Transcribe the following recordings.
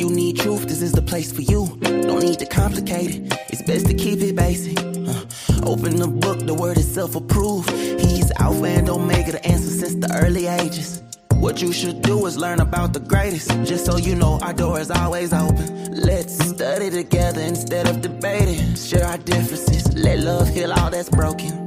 you need truth, this is the place for you. No need to complicate it, it's best to keep it basic. Open the book, the word is self-approved. He's Alpha and Omega, the answer since the early ages. What you should do is learn about the greatest. Just so you know, our door is always open. Let's study together instead of debating. Share our differences, let love heal all that's broken.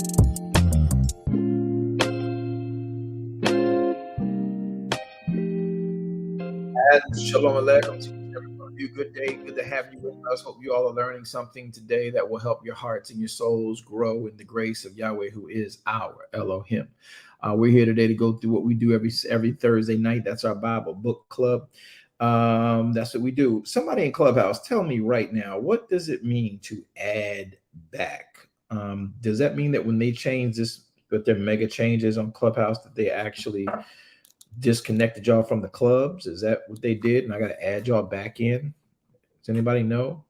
And shalom alaikum to you. Good day. Good to have you with us. Hope you all are learning something today that will help your hearts and your souls grow in the grace of Yahweh, who is our Elohim. We're here today to go through what we do every Thursday night. That's our Bible book club. That's what we do. Somebody in Clubhouse, tell me right now, what does it mean to add back? Does that mean that when they change this, with their mega changes on Clubhouse, that they actually disconnected y'all from the clubs? Is that what they did? And I got to add y'all back in? Does anybody know?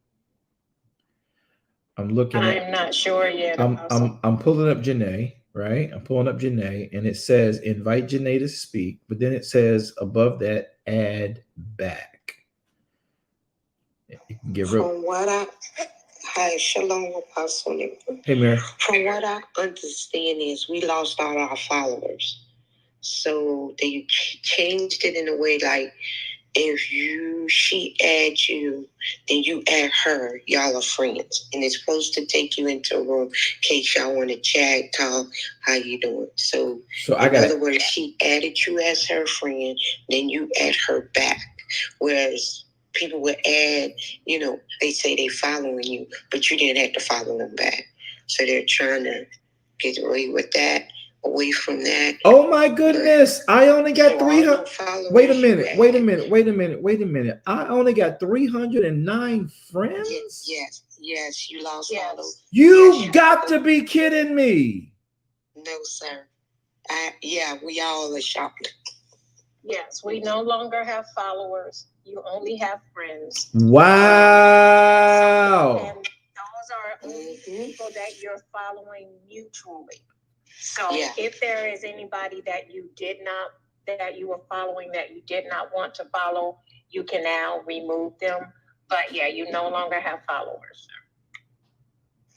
I'm looking. I'm not sure yet. I'm pulling up Janae, right? I'm pulling up Janae, and it says invite Janae to speak, but then it says above that, add back. You can give her. From what hi, shalom, Apostle. Hey, Mary. From what I understand is we lost all our followers. So they changed it in a way like if she adds you, then you add her. Y'all are friends, and it's supposed to take you into a room in case y'all want to chat, talk, how you doing. So in other words, she added you as her friend, then you add her back. Whereas people would add, they say they following you, but you didn't have to follow them back. So they're trying to get away with that. Away from that. Oh my goodness. I only got 300. Wait a minute. I only got 309 friends. Yes. You lost all those. You got to be kidding me. No, sir. We all are shocked. Yes, we no longer have followers. You only have friends. Wow. And those are only people that you're following mutually. So if there is anybody that you were following that you did not want to follow, you can now remove them. But you no longer have followers.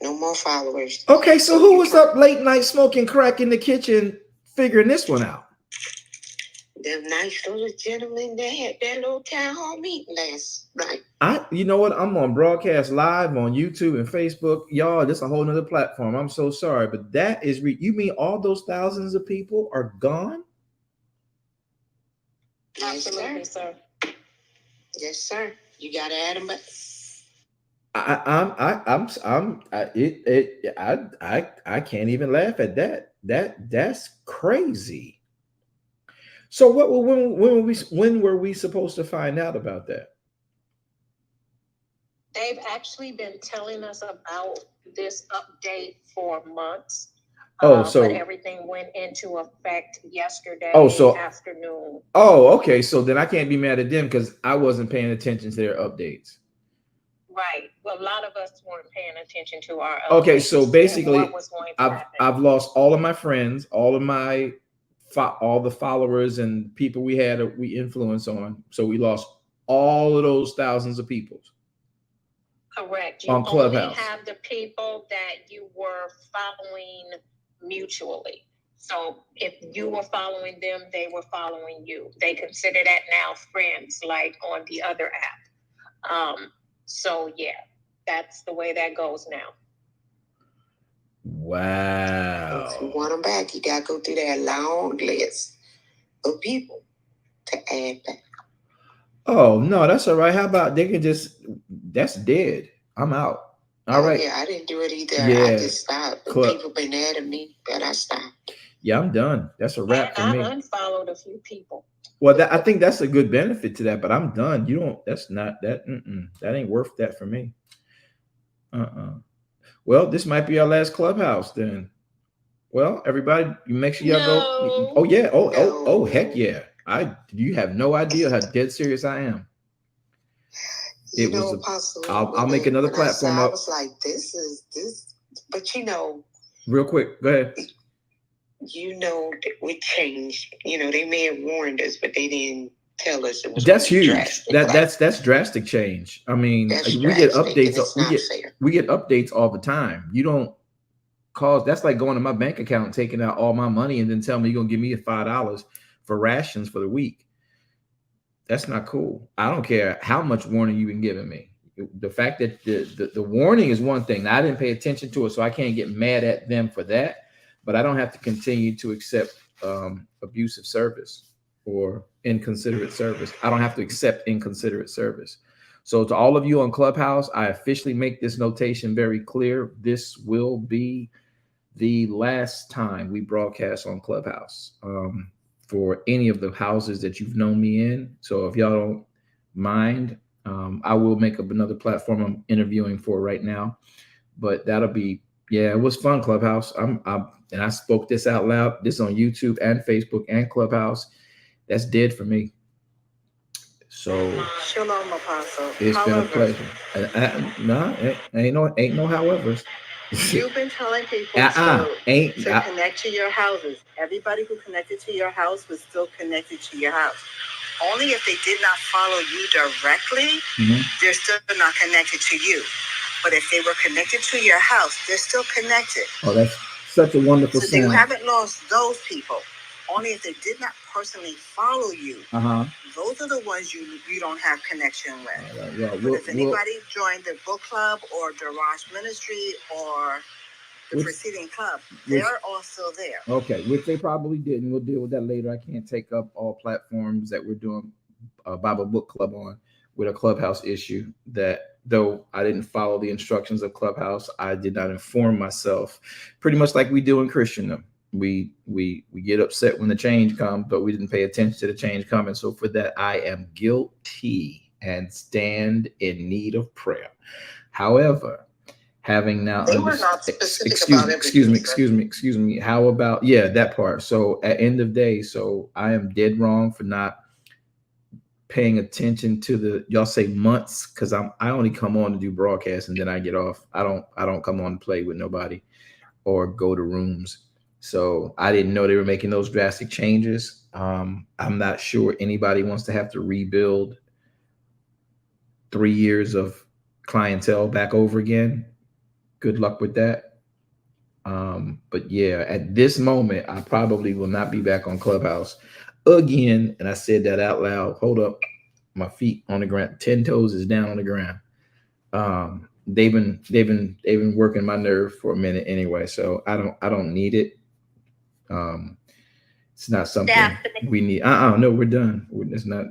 No more followers. Okay, so who was up late night smoking crack in the kitchen figuring this one out? Them nice little gentlemen that had that little town hall meeting last night. You know what? I'm on broadcast live on YouTube and Facebook. Y'all, this is a whole nother platform. I'm so sorry, but that is you mean all those thousands of people are gone? Absolutely, sir. Yes, sir. You gotta add them back. I can't even laugh at that. That's crazy. So when were we supposed to find out about that? They've actually been telling us about this update for months. But everything went into effect yesterday afternoon. Oh, okay. So then I can't be mad at them because I wasn't paying attention to their updates. Right. Well, a lot of us weren't paying attention to our updates. Okay, so basically, I've lost all of my friends, all the followers and people we influence on. So we lost all of those thousands of people. Correct. You only have the people that you were following mutually. So if you were following them, they were following you. They consider that now friends, like on the other app. So that's the way that goes now. Wow. If you want them back, you gotta go through that long list of people to add back. Oh no, that's all right. How about they can that's dead. I'm out. All right. Yeah, I didn't do it either. I just stopped. People been adding me, but I stopped. Yeah, I'm done. That's a wrap for me. I unfollowed a few people. Well, I think that's a good benefit to that, but I'm done. That's not that. That ain't worth that for me. Well, this might be our last clubhouse then. Well, everybody, you make sure y'all go. Oh yeah. Oh heck yeah. You have no idea how dead serious I am. I'll make another platform up. I was like, this is this, but real quick, go ahead. We changed. They may have warned us, but they didn't tell us it was. That's huge. That's drastic change. I mean, we get updates. We get updates all the time. You don't cause. That's like going to my bank account, taking out all my money, and then tell me you're gonna give me $5 for rations for the week. That's not cool. I don't care how much warning you've been giving me. The fact that the warning is one thing. Now, I didn't pay attention to it, so I can't get mad at them for that. But I don't have to continue to accept abusive service or inconsiderate service. I don't have to accept inconsiderate service. So to all of you on Clubhouse, I officially make this notation very clear. This will be the last time we broadcast on Clubhouse for any of the houses that you've known me in. So if y'all don't mind, I will make up another platform I'm interviewing for right now. But that'll be, yeah, it was fun, Clubhouse. And I spoke this out loud. This on YouTube and Facebook and Clubhouse. That's dead for me. So Shalom, Apostle. It's been a pleasure. No, ain't no howevers. You've been telling people to connect to your houses. Everybody who connected to your house was still connected to your house. Only if they did not follow you directly, they're still not connected to you. But if they were connected to your house, they're still connected. Oh, that's such a wonderful sound. You haven't lost those people. Only if they did not personally follow you. Those are the ones you don't have connection with. But if anybody joined the book club or Darash Ministry or the preceding club, they're all still there. Okay, which they probably didn't. We'll deal with that later. I can't take up all platforms that we're doing a Bible book club on with a Clubhouse issue that, though I didn't follow the instructions of Clubhouse, I did not inform myself, pretty much like we do in Christendom. We get upset when the change comes, but we didn't pay attention to the change coming. So for that, I am guilty and stand in need of prayer. However, having now excuse me. How about that part? So at end of day, so I am dead wrong for not paying attention to the, y'all say months, because I only come on to do broadcasts and then I get off. I don't come on to play with nobody or go to rooms. So I didn't know they were making those drastic changes. I'm not sure anybody wants to have to rebuild 3 years of clientele back over again. Good luck with that. But yeah, at this moment, I probably will not be back on Clubhouse again. And I said that out loud. Hold up, my feet on the ground, 10 toes is down on the ground. They've been working my nerve for a minute anyway. So I don't need it. It's not something we need. No, we're done. It's not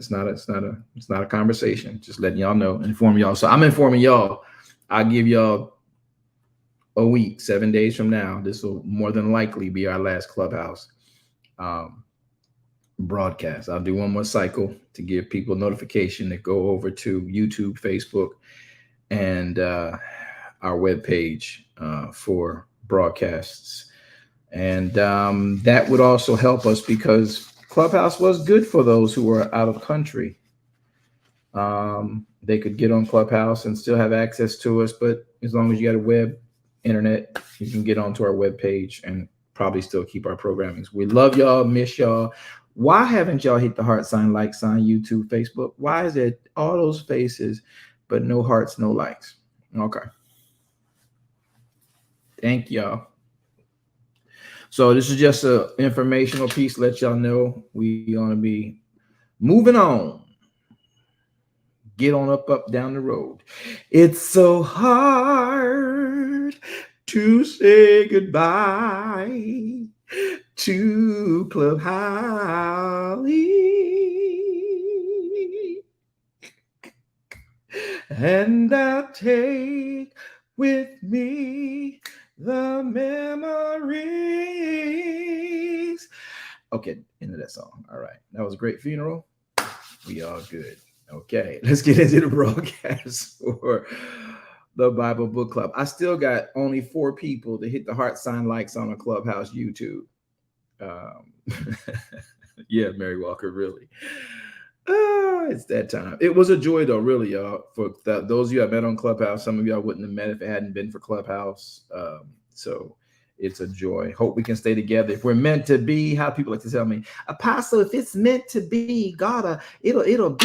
a conversation. Just letting y'all know, inform y'all. So I'm informing y'all. I'll give y'all a week, 7 days from now. This will more than likely be our last Clubhouse broadcast. I'll do one more cycle to give people notification to go over to YouTube, Facebook, and our webpage for broadcasts. And that would also help us because Clubhouse was good for those who were out of country. They could get on Clubhouse and still have access to us, but as long as you got a web internet, you can get onto our webpage and probably still keep our programmings. We love y'all, miss y'all. Why haven't y'all hit the heart sign, like sign, YouTube, Facebook? Why is it all those faces, but no hearts, no likes? Okay. Thank y'all. So this is just an informational piece. Let y'all know we gonna be moving on. Get on up, down the road. It's so hard to say goodbye to Clubhouse. And I'll take with me the memories. Okay, end of that song. All right, that was a great funeral. We all good. Okay, let's get into the broadcast for the Bible Book Club. I still got only 4 people to hit the heart sign, likes on a Clubhouse YouTube. Yeah, Mary Walker, really. It's that time. It was a joy though, really, y'all. For those of you I met on Clubhouse, some of y'all wouldn't have met if it hadn't been for Clubhouse. So It's a joy. Hope we can stay together. If we're meant to be, how people like to tell me, Apostle, if it's meant to be, God, it'll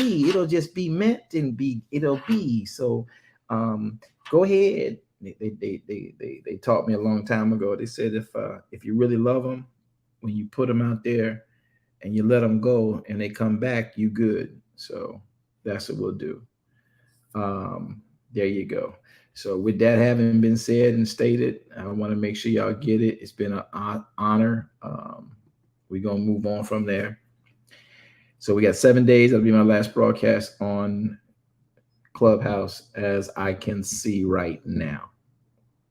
just be meant and it'll be. So go ahead. They taught me a long time ago. They said if you really love them, when you put them out there and you let them go and they come back, you good. So that's what we'll do. There you go. So with that having been said and stated, I want to make sure y'all get it. It's been an honor. We're going to move on from there. So we got 7 days. That'll be my last broadcast on Clubhouse as I can see right now.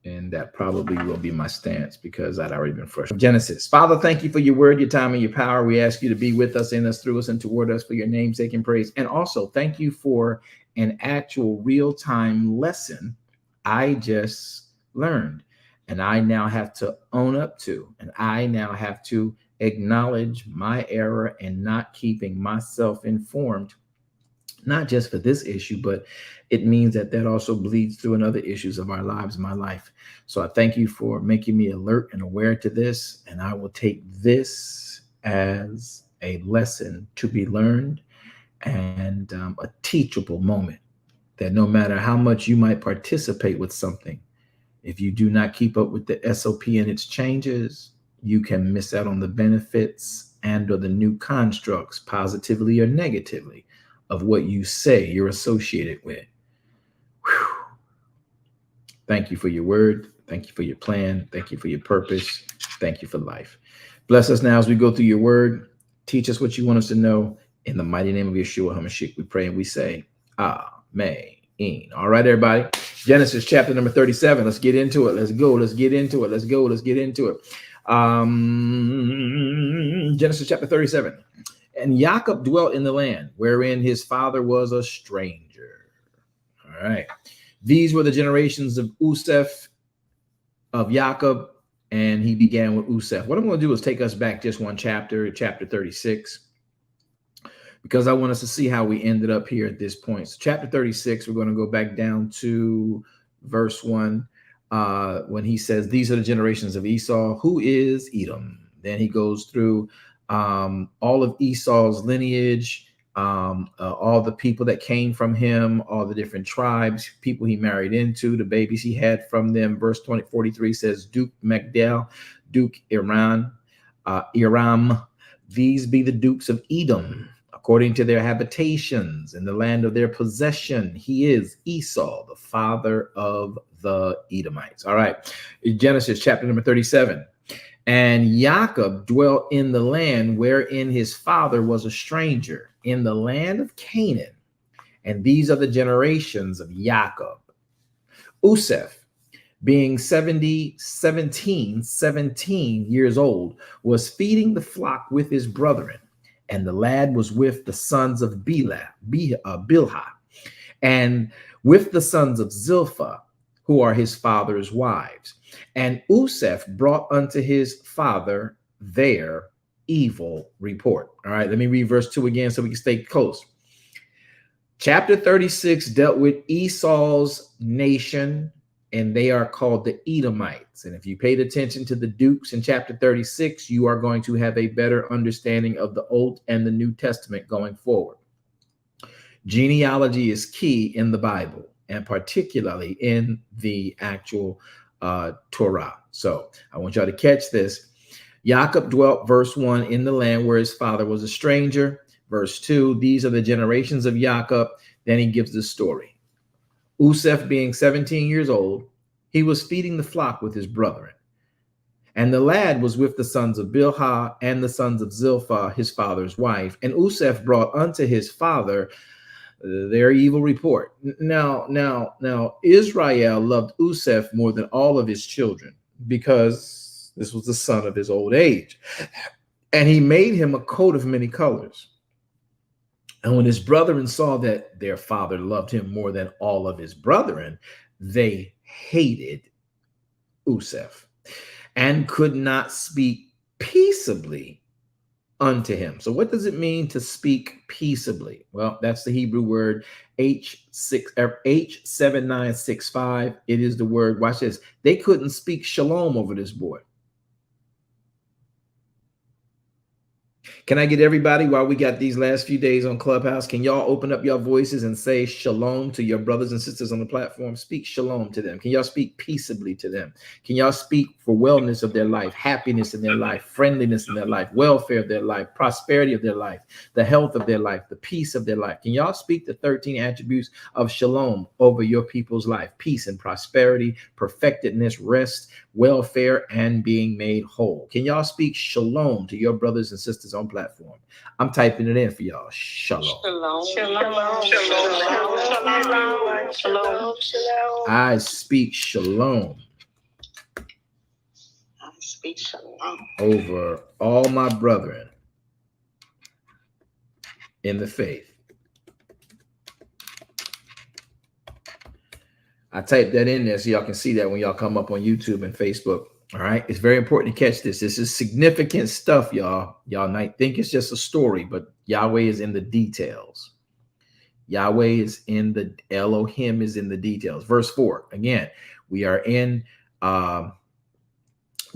And that probably will be my stance because I'd already been frustrated. Genesis. Father, thank you for your word, your time, and your power. We ask you to be with us, in us, through us, and toward us for your name's sake and praise. And also thank you for an actual real-time lesson I just learned. And I now have to own up to, and I now have to acknowledge my error and not keeping myself informed, not just for this issue, but it means that also bleeds through in other issues of our lives, my life. So I thank you for making me alert and aware to this, and I will take this as a lesson to be learned and a teachable moment, that no matter how much you might participate with something, if you do not keep up with the SOP and its changes, you can miss out on the benefits and or the new constructs, positively or negatively, of what you say you're associated with. Whew. Thank you for your word. Thank you for your plan. Thank you for your purpose. Thank you for life. Bless us now as we go through your word. Teach us what you want us to know. In the mighty name of Yeshua HaMashiach, we pray and we say, Amen. All right, everybody. Genesis chapter number 37. Let's get into it. Let's go. Let's get into it. Let's go. Let's get into it. Genesis chapter 37. And Jacob dwelt in the land wherein his father was a stranger. All right. These were the generations of Useph, of Jacob, and he began with Useph. What I'm going to do is take us back just one chapter, chapter 36, because I want us to see how we ended up here at this point. So chapter 36, we're going to go back down to verse 1 when he says, these are the generations of Esau, who is Edom. Then he goes through all of Esau's lineage, all the people that came from him, all the different tribes, people he married into, the babies he had from them. Verse 43 says, Duke Magdal, Duke Iram. These be the dukes of Edom, according to their habitations in the land of their possession. He is Esau, the father of the Edomites. All right. Genesis chapter number 37. And Jacob dwelt in the land wherein his father was a stranger, in the land of Canaan. And these are the generations of Jacob. Useph, being 17 years old, was feeding the flock with his brethren. And the lad was with the sons of Bilhah, and with the sons of Zilpah, who are his father's wives. And Useph brought unto his father their evil report. All right, let me read verse 2 again so we can stay close. Chapter 36 dealt with Esau's nation, and they are called the Edomites. And if you paid attention to the dukes in chapter 36, you are going to have a better understanding of the Old and the New Testament going forward. Genealogy is key in the Bible, and particularly in the actual Torah. So I want y'all to catch this. Jacob dwelt, verse 1, in the land where his father was a stranger. Verse 2, these are the generations of Jacob. Then he gives the story. Useph, being 17 years old, he was feeding the flock with his brethren. And the lad was with the sons of Bilhah and the sons of Zilpah, his father's wife. And Useph brought unto his father their evil report. Now, Israel loved Useph more than all of his children, because this was the son of his old age. And he made him a coat of many colors. And when his brethren saw that their father loved him more than all of his brethren, they hated Useph and could not speak peaceably unto him. So what does it mean to speak peaceably? Well, that's the Hebrew word H7965. It is the word, watch this, they couldn't speak shalom over this boy. Can I get everybody, while we got these last few days on Clubhouse, can y'all open up your voices and say shalom to your brothers and sisters on the platform? Speak shalom to them. Can y'all speak peaceably to them? Can y'all speak for wellness of their life, happiness in their life, friendliness in their life, welfare of their life, prosperity of their life, the health of their life, the peace of their life? Can y'all speak the 13 attributes of shalom over your people's life? Peace and prosperity, perfectedness, rest, welfare, and being made whole. Can y'all speak shalom to your brothers and sisters on platform? I'm typing it in for y'all. Shalom. Shalom. Shalom. Shalom. Shalom. Shalom. I speak shalom. I speak shalom over all my brethren in the faith. I typed that in there so y'all can see that when y'all come up on YouTube and Facebook. All right. It's very important to catch this. This is significant stuff, y'all. Y'all might think it's just a story, but Yahweh is in the details. Yahweh is in the, Elohim is in the details. Verse 4. Again, we are in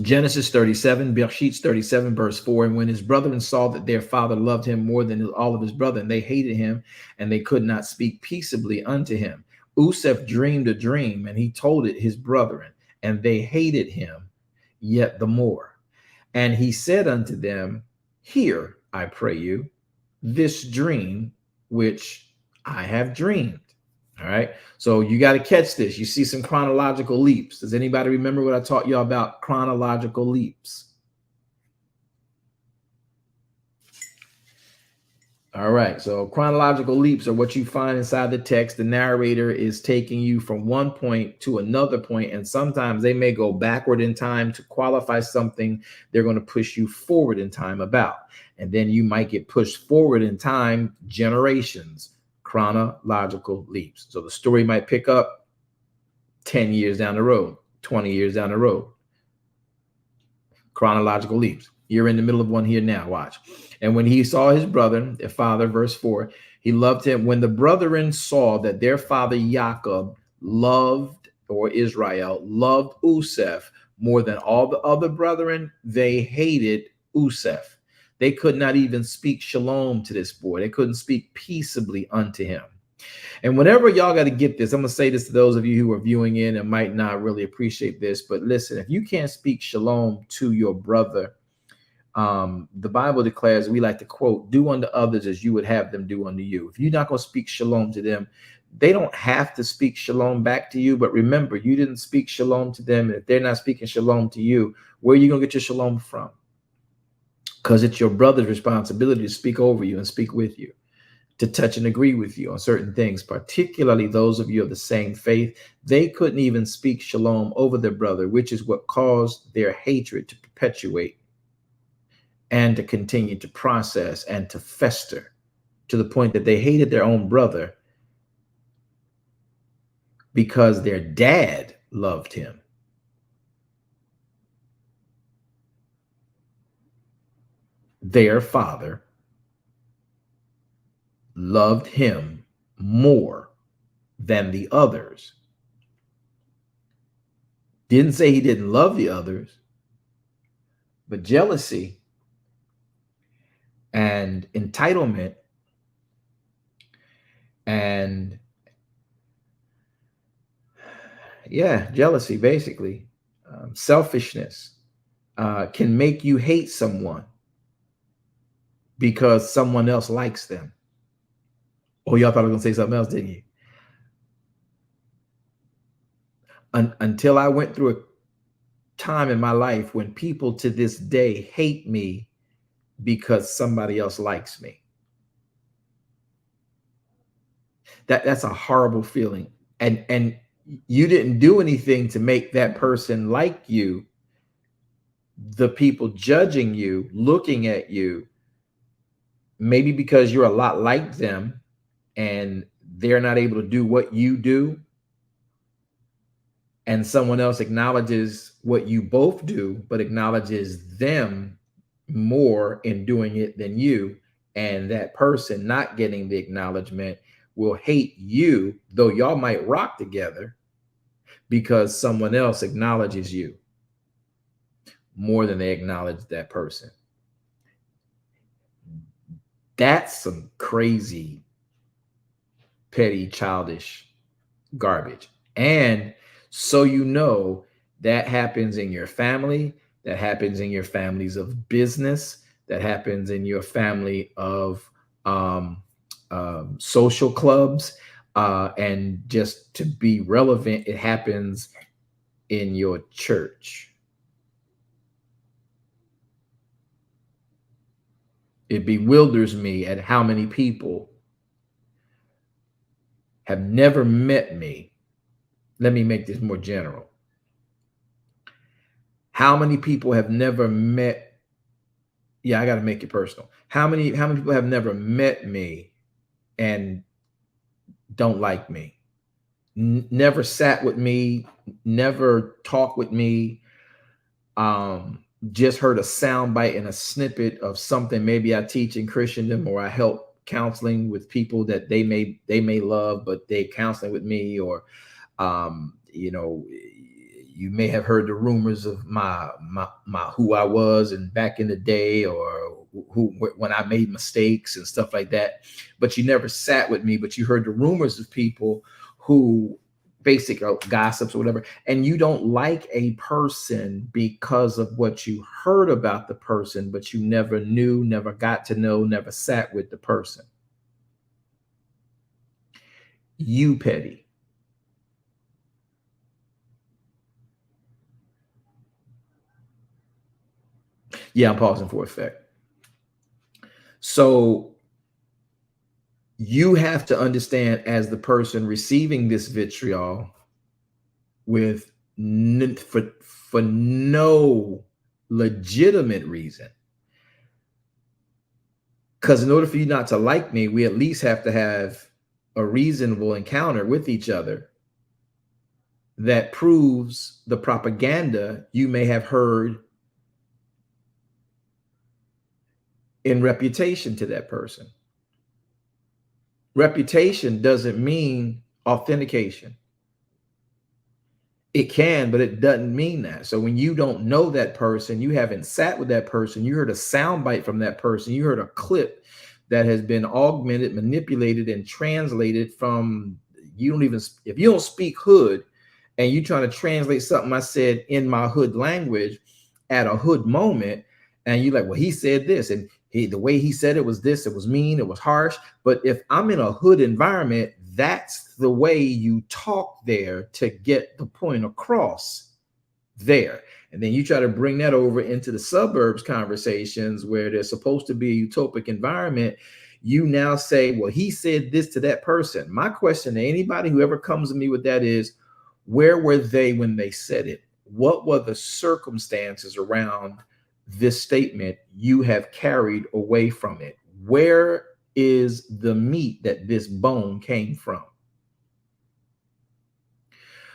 Genesis 37, Bereishits 37, verse 4. And when his brethren saw that their father loved him more than all of his brethren, they hated him, and they could not speak peaceably unto him. Useph dreamed a dream, and he told it his brethren, and they hated him yet the more. And he said unto them, hear, I pray you, this dream which I have dreamed. All right. So you got to catch this. You see some chronological leaps. Does anybody remember what I taught you about chronological leaps? All right. So chronological leaps are what you find inside the text. The narrator is taking you from one point to another point, and sometimes they may go backward in time to qualify something they're going to push you forward in time about. And then you might get pushed forward in time generations. Chronological leaps. So the story might pick up 10 years down the road, 20 years down the road. Chronological leaps. You're in the middle of one here now. Watch. And when he saw his brother, their father, verse 4, he loved him. When the brethren saw that their father Jacob loved, or Israel, loved Useph more than all the other brethren, they hated Useph. They could not even speak shalom to this boy. They couldn't speak peaceably unto him. And whenever y'all got to get this, I'm going to say this to those of you who are viewing in and might not really appreciate this, but listen, if you can't speak shalom to your brother, the Bible declares, we like to quote, do unto others as you would have them do unto you. If you're not going to speak shalom to them, they don't have to speak shalom back to you. But remember, you didn't speak shalom to them. And if they're not speaking shalom to you, where are you going to get your shalom from? Because it's your brother's responsibility to speak over you and speak with you, to touch and agree with you on certain things, particularly those of you of the same faith. They couldn't even speak shalom over their brother, which is what caused their hatred to perpetuate and to continue to process and to fester to the point that they hated their own brother because their dad loved him. Their father loved him more than the others. Didn't say he didn't love the others, but jealousy and entitlement and jealousy, basically, selfishness can make you hate someone because someone else likes them. Oh, y'all thought I was going to say something else, didn't you? Until I went through a time in my life when people to this day hate me because somebody else likes me. That's a horrible feeling. And you didn't do anything to make that person like you. The people judging you, looking at you, maybe because you're a lot like them and they're not able to do what you do, and someone else acknowledges what you both do, but acknowledges them more in doing it than you, and that person not getting the acknowledgement will hate you, though y'all might rock together, because someone else acknowledges you more than they acknowledge that person. That's some crazy, petty, childish garbage. And so you know that happens in your family, that happens in your families of business, that happens in your family of social clubs, and just to be relevant, it happens in your church. It bewilders me at how many people have never met me. Let me make this more general. How many people have never met? Yeah, I got to make it personal. How many people have never met me and don't like me? Never sat with me, never talked with me. Just heard a sound bite and a snippet of something maybe I teach in Christendom, or I help counseling with people that they may love, but they counseling with me, or you know, you may have heard the rumors of my who I was and back in the day, or when I made mistakes and stuff like that. But you never sat with me, but you heard the rumors of people who basic gossips or whatever, and you don't like a person because of what you heard about the person, but you never knew, never got to know, never sat with the person. You petty. Yeah, I'm pausing for effect. So you have to understand, as the person receiving this vitriol with for no legitimate reason, because in order for you not to like me, we at least have to have a reasonable encounter with each other that proves the propaganda you may have heard in reputation to that person. Reputation doesn't mean authentication. It can, but it doesn't mean that. So when you don't know that person, you haven't sat with that person, you heard a soundbite from that person, you heard a clip that has been augmented, manipulated, and translated from, you don't even, if you don't speak hood and you trying to translate something I said in my hood language at a hood moment, and you're like, well, he said this, and the way he said it was this, it was mean, it was harsh. But if I'm in a hood environment, that's the way you talk there to get the point across there. And then you try to bring that over into the suburbs conversations where there's supposed to be a utopic environment. You now say, well, he said this to that person. My question to anybody who ever comes to me with that is, where were they when they said it? What were the circumstances around this statement you have carried away from it? Where is the meat that this bone came from?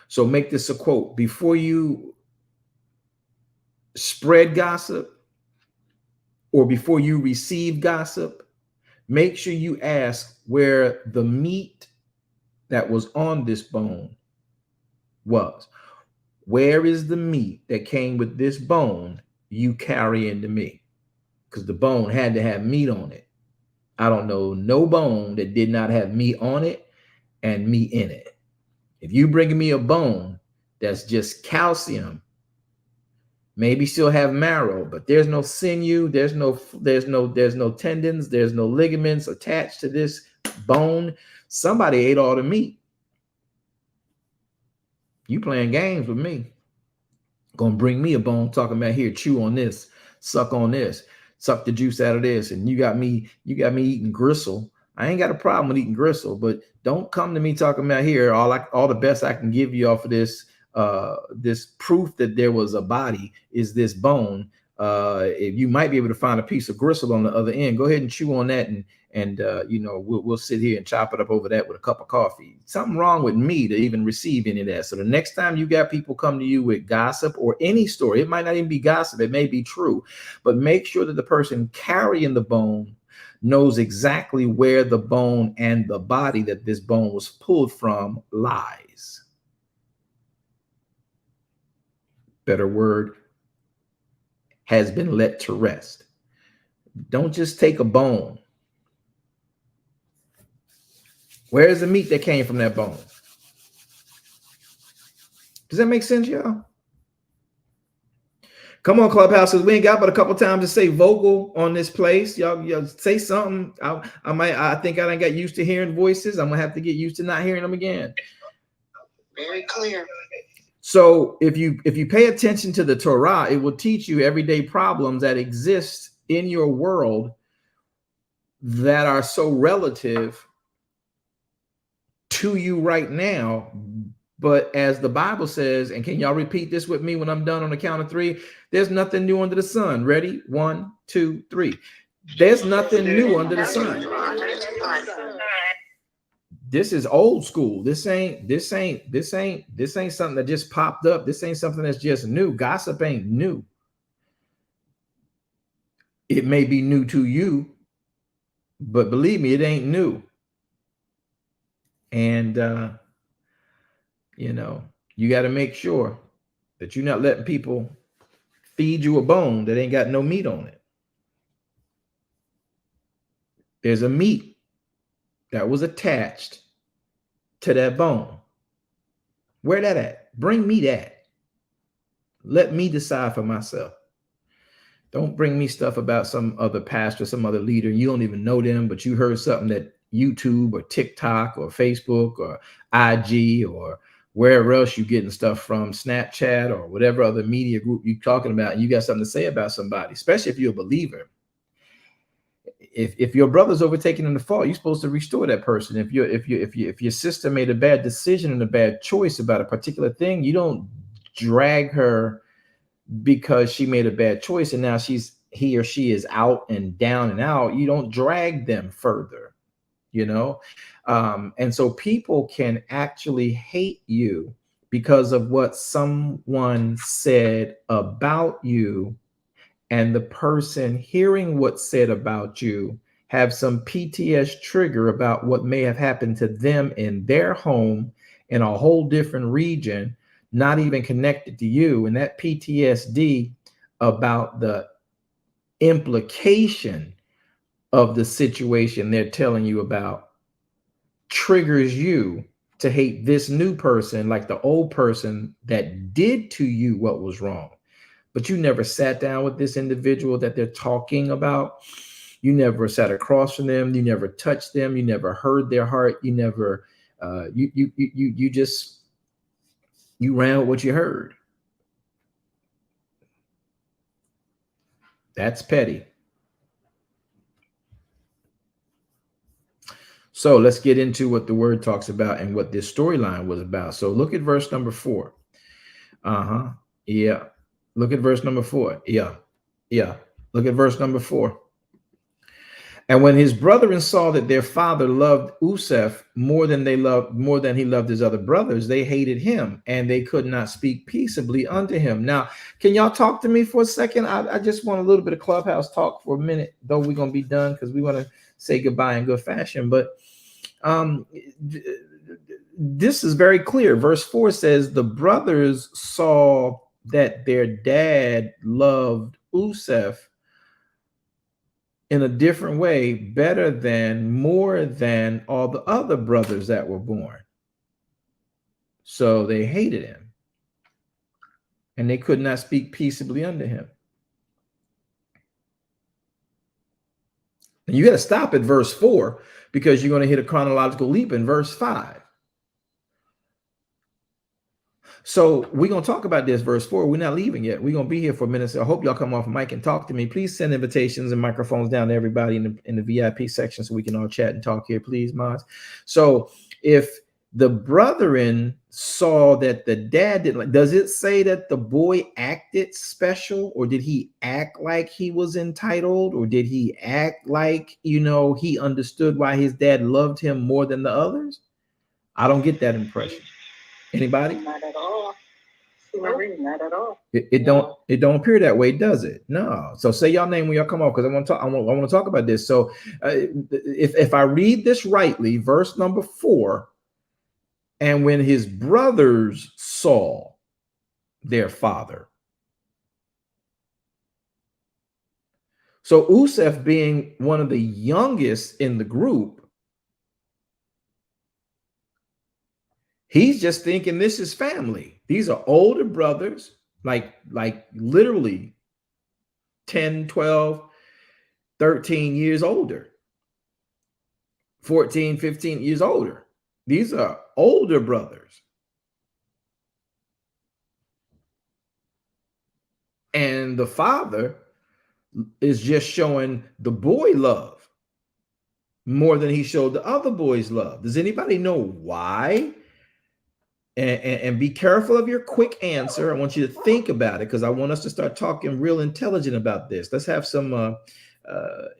So make this a quote. Before you spread gossip or before you receive gossip, make sure you ask where the meat that was on this bone was. Where is the meat that came with this bone you carry into me? Because the bone had to have meat on it. I don't know no bone that did not have meat on it and meat in it. If you bringing me a bone that's just calcium, maybe still have marrow, but there's no sinew, there's no tendons, there's no ligaments attached to this bone. Somebody ate all the meat. You playing games with me. Gonna bring me a bone talking about, here, chew on this, suck on this, suck the juice out of this, and you got me eating gristle. I ain't got a problem with eating gristle, but don't come to me talking about, here, all the best I can give you off of this this proof that there was a body is this bone. If you might be able to find a piece of gristle on the other end, go ahead and chew on that, and you know, we'll sit here and chop it up over that with a cup of coffee. Something wrong with me to even receive any of that. So the next time you got people come to you with gossip or any story, it might not even be gossip, it may be true, but make sure that the person carrying the bone knows exactly where the bone and the body that this bone was pulled from lies. Better word, has been let to rest. Don't just take a bone Where's the meat that came from that bone? Does that make sense, y'all? Come on, Clubhouses. We ain't got but a couple times to say vocal on this place. Y'all say something. I think I done got used to hearing voices. I'm gonna have to get used to not hearing them again. Very clear. So if you pay attention to the Torah, it will teach you everyday problems that exist in your world that are so relative to you right now. But as the Bible says, and can y'all repeat this with me when I'm done on the count of three? There's nothing new under the sun. Ready? 1, 2, 3. There's nothing new under the sun. This is old school. This ain't something that just popped up. This ain't something that's just new. Gossip ain't new. It may be new to you, but believe me, it ain't new. And you got to make sure that you're not letting people feed you a bone that ain't got no meat on it. There's a meat that was attached to that bone. Where that at? Bring me that. Let me decide for myself. Don't bring me stuff about some other pastor, some other leader. You don't even know them, but you heard something that YouTube or TikTok or Facebook or IG or wherever else you're getting stuff from, Snapchat or whatever other media group you're talking about, and you got something to say about somebody, especially if you're a believer. If your brother's overtaken in the fault, you're supposed to restore that person. If your sister made a bad decision and a bad choice about a particular thing, you don't drag her because she made a bad choice and now he or she is out and down and out. You don't drag them further, and so people can actually hate you because of what someone said about you, and the person hearing what's said about you have some PTS trigger about what may have happened to them in their home in a whole different region, not even connected to you. And that PTSD about the implication of the situation they're telling you about triggers you to hate this new person like the old person that did to you what was wrong. But you never sat down with this individual that they're talking about. You never sat across from them. You never touched them. You never heard their heart. You never, you ran with what you heard. That's petty. So let's get into what the word talks about and what this storyline was about. So look at verse number 4. Yeah. Look at verse number 4. Yeah. Look at verse number 4. And when his brethren saw that their father loved Useph more than he loved his other brothers, they hated him, and they could not speak peaceably unto him. Now, can y'all talk to me for a second? I just want a little bit of Clubhouse talk for a minute, though we're going to be done because we want to say goodbye in good fashion. But this is very clear. Verse 4 says, the brothers saw that their dad loved Useph in a different way, more than all the other brothers that were born. So they hated him, and they could not speak peaceably unto him. And you got to stop at verse 4 because you're going to hit a chronological leap in verse 5. So we're going to talk about this, verse 4. We're not leaving yet. We're going to be here for a minute. So I hope y'all come off mic and talk to me. Please send invitations and microphones down to everybody in the VIP section so we can all chat and talk here, please, mods. So if the brethren saw that the dad didn't, does it say that the boy acted special, or did he act like he was entitled, or did he act like, he understood why his dad loved him more than the others? I don't get that impression. Anybody? Not at all. Not at all. It don't appear that way, does it? No. So say y'all name when y'all come off, because I want to talk about this. So if I read this rightly, verse number 4, and when his brothers saw their father. So Useph, being one of the youngest in the group, He's just thinking this is family. These are older brothers, like literally 10, 12, 13 years older, 14, 15 years older. These are older brothers. And the father is just showing the boy love more than he showed the other boys love. Does anybody know why? And be careful of your quick answer. I want you to think about it, because I want us to start talking real intelligent about this. Let's have some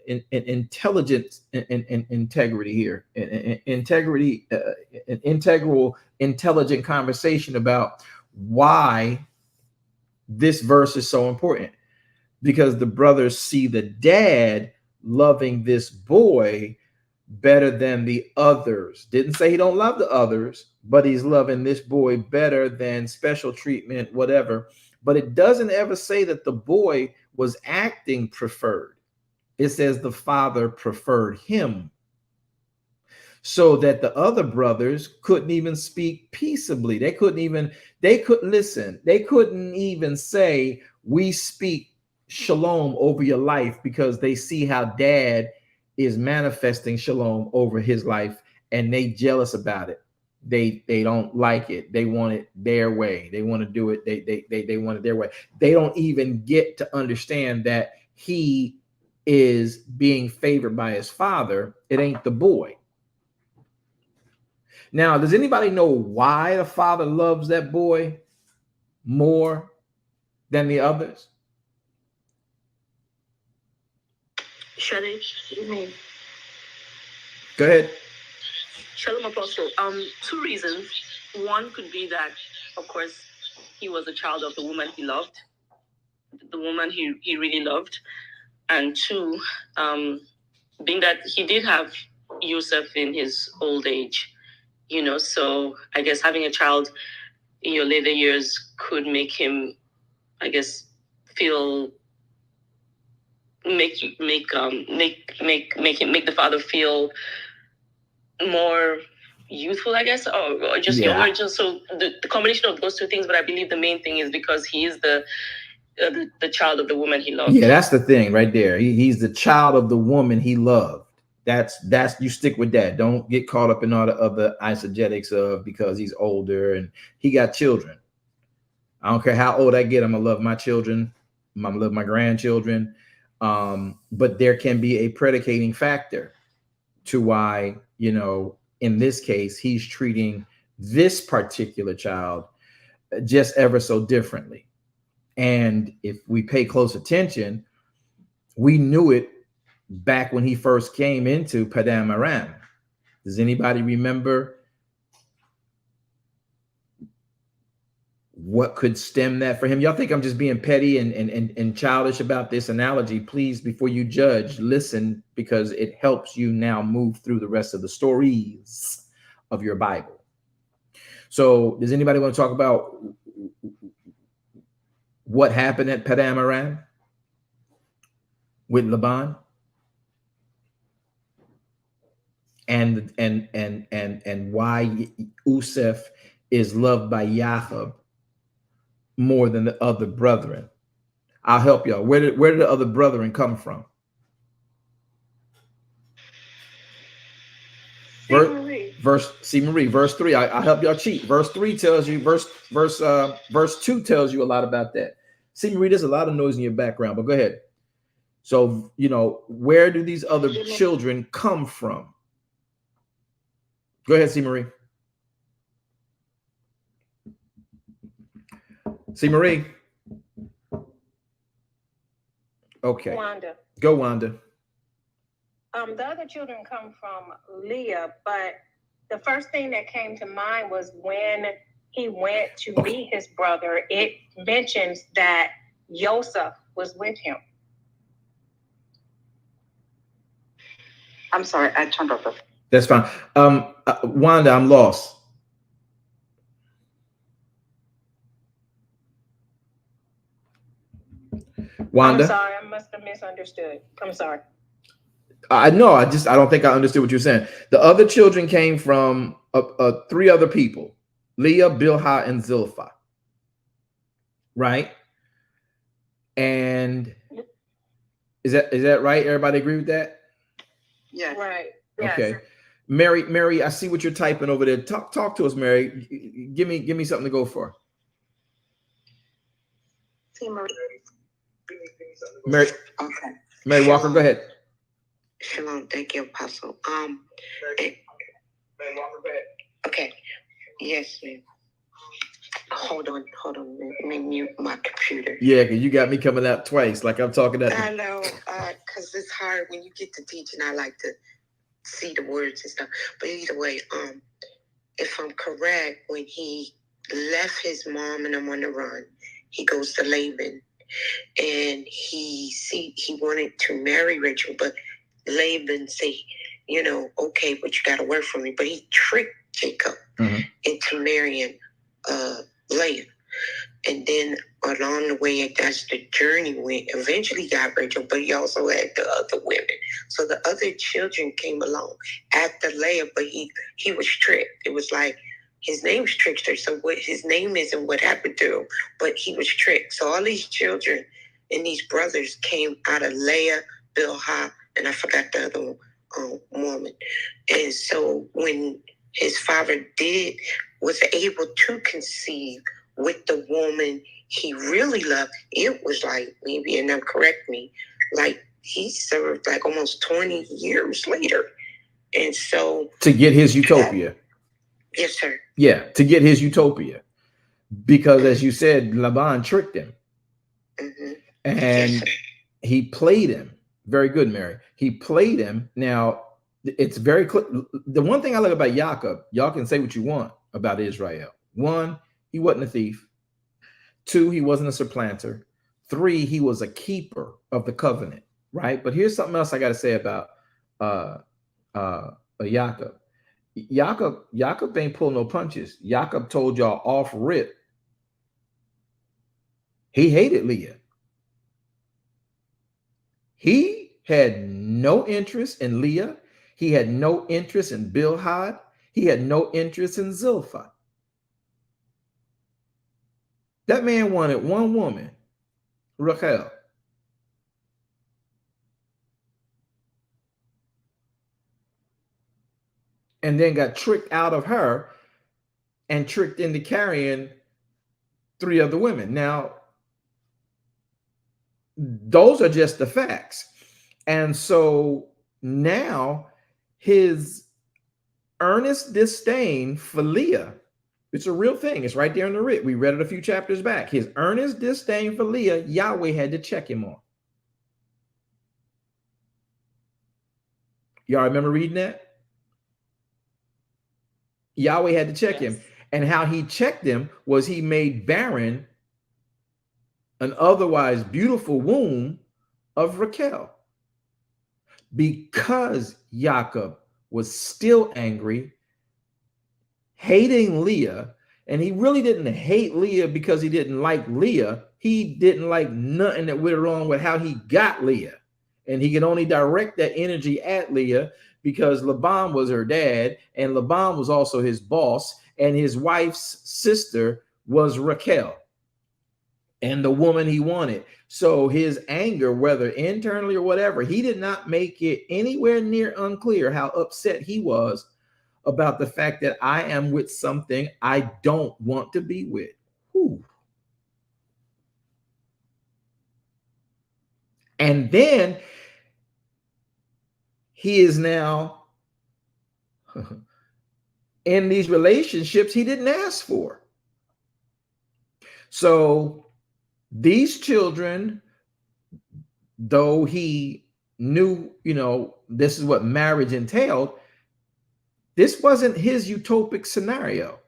intelligent integrity here, integrity, an integral, intelligent conversation about why this verse is so important. Because the brothers see the dad loving this boy better than the others. Didn't say he don't love the others, but he's loving this boy better than special treatment, whatever. But it doesn't ever say that the boy was acting preferred. It says the father preferred him, so that the other brothers couldn't even speak peaceably. They couldn't even say, we speak shalom over your life, because they see how dad is manifesting shalom over his life, and they jealous about it. They don't like it. They want it their way. They want to do it. They want it their way. They don't even get to understand that he is being favored by his father. It ain't the boy. Now, does anybody know why the father loves that boy more than the others? Shadi, Go ahead. Shalom, Apostle. 2 reasons. One could be that, of course, he was a child of the woman he loved, the woman he really loved. And 2, being that he did have Yosef in his old age, so I guess having a child in your later years could make him, I guess, make the father feel more youthful, I guess, or just younger. Just so the combination of those 2 things. But I believe the main thing is because he is the child of the woman he loved. Yeah, that's the thing right there. He's the child of the woman he loved. That's you stick with that. Don't get caught up in all the other eisegetics of because he's older and he got children. I don't care how old I get, I'm gonna love my children. I'm gonna love my grandchildren. But there can be a predicating factor to why, in this case, he's treating this particular child just ever so differently. And if we pay close attention, we knew it back when he first came into Padam Aram. Does anybody remember what could stem that for him? Y'all think I'm just being petty and childish about this analogy? Please, before you judge, listen, because it helps you now move through the rest of the stories of your Bible. So does anybody want to talk about what happened at Padam Aram with Laban? And why Yosef is loved by Jacob more than the other brethren. I'll help y'all. Where did the other brethren come from? Verse 3. I'll help y'all cheat. Verse 3 tells you, verse 2 tells you a lot about that. See, Marie, there's a lot of noise in your background, but go ahead. So, where do these other children come from? Go ahead, C. Marie. C. Marie. Okay. Wanda. Go, Wanda. The other children come from Leah, but the first thing that came to mind was when he went to meet his brother, it mentions that Yosef was with him. I'm sorry, I turned off. That's fine. Wanda, I'm lost. Wanda? I'm sorry, I must have misunderstood. I'm sorry. I know. I don't think I understood what you're saying. The other children came from 3 other people. Leah, Bilhah, and Zilpah. Right? And is that right? Everybody agree with that? Yeah. Right. Okay. Yes. Mary, I see what you're typing over there. Talk to us, Mary. Give me something to go for. Mary. Okay. Mary Walker, go ahead. Shalom. Thank you, Apostle. Mary Walker, go ahead. Okay. Yes, ma'am. Hold on. Let me mute my computer. Yeah, because you got me coming out twice, like I'm talking at. I know, because it's hard when you get to teaching. I like to see the words and stuff. But either way, if I'm correct, when he left his mom and I'm on the run, he goes to Laban, and he wanted to marry Rachel, but Laban say, okay, but you got to work for me. But he tricked Jacob into marrying Leah. And then along the way, that's the journey went. Eventually got Rachel, but he also had the other women. So the other children came along after Leah, but he was tricked. It was like his name's Trickster. So what his name isn't what happened to him, but he was tricked. So all these children and these brothers came out of Leah, Bilhah, and I forgot the other woman. And so when his father was able to conceive with the woman he really loved, it was like, maybe, and now correct me, like he served like almost 20 years later. And so to get his utopia. Yes, sir. Yeah, to get his utopia. Because as you said, Laban tricked him. And he played him. Very good, Mary. He played him. Now, it's very clear. The one thing I like about Jacob, y'all can say what you want about Israel. One, he wasn't a thief. Two, he wasn't a supplanter. Three, he was a keeper of the covenant, right? But here's something else I got to say about Jacob. Jacob ain't pull no punches. Jacob told y'all off rip. He hated Leah. He had no interest in Leah. He had no interest in Bilhah. He had no interest in Zilpah. That man wanted one woman, Rachel. And then got tricked out of her and tricked into carrying 3 other women. Now, those are just the facts. And so now his earnest disdain for Leah, it's a real thing. It's right there in the writ. We read it a few chapters back. His earnest disdain for Leah, Yahweh had to check him on. Y'all remember reading that? Yahweh had to check him. And how he checked him was he made barren an otherwise beautiful womb of Rachel. Because Jacob was still angry, hating Leah, and he really didn't hate Leah because he didn't like Leah. He didn't like nothing that went wrong with how he got Leah. And he could only direct that energy at Leah because Laban was her dad, and Laban was also his boss, and his wife's sister was Rachel, and the woman he wanted. So his anger, whether internally or whatever, he did not make it anywhere near unclear how upset he was about the fact that I am with something I don't want to be with. Whew. And then he is now in these relationships he didn't ask for. So these children, though he knew, this is what marriage entailed, this wasn't his utopic scenario.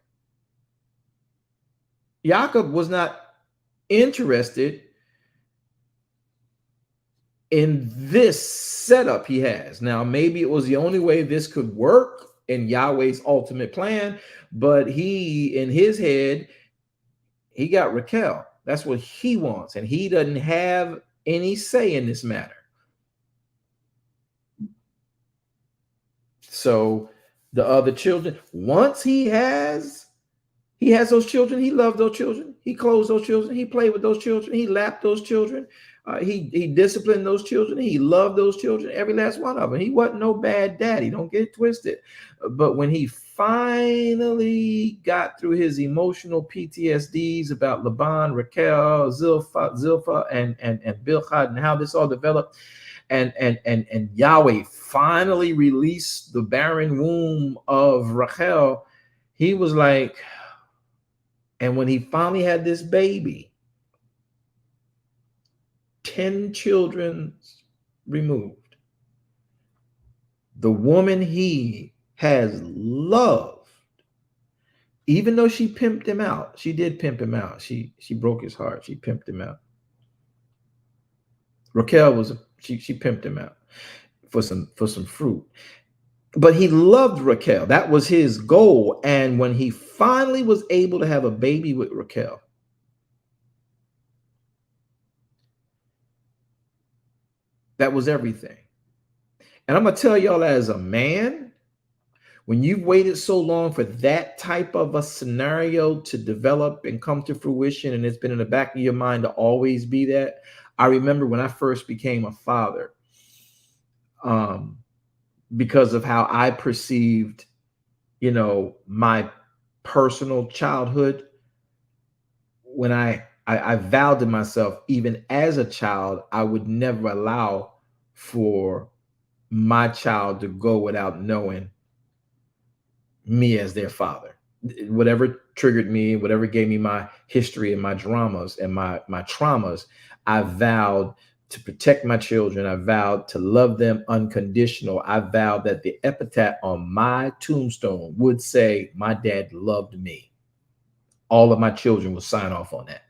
Jacob was not interested in this setup he has. Now, maybe it was the only way this could work in Yahweh's ultimate plan, but he, in his head, he got Rachel. That's what he wants, and he doesn't have any say in this matter. So the other children, once he has He has those children. He loved those children. He clothed those children. He played with those children. He lapped those children. He disciplined those children. He loved those children, every last one of them. He wasn't no bad daddy. Don't get it twisted. But when he finally got through his emotional PTSDs about Laban, Raquel, Zilpah, and Bilhad, and how this all developed, and Yahweh finally released the barren womb of Raquel, he was like, and when he finally had this baby, 10 children removed, the woman he has loved, even though she pimped him out, she did pimp him out. She broke his heart. She pimped him out. Raquel she pimped him out for some fruit. But he loved Raquel. That was his goal. And when he finally was able to have a baby with Raquel, that was everything. And I'm going to tell y'all, as a man, when you've waited so long for that type of a scenario to develop and come to fruition, and it's been in the back of your mind to always be that. I remember when I first became a father, because of how I perceived, my personal childhood, when I vowed to myself, even as a child, I would never allow for my child to go without knowing me as their father. Whatever triggered me, whatever gave me my history and my dramas and my traumas, I vowed to protect my children. I vowed to love them unconditional. I vowed that the epitaph on my tombstone would say, my dad loved me. All of my children will sign off on that.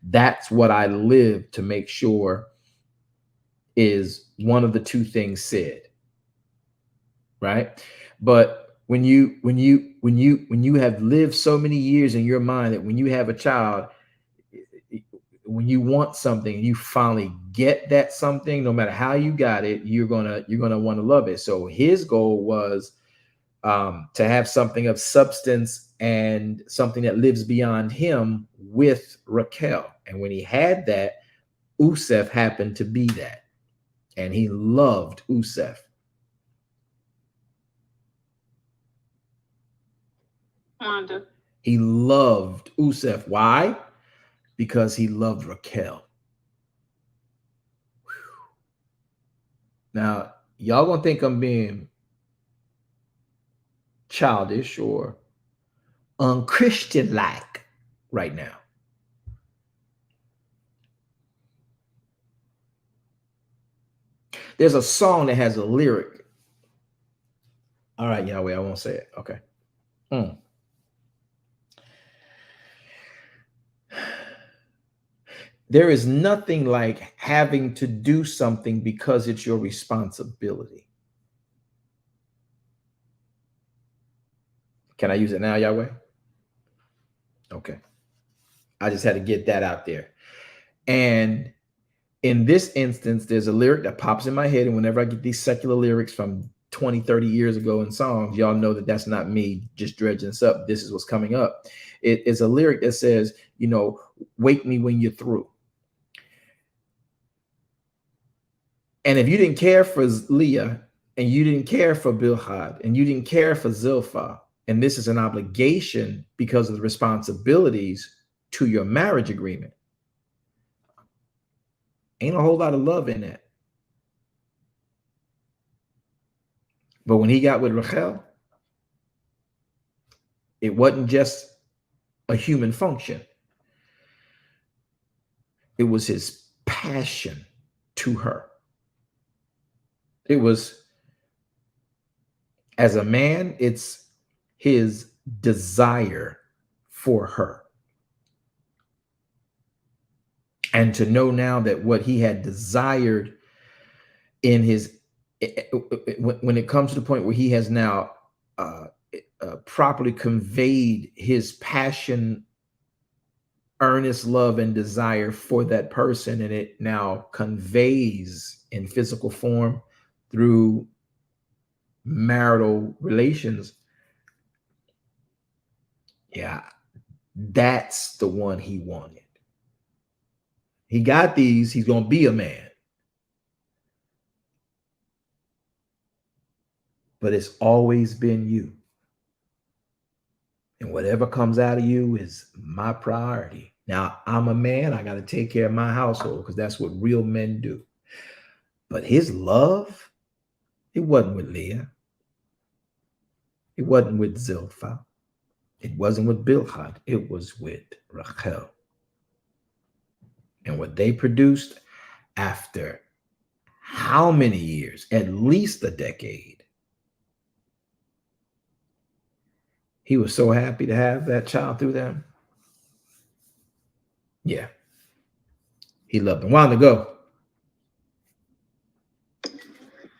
That's what I lived to make sure is one of the two things said. Right? But when you have lived so many years in your mind that when you have a child, when you want something, you finally get that something, no matter how you got it, you're gonna want to love it. So his goal was to have something of substance and something that lives beyond him with Raquel. And when he had that, Usef happened to be that. And he loved Usef. Wanda. He loved Usef. Why? Because he loved Raquel. Whew. Now, y'all gonna think I'm being childish or unchristian-like right now. There's a song that has a lyric. All right, Yahweh, I won't say it. Okay. There is nothing like having to do something because it's your responsibility. Can I use it now, Yahweh? Okay. I just had to get that out there. And in this instance, there's a lyric that pops in my head. And whenever I get these secular lyrics from 20, 30 years ago in songs, y'all know that that's not me just dredging this up. This is what's coming up. It is a lyric that says, wake me when you're through. And if you didn't care for Leah, and you didn't care for Bilhad, and you didn't care for Zilpah, and this is an obligation because of the responsibilities to your marriage agreement, ain't a whole lot of love in that. But when he got with Rachel, it wasn't just a human function. It was his passion to her. It was, as a man, it's his desire for her. And to know now that what he had desired in his, when it comes to the point where he has now properly conveyed his passion, earnest love and desire for that person, and it now conveys in physical form through marital relations, Yeah, that's the one he wanted. He got these. He's going to be a man. But it's always been you. And whatever comes out of you is my priority. Now, I'm a man. I got to take care of my household because that's what real men do. But his love, it wasn't with Leah. It wasn't with Zilpah. It wasn't with Bilhah. It was with Rachel. And what they produced after how many years? At least a decade. He was so happy to have that child through them. Yeah. He loved them. Wanda, go.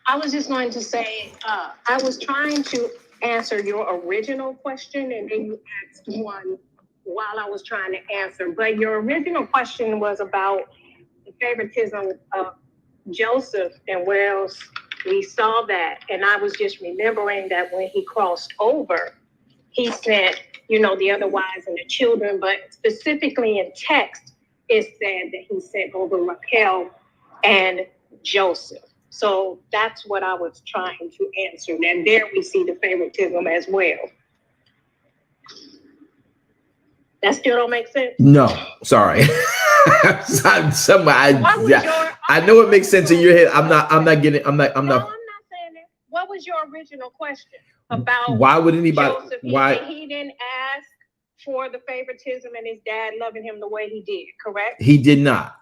I was just going to say, I was trying to answer your original question, and then you asked one while I was trying to answer. But your original question was about the favoritism of Joseph and where else we saw that. And I was just remembering that when he crossed over, he sent, the other wives and the children, but specifically in text, it said that he sent over Raquel and Joseph. So that's what I was trying to answer. And there we see the favoritism as well. That still don't make sense? No, sorry. I know it makes sense in your head. I'm not saying it. What was your original question about? Why would anybody? Joseph? Why he didn't ask for the favoritism and his dad loving him the way he did, correct? He did not.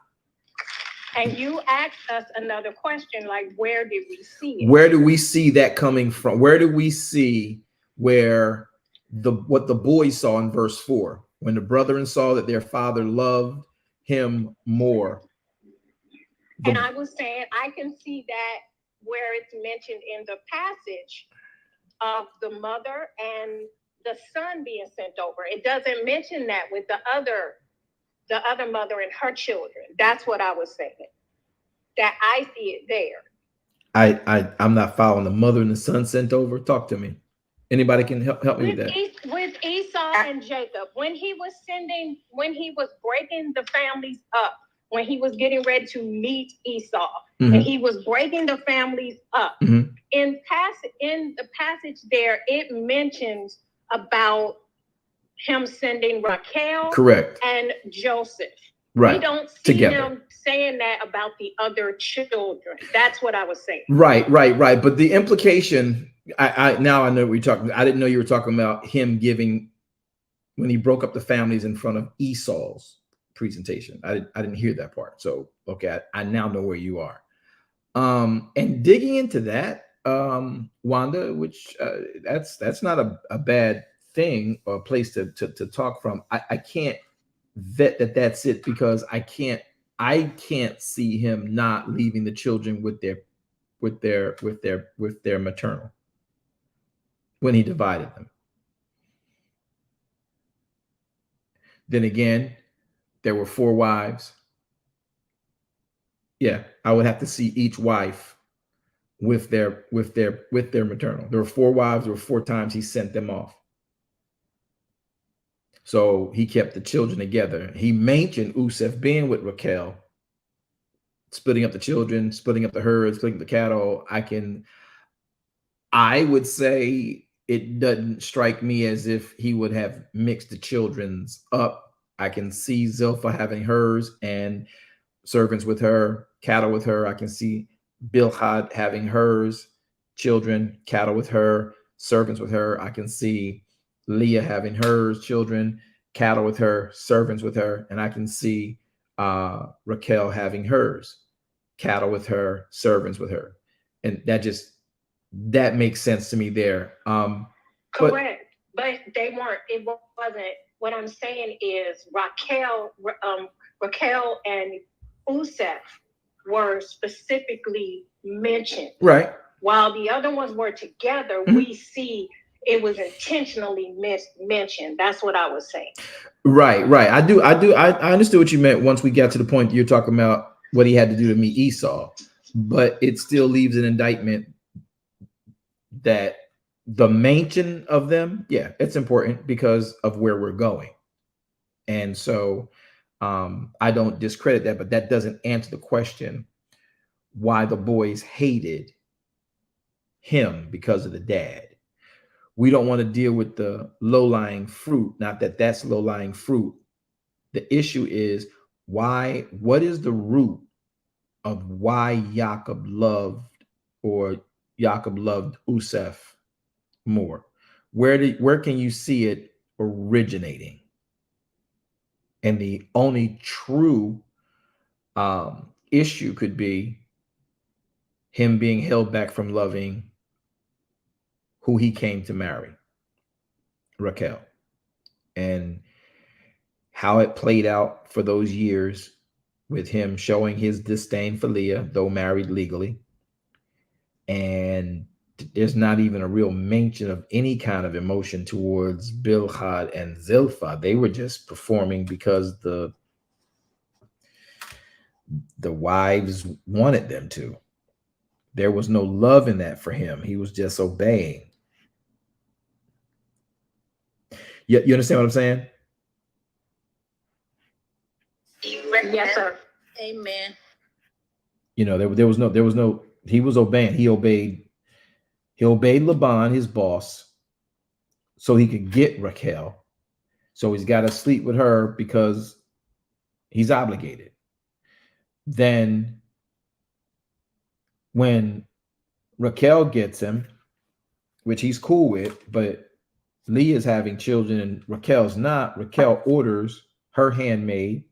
And you asked us another question, like, where did we see it? Where do we see that coming from? Where do we see what the boys saw in verse 4? When the brethren saw that their father loved him more. And I was saying, I can see that where it's mentioned in the passage of the mother and the son being sent over. It doesn't mention that with the other mother and her children. That's what I was saying. That I see it there. I'm not following. The mother and the son sent over. Talk to me. Anybody can help me with that. With Esau and Jacob, when he was breaking the families up, when he was getting ready to meet Esau, and he was breaking the families up. In the passage there, it mentions about him sending Raquel, correct, and Joseph. Right. We don't see them saying that about the other children. That's what I was saying. Right. But the implication, I now I know what you're talking. I didn't know you were talking about him giving when he broke up the families in front of Esau's presentation. I didn't hear that part. So okay, I now know where you are. And digging into that, Wanda, which that's not a bad thing or a place to talk from. I can't vet that's it because I can't see him not leaving the children with their maternal when he divided them. Then again, there were 4 wives. Yeah, I would have to see each wife with their maternal. There were 4 wives. There were 4 times he sent them off. So he kept the children together. He mentioned Usef being with Raquel, splitting up the children, splitting up the herds, splitting the cattle. I would say it doesn't strike me as if he would have mixed the children's up. I can see Zilpah having hers and servants with her, cattle with her. I can see Bilhah having hers, children, cattle with her, servants with her. I can see Leah having hers, children, cattle with her, servants with her. And I can see Raquel having hers, cattle with her, servants with her. And that makes sense to me there. Correct. But they weren't, it wasn't, what I'm saying is Raquel and Usef were specifically mentioned. Right. While the other ones were together, we see it was intentionally mentioned. That's what I was saying. Right. I understood what you meant once we got to the point that you're talking about what he had to do to meet Esau, but it still leaves an indictment that the mention of them, yeah, it's important because of where we're going. And so I don't discredit that, but that doesn't answer the question why the boys hated him because of the dad. We don't want to deal with the low-lying fruit. Not that that's low-lying fruit. The issue is why, what is the root of why Jacob loved Usef more? Where can you see it originating? And the only true issue could be him being held back from loving who he came to marry, Raquel, and how it played out for those years with him showing his disdain for Leah, though married legally. And there's not even a real mention of any kind of emotion towards Bilhad and Zilpha. They were just performing because the wives wanted them to. There was no love in that for him. He was just obeying. You understand what I'm saying? Yes, sir. Amen. You know, there was no, he was obeying. He obeyed Laban, his boss, so he could get Raquel. So he's got to sleep with her because he's obligated. Then when Raquel gets him, which he's cool with, but Leah's having children and Raquel's not, Raquel orders her handmaid,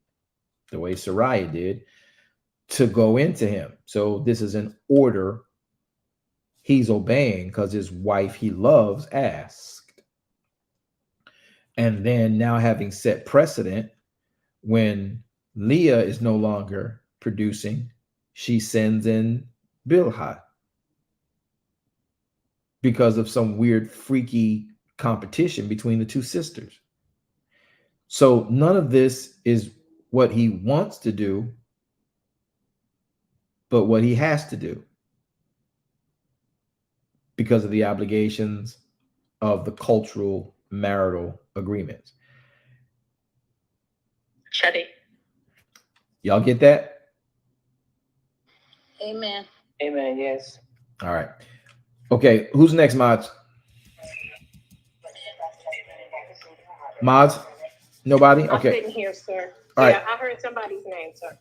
the way Sariah did, to go into him. So this is an order he's obeying because his wife he loves asked. And then now having set precedent, when Leah is no longer producing, she sends in Bilhah because of some weird, freaky competition between the two sisters. So none of this is what he wants to do, but what he has to do because of the obligations of the cultural marital agreements. Shadi. Y'all get that? Amen. Amen, yes. All right. Okay, who's next, Mods? Mods? Nobody? Okay. I couldn't hear, sir. All right. I heard somebody's name, sir.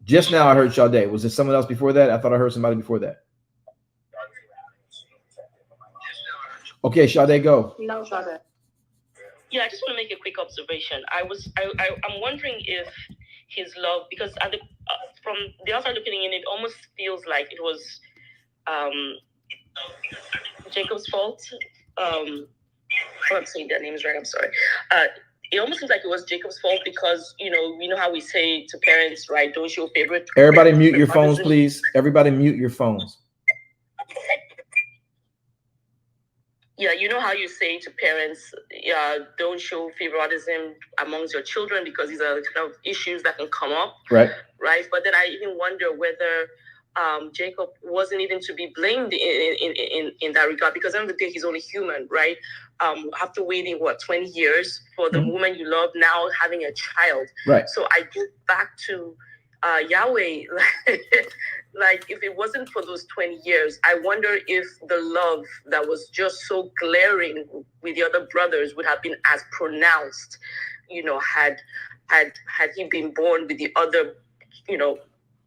Just now I heard Sade. Was there someone else before that? I thought I heard somebody before that. Okay, Sade, go. No, Sade. Yeah, I just want to make a quick observation. I'm wondering if his love, because at from the outside looking in, it almost feels like it was Jacob's fault. I'm saying their names right. I'm sorry. It almost seems like it was Jacob's fault because you know how we say to parents, right? Don't show favorite. Everybody, mute your phones, please. Everybody, mute your phones. Yeah, you know how you say to parents, don't show favoritism amongst your children because these are the kind of issues that can come up. Right. Right. But then I even wonder whether Jacob wasn't even to be blamed in that regard, because at the end of the day, he's only human, right? After waiting, 20 years for the woman you love now having a child. Right. So I get back to Yahweh, like if it wasn't for those 20 years, I wonder if the love that was just so glaring with the other brothers would have been as pronounced, had he been born with the other,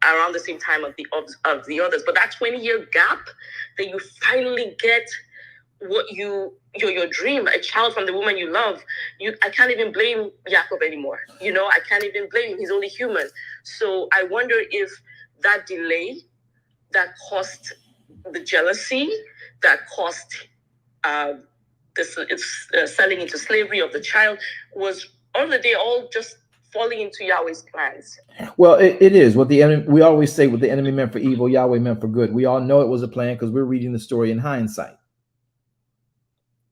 around the same time of the others. But that 20-year gap that you finally get what your dream, a child from the woman you love, I can't even blame Jacob anymore. I can't even blame him. He's only human. So I wonder if that delay that cost the jealousy, that cost selling into slavery of the child, was on the day all just falling into Yahweh's plans. Well, it is what the enemy. We always say what the enemy meant for evil, Yahweh meant for good. We all know it was a plan because we're reading the story in hindsight.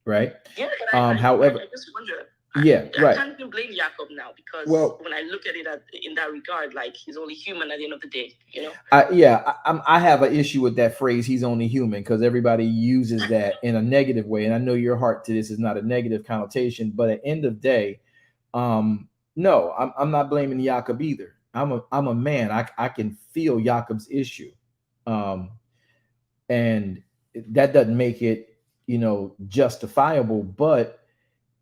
Right. Yeah. But however, I just wonder. Yeah, right. I can't even blame Jacob now, because when I look at it in that regard, like, he's only human at the end of the day, you know? I have an issue with that phrase, he's only human, because everybody uses that in a negative way. And I know your heart to this is not a negative connotation, but at the end of the day, no, I'm not blaming Jacob either. I'm a man. I can feel Jacob's issue. And that doesn't make it, justifiable, but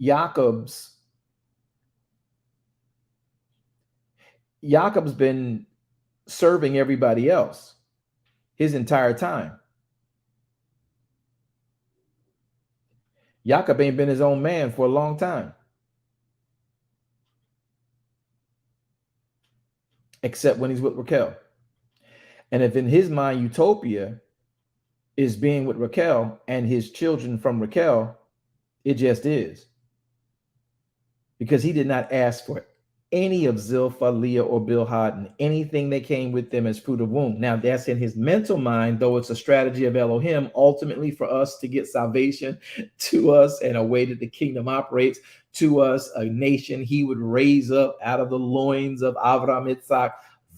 Jacob's been serving everybody else his entire time. Jacob ain't been his own man for a long time, except when he's with Raquel. And if in his mind utopia is being with Raquel and his children from Raquel, it just is, because he did not ask for any of Zilpah, Leah, or Bilhah, and anything that came with them as fruit of womb. Now, that's in his mental mind, though it's a strategy of Elohim, ultimately for us to get salvation to us, and a way that the kingdom operates to us, a nation he would raise up out of the loins of Avraham, Yitzhak,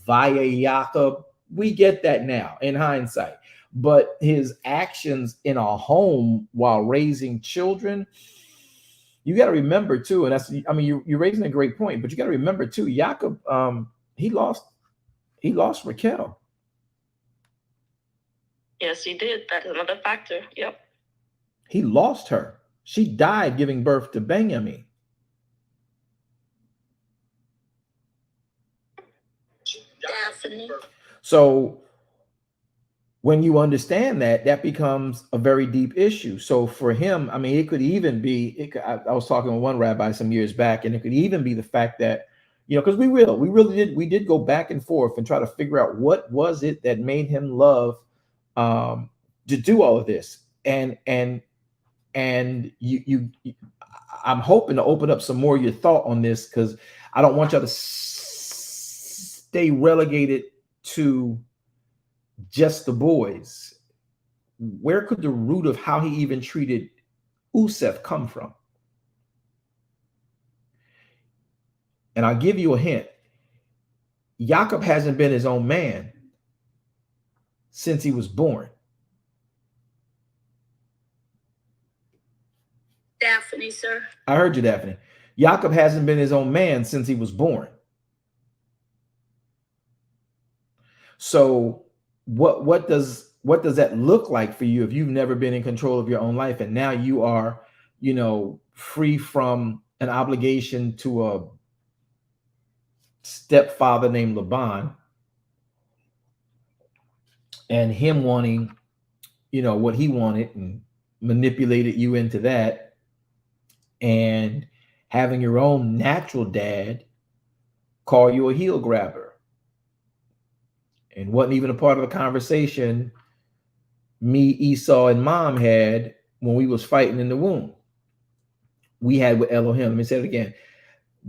via Jacob. We get that now in hindsight. But his actions in a home while raising children, you got to remember too, and that's, you're raising a great point, but you got to remember too, Jacob, he lost Raquel. Yes, he did. That's another factor. Yep. He lost her. She died giving birth to Benjamin. Definitely. So when you understand that, that becomes a very deep issue. So for him, it could even be, I was talking with one rabbi some years back, and it could even be the fact that, because we did go back and forth and try to figure out what was it that made him love to do all of this. And you I'm hoping to open up some more of your thought on this, because I don't want y'all to stay relegated to just the boys. Where could the root of how he even treated Usef come from? And I'll give you a hint. Jacob hasn't been his own man since he was born. Daphne, sir. I heard you, Daphne. Jacob hasn't been his own man since he was born. So what does that look like for you if you've never been in control of your own life, and now you are, free from an obligation to a stepfather named Laban, and him wanting, what he wanted, and manipulated you into that, and having your own natural dad call you a heel grabber, and wasn't even a part of the conversation me, Esau, and Mom had when we was fighting in the womb. We had with Elohim. Let me say it again.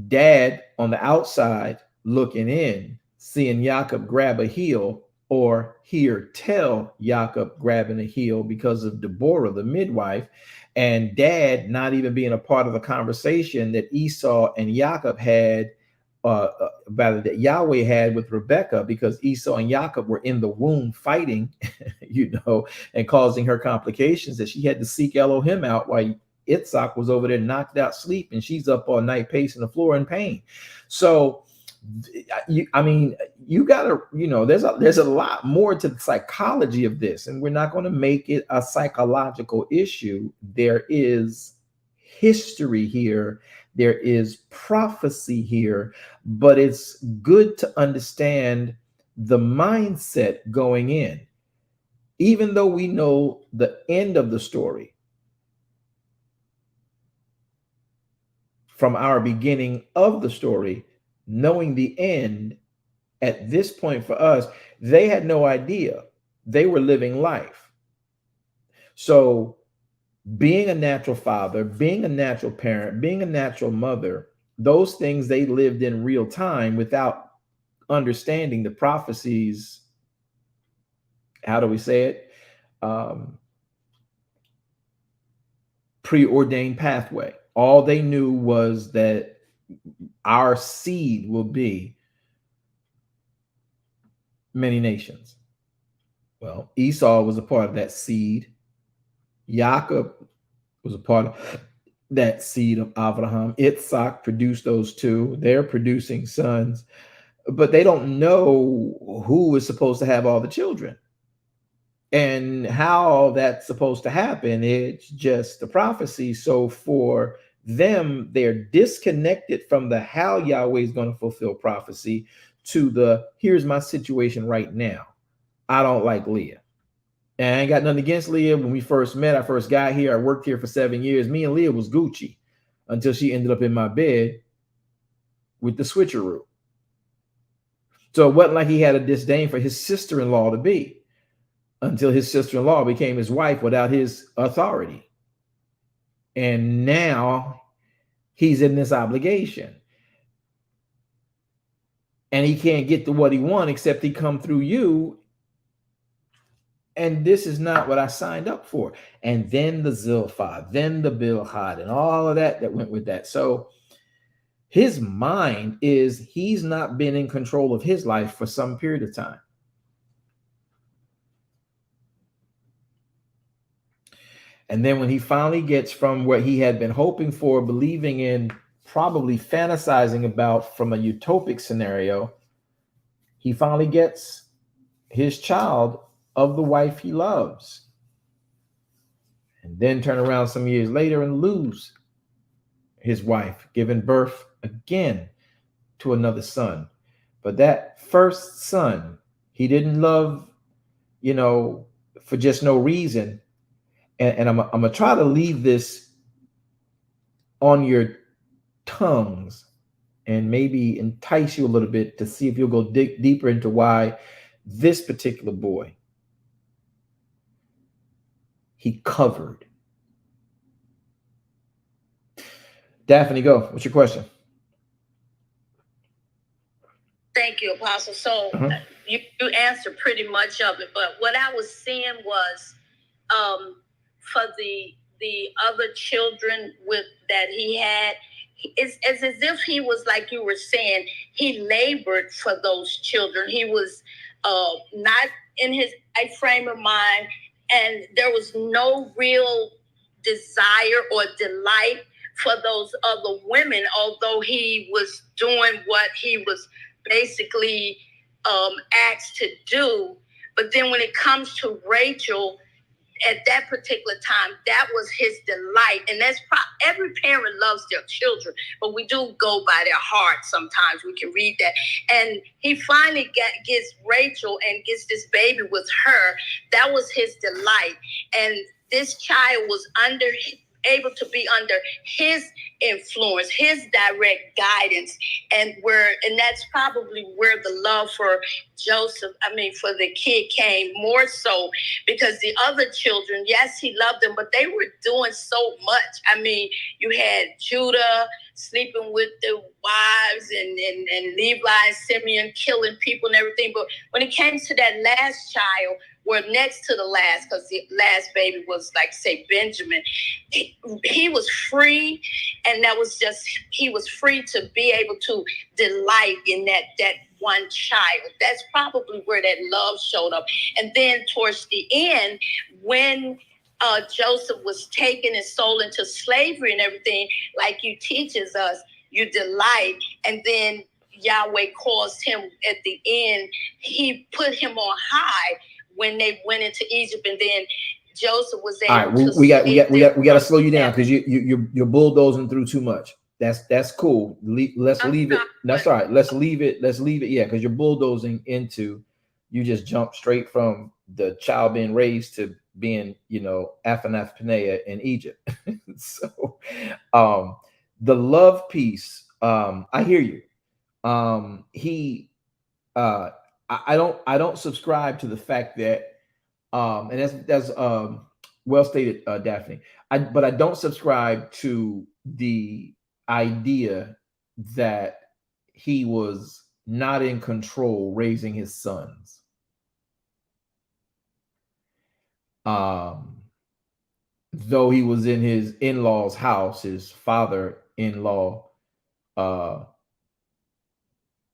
Dad on the outside looking in, seeing Jacob grab a heel, or hear tell Jacob grabbing a heel because of Deborah, the midwife, and Dad not even being a part of the conversation that Esau and Jacob had, that Yahweh had with Rebecca, because Esau and Jacob were in the womb fighting, and causing her complications, that she had to seek Elohim out while Yitzhak was over there knocked out sleep, and she's up all night pacing the floor in pain. So, you gotta, there's a lot more to the psychology of this, and we're not going to make it a psychological issue. There is history here. There is prophecy here, but it's good to understand the mindset going in. Even though we know the end of the story from our beginning of the story, knowing the end at this point for us, they had no idea. They were living life. So being a natural father, being a natural parent, being a natural mother, those things they lived in real time without understanding the prophecies. How do we say it? Preordained pathway. All they knew was that our seed will be many nations. Well, Esau was a part of that seed. Jacob was a part of that seed of Abraham. Yitzhak produced those two. They're producing sons, but they don't know who is supposed to have all the children and how that's supposed to happen. It's just a prophecy. So for them, they're disconnected from the how Yahweh is going to fulfill prophecy to the here's my situation right now. I don't like Leah. And I ain't got nothing against Leah. When we first met, I first got here. I worked here for 7 years. Me and Leah was Gucci until she ended up in my bed with the switcheroo. So it wasn't like he had a disdain for his sister-in-law to be until his sister-in-law became his wife without his authority. And now he's in this obligation. And he can't get to what he wants except he come through you. And this is not what I signed up for. And then the Zilpah, then the Bilhad, and all of that went with that. So his mind is he's not been in control of his life for some period of time. And then when he finally gets from what he had been hoping for, believing in, probably fantasizing about from a utopic scenario, he finally gets his child of the wife he loves, and then turn around some years later and lose his wife, giving birth again to another son. But that first son, he didn't love, for just no reason. And I'm going to try to leave this on your tongues and maybe entice you a little bit to see if you'll go dig deeper into why this particular boy, he covered. Daphne, go. What's your question? Thank you, Apostle. So you answered pretty much of it, but what I was saying was for the other children that he had, it's as if he was, like you were saying, he labored for those children. He was not in his frame of mind, and there was no real desire or delight for those other women, although he was doing what he was basically asked to do. But then when it comes to Rachel, at that particular time, that was his delight. And that's every parent loves their children, but we do go by their heart sometimes. We can read that. And he finally gets Rachel and gets this baby with her. That was his delight. And this child was able to be under his influence, his direct guidance, and that's probably where the love for for the kid came more so, because the other children, yes, he loved them, but they were doing so much. You had Judah sleeping with the wives and Levi and Simeon killing people and everything. But when it came to that last child, or next to the last, because the last baby was, like, say, Benjamin, he was free, and he was free to be able to delight in that one child. That's probably where that love showed up. And then towards the end, when Joseph was taken and sold into slavery and everything, like you teaches us, you delight, and then Yahweh caused him at the end, he put him on high when they went into Egypt, and then Joseph was able to. We got to slow you down, because you're bulldozing through too much. That's cool. Let's leave it. That's all right. Let's leave it. Yeah, because you're bulldozing into. You just jump straight from the child being raised to being, Aphanath Paneah in Egypt. So, the love piece. I hear you. I don't subscribe to the fact that, and that's well stated, Daphne. But I don't subscribe to the idea that he was not in control raising his sons. though he was in his in-law's house, his father-in-law,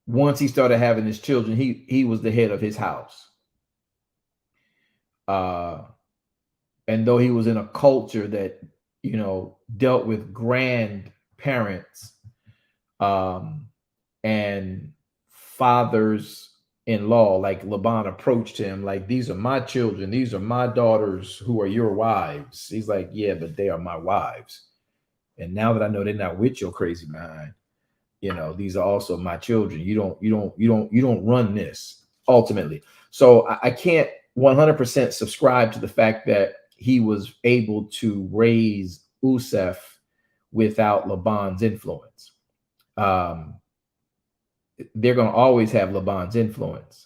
once he started having his children, he was the head of his house. And though he was in a culture that, you know, dealt with grandparents and fathers-in-law, like Laban approached him like, these are my children, these are my daughters who are your wives. He's like, yeah, but they are my wives. And now that I know they're not with your crazy mind, you know, these are also my children. You don't run this ultimately. So I can't 100% subscribe to the fact that he was able to raise Usef without Laban's influence. They're going to always have Laban's influence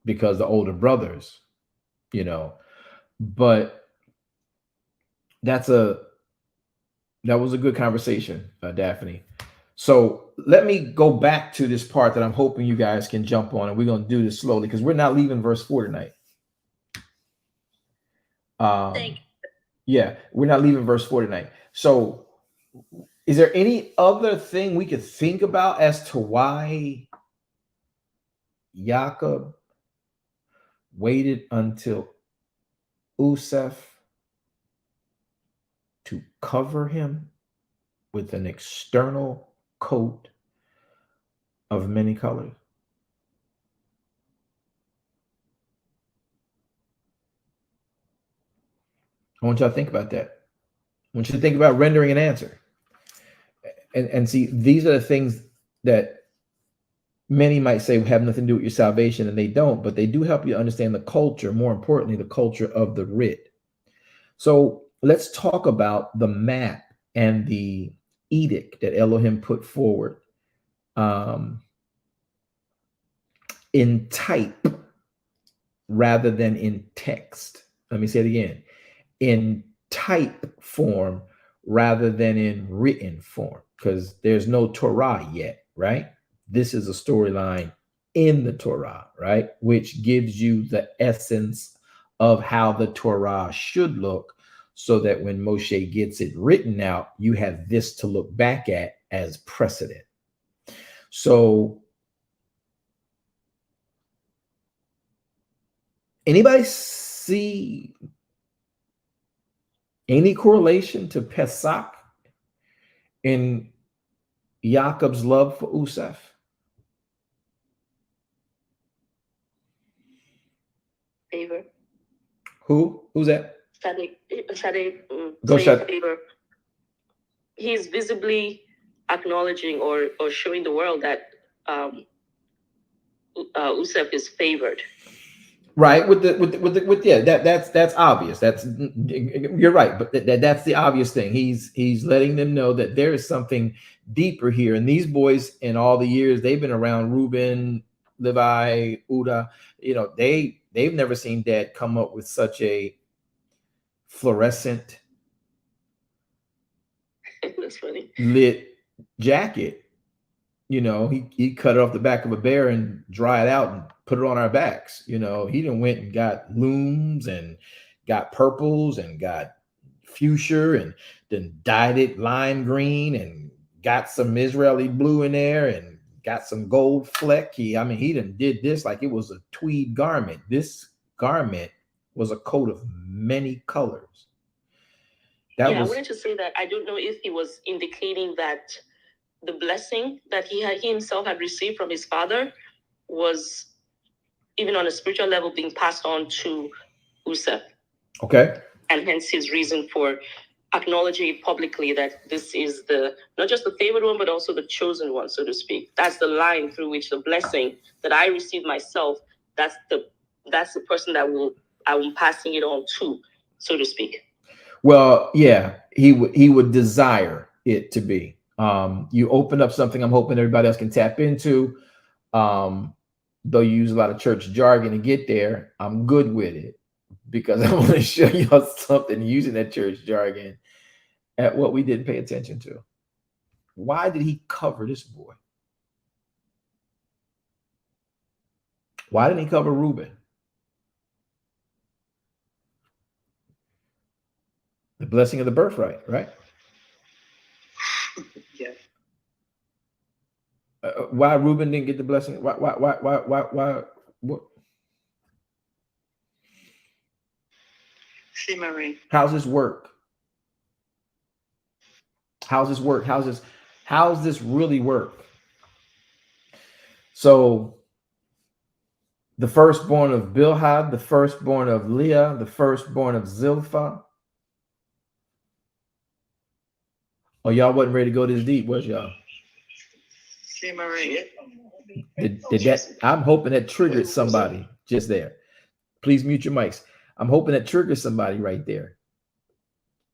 because the older brothers, you know, but that was a good conversation, Daphne. So let me go back to this part that I'm hoping you guys can jump on, and we're going to do this slowly because we're not leaving verse 4 tonight. Yeah, we're not leaving verse 4 tonight. So is there any other thing we could think about as to why Jacob waited until Usef to cover him with an external coat of many colors? I want y'all to think about that. I want you to think about rendering an answer. And see, these are the things that many might say have nothing to do with your salvation, and they don't, but they do help you understand the culture, more importantly, the culture of the writ. So let's talk about the map and the edict that Elohim put forward in type rather than in text. Let me say it again. In type form rather than in written form, because there's no Torah yet, right? This is a storyline in the Torah, right? Which gives you the essence of how the Torah should look, so that when Moshe gets it written out, you have this to look back at as precedent. So anybody see any correlation to Pesach in Jacob's love for Usef? Favor. Who's that? Go Favor. He's visibly acknowledging or showing the world that Usef is favored. Right, with yeah, that's obvious. That's, you're right, but that's the obvious thing. He's letting them know that there is something deeper here. And these boys, in all the years they've been around, Reuben, Levi, Uda, you know, they've never seen Dad come up with such a fluorescent that's funny lit jacket. You know, he cut it off the back of a bear and dry it out and put it on our backs. You know, he done went and got looms and got purples and got fuchsia and then dyed it lime green and got some Israeli blue in there and got some gold fleck. He done did this like it was a tweed garment. This garment was a coat of many colors. I wanted to say that I don't know if he was indicating that the blessing that he himself had received from his father was, even on a spiritual level, being passed on to Usef. Okay. And hence his reason for acknowledging it publicly, that this is not just the favored one, but also the chosen one, so to speak. That's the line through which the blessing that I received myself, that's the person that I'm passing it on to, so to speak. Well, yeah, he would desire it to be. You open up something I'm hoping everybody else can tap into. Though you use a lot of church jargon to get there, I'm good with it, because I want to show y'all something using that church jargon at what we didn't pay attention to. Why did he cover this boy? Why didn't he cover Reuben? The blessing of the birthright, right? Yeah. Why Reuben didn't get the blessing? Why? What? See, Marie. How's this work? How's this work? How's this really work? So the firstborn of Bilhah, the firstborn of Leah, the firstborn of Zilpah. Oh, y'all wasn't ready to go this deep, was y'all? See, Marie. Did that? I'm hoping that triggered somebody just there. Please mute your mics. I'm hoping that triggers somebody right there.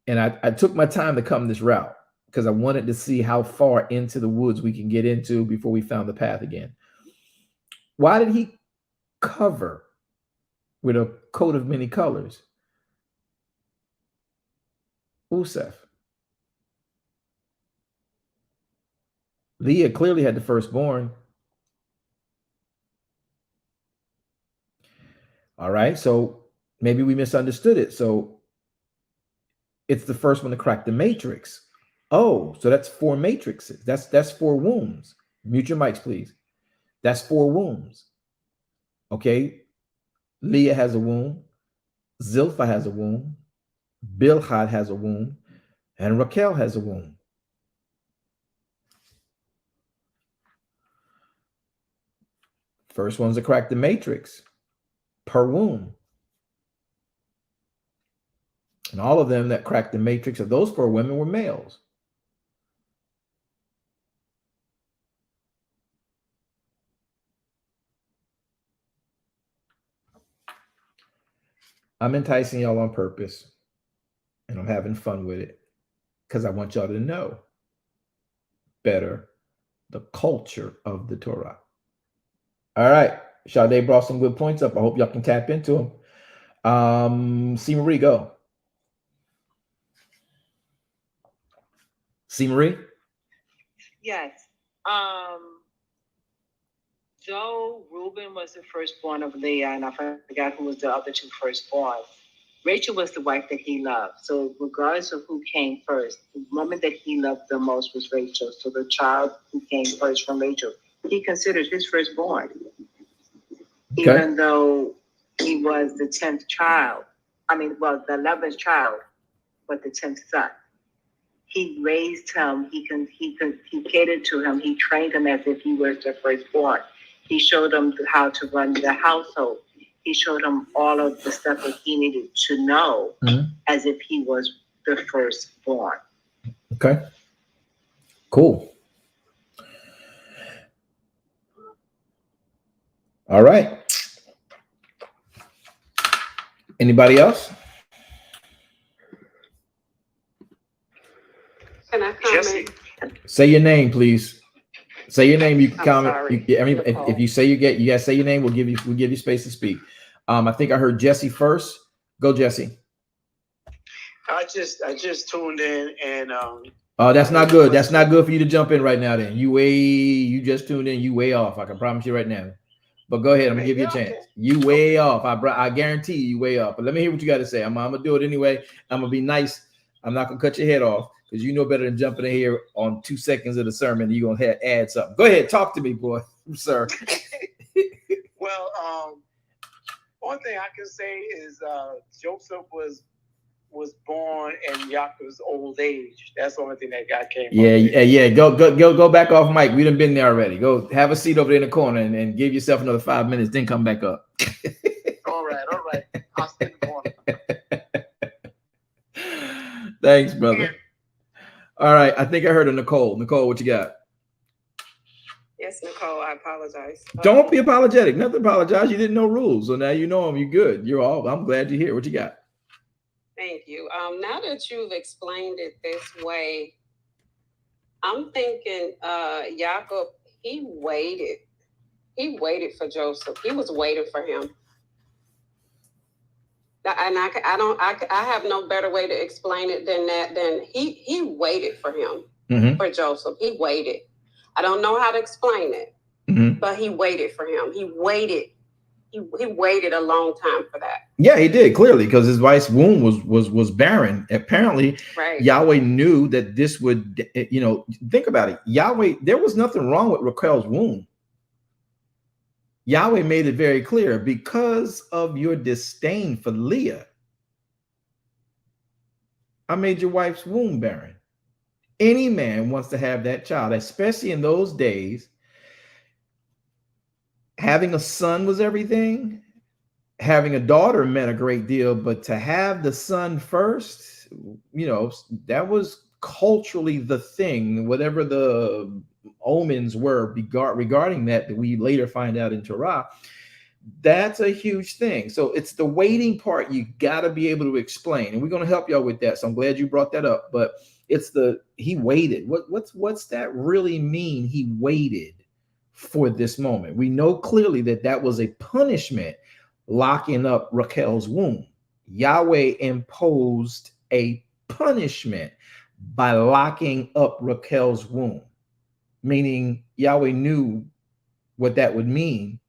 And I took my time to come this route because I wanted to see how far into the woods we can get into before we found the path again. Why did he cover with a coat of many colors? Usef. Leah clearly had the firstborn. All right, so maybe we misunderstood it. So it's the first one to crack the matrix. Oh, so that's 4 matrices. That's 4 wombs. Mute your mics, please. That's 4 wombs. Okay. Leah has a womb. Zilpah has a womb. Bilhah has a womb. And Raquel has a womb. First ones to crack the matrix per womb. And all of them that cracked the matrix of those 4 women were males. I'm enticing y'all on purpose, and I'm having fun with it because I want y'all to know better the culture of the Torah. All right. Sade brought some good points up. I hope y'all can tap into them. C. Marie, go. C. Marie? Yes. Joe Reuben was the firstborn of Leah, and I forgot who was the other 2 firstborns. Rachel was the wife that he loved. So regardless of who came first, the woman that he loved the most was Rachel. So the child who came first from Rachel, he considered his firstborn. Okay. Even though he was the 10th child. The 11th child, but the 10th son. He raised him, he catered to him, he trained him as if he was the firstborn. He showed him how to run the household. He showed him all of the stuff that he needed to know as if he was the firstborn. Okay. Cool. All right. Anybody else? Can I comment? Say your name, please. Say your name. You can comment. If you say you gotta say your name. We'll give you space to speak. I think I heard Jesse first. Go, Jesse. I just tuned in and that's not good. That's not good for you to jump in right now. Then you just tuned in. You way off. I can promise you right now. But go ahead. I'm gonna give you a chance. You way off. I guarantee you way off. But let me hear what you got to say. I'm gonna do it anyway. I'm gonna be nice. I'm not gonna cut your head off because you know better than jumping in here on 2 seconds of the sermon. You're gonna add something. Go ahead. Talk to me, boy, sir. Well, one thing I can say is Joseph was born in Yaakov's old age. That's the only thing that guy came. Yeah. Go back off mic. We done been there already. Go have a seat over there in the corner and give yourself another 5 minutes. Then come back up. All right. I'll stay in the corner. Thanks, brother. All right. I think I heard of Nicole. Nicole, what you got? Yes, Nicole, I apologize. Don't be apologetic. Nothing to apologize. You didn't know rules. So now you know them. You're good. I'm glad you're here. What you got? Thank you. Now that you've explained it this way, I'm thinking Jacob, he waited. He waited for Joseph. He was waiting for him. And I have no better way to explain it than that. Than he waited for him, for Joseph. He waited. I don't know how to explain it, but he waited for him. He waited he waited a long time for that. Yeah, he did, clearly, because his wife's womb was barren. Apparently, right. Yahweh knew that this would, think about it. Yahweh, there was nothing wrong with Rachel's womb. Yahweh made it very clear, because of your disdain for Leah, I made your wife's womb barren. Any man wants to have that child, especially in those days. Having a son was everything. Having a daughter meant a great deal, but to have the son first, that was culturally the thing, whatever the omens were regarding that we later find out in Torah. That's a huge thing. So it's the waiting part you got to be able to explain, and we're going to help y'all with that. So I'm glad you brought that up. But it's he waited. What's that really mean? He waited for this moment. We know clearly that was a punishment, locking up Rachel's womb. Yahweh imposed a punishment by locking up Rachel's womb, meaning Yahweh knew what that would mean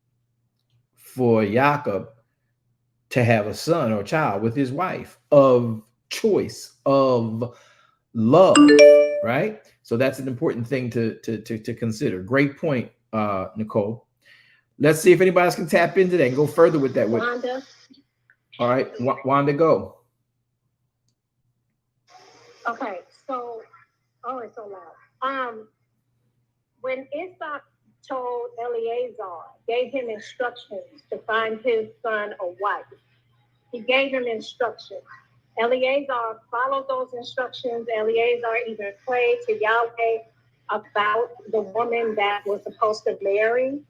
for Jacob to have a son or a child with his wife of choice, of love, right? So that's an important thing to consider. Great point, Nicole. Let's see if anybody else can tap into that and go further with that. Wanda. All right, Wanda, go. Okay, so, it's so loud. When Isaac told Eleazar, gave him instructions to find his son a wife, he gave him instructions. Eleazar followed those instructions. Eleazar even prayed to Yahweh about the woman that was supposed to marry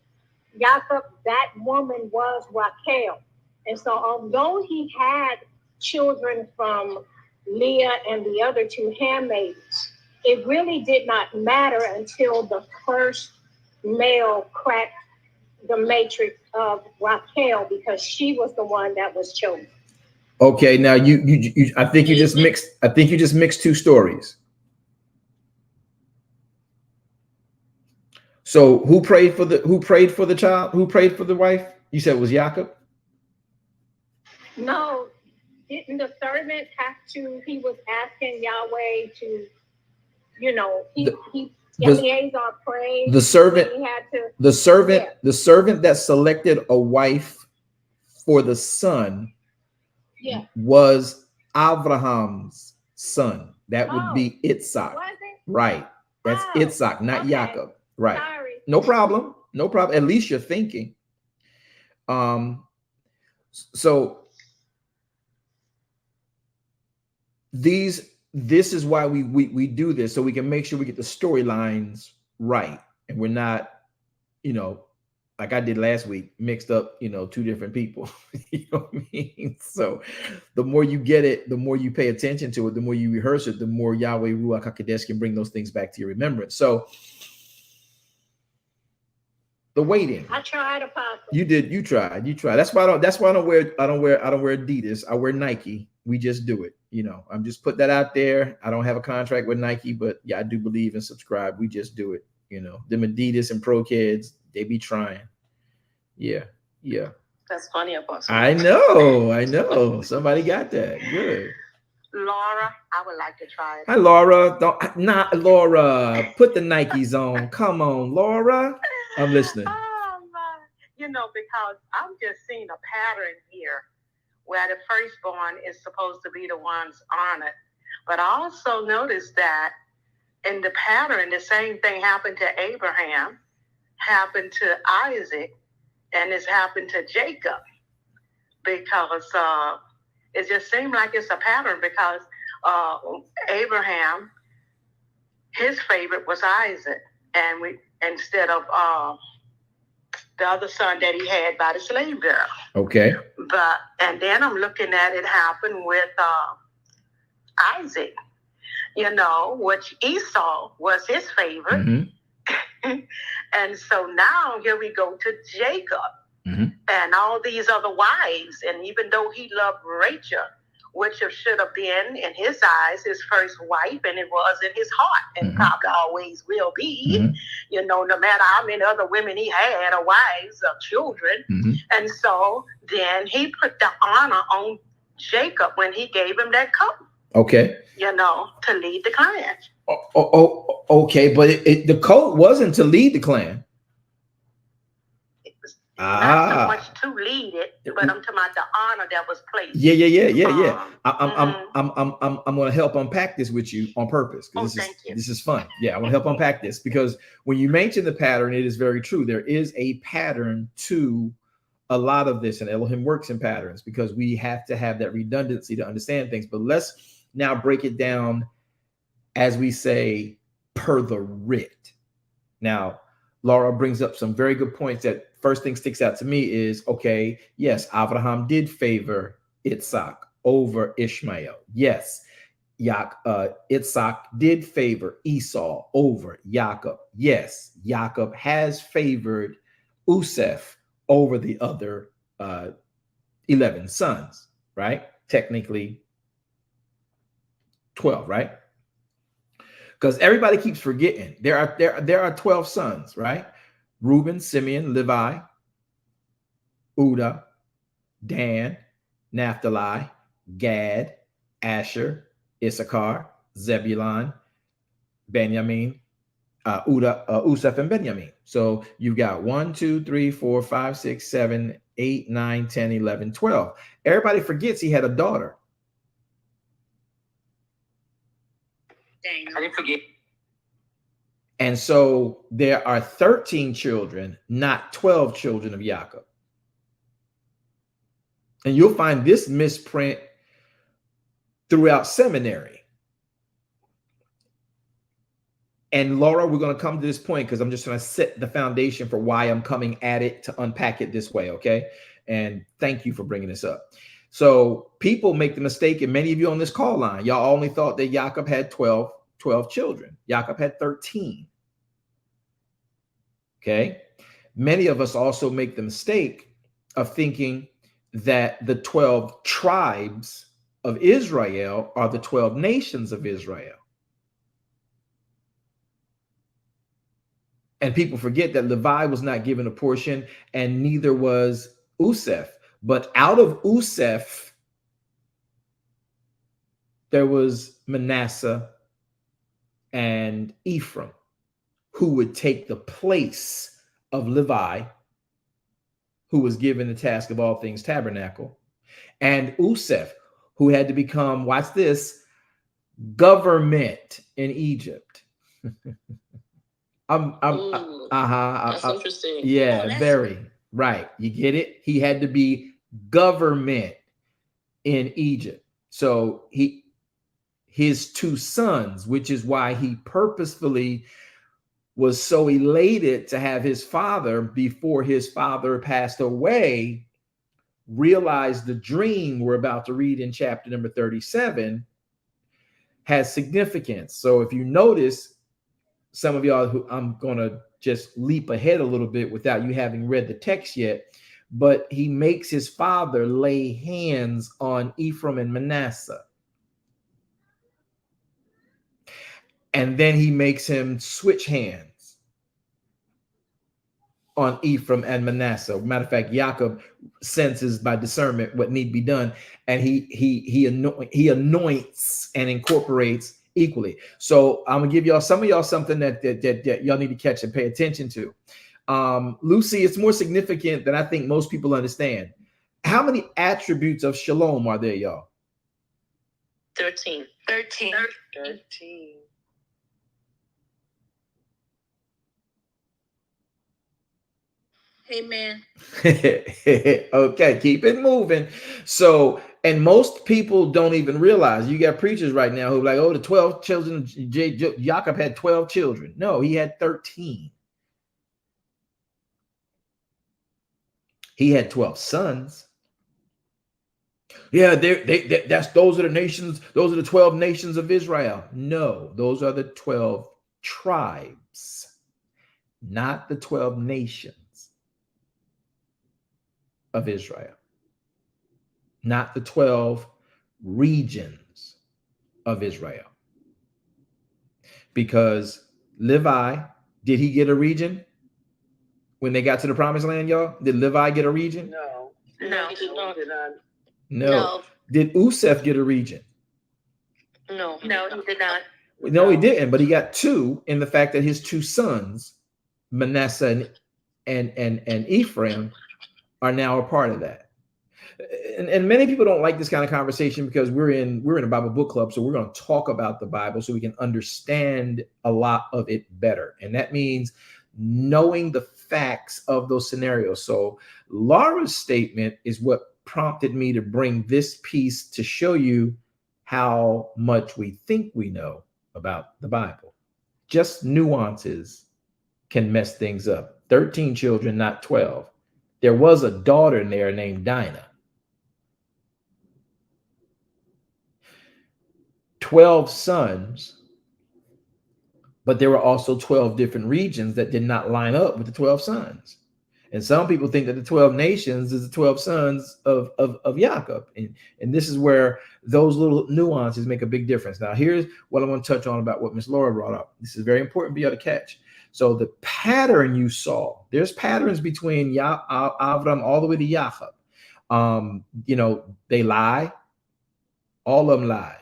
Jacob. That woman was Rachel. And so although he had children from Leah and the other two handmaids, it really did not matter until the first male cracked the matrix of Rachel, because she was the one that was chosen. Okay, now I think you just mixed two stories. So who prayed for the child? Who prayed for the wife? You said it was Jacob? No, didn't the servant have to? He was asking Yahweh to, Eleazar prayed. The servant, he had to, the servant that selected a wife for the son, was Abraham's son. That would be Itzhak. Right. That's Itzhak, not Jacob. Right. Sorry. No problem. No problem. At least you're thinking. So this is why we do this, so we can make sure we get the storylines right, and we're not, like I did last week, mixed up, two different people. You know what I mean? So the more you get it, the more you pay attention to it, the more you rehearse it, the more Yahweh Ruach HaKodesh can bring those things back to your remembrance. So the waiting. I tried, Apostle. You did. You tried. That's why I don't wear Adidas. I wear Nike. We just do it. I'm just put that out there. I don't have a contract with Nike, but yeah, I do believe and subscribe. We just do it. Them Adidas and Pro Kids, they be trying. Yeah. That's funny, Apostle. I know. Somebody got that. Good. Laura, I would like to try it. Hi, Laura. Laura. Put the Nikes on. Come on, Laura. I'm listening. Oh, my. Because I'm just seeing a pattern here where the firstborn is supposed to be the ones honored. But I also noticed that in the pattern, the same thing happened to Abraham, happened to Isaac, and it's happened to Jacob. Because it just seemed like it's a pattern, because Abraham, his favorite was Isaac, and instead of the other son that he had by the slave girl. Okay. And then I'm looking at it happen with Isaac, which Esau was his favorite. Mm-hmm. And so now here we go to Jacob, mm-hmm. and all these other wives. And even though he loved Rachel which should have been, in his eyes, his first wife, and it was in his heart, and probably always will be, you know, no matter how many other women he had, or wives, or children. And so then he put the honor on Jacob when he gave him that coat. Okay. You know, to lead the clan. Okay, but the coat wasn't to lead the clan. Not so much to lead it, but I'm talking about the honor that was placed. Yeah. I'm going to help unpack this with you on purpose. This is fun. Yeah, I want to help unpack this, because when you mention the pattern, it is very true. There is a pattern to a lot of this, and Elohim works in patterns, because we have to have that redundancy to understand things. But let's now break it down, as we say, per the writ. Now, Laura brings up some very good points. That first thing sticks out to me is, okay, yes, Abraham did favor Yitzhak over Ishmael. Yes, Yitzhak did favor Esau over Jacob. Yes, Jacob has favored Usef over the other 11 sons, right? Technically 12, right? Because everybody keeps forgetting there are 12 sons, right? Reuben, Simeon, Levi, Uda, Dan, Naphtali, Gad, Asher, Issachar, Zebulun, Benjamin, Usef, and Benjamin. So you've got 1, 2, 3, 4, 5, 6, 7, 8, 9, 10, 11, 12. Everybody forgets he had a daughter. I didn't forget. And so there are 13 children, not 12 children of Jacob. And you'll find this misprint throughout seminary. And Laura, we're going to come to this point because I'm just going to set the foundation for why I'm coming at it, to unpack it this way, okay? And thank you for bringing this up. So people make the mistake, and many of you on this call line, y'all only thought that Jacob had 12 children. Jacob had 13. Okay. Many of us also make the mistake of thinking that the 12 tribes of Israel are the 12 nations of Israel. And people forget that Levi was not given a portion, and neither was Usef. But out of Usef, there was Manasseh and Ephraim, who would take the place of Levi, who was given the task of all things tabernacle, and Usef, who had to become, watch this, government in Egypt. That's interesting. Yeah, very right. You get it? He had to be government in Egypt. So his two sons, which is why he purposefully was so elated to have his father, before his father passed away, realized the dream we're about to read in chapter number 37 has significance. So if you notice, some of y'all, who I'm going to just leap ahead a little bit without you having read the text yet, but he makes his father lay hands on Ephraim and Manasseh. And then he makes him switch hands on Ephraim and Manasseh. Matter of fact, Jacob senses by discernment what need be done, and he anoints and incorporates equally. So I'm gonna give some of y'all something that y'all need to catch and pay attention to. Lucy, it's more significant than I think most people understand. How many attributes of shalom are there, y'all? 13. Amen. Okay, keep it moving. So, and most people don't even realize, you got preachers right now who are like, oh, the 12 children, Jacob had 12 children. No, he had 13. He had 12 sons. Yeah, those are the nations. Those are the 12 nations of Israel. No, those are the 12 tribes, not the 12 nations of Israel, not the 12 regions of Israel. Because Levi, did he get a region when they got to the promised land, y'all? Did Levi get a region? No. No. He did not. No. Did Usef get a region? No, he did not. No, he didn't, but he got two in the fact that his two sons, Manasseh and Ephraim, are now a part of that. And many people don't like this kind of conversation because we're in a Bible book club, so we're going to talk about the Bible so we can understand a lot of it better. And that means knowing the facts of those scenarios. So Laura's statement is what prompted me to bring this piece to show you how much we think we know about the Bible. Just nuances can mess things up. 13 children, not 12. There was a daughter in there named Dinah. 12 sons, but there were also 12 different regions that did not line up with the 12 sons. And some people think that the 12 nations is the 12 sons of Jacob. And this is where those little nuances make a big difference. Now, here's what I want to touch on about what Miss Laura brought up. This is very important for you to catch. So the pattern you saw, there's patterns between Avram all the way to Jacob. They lie. All of them lied.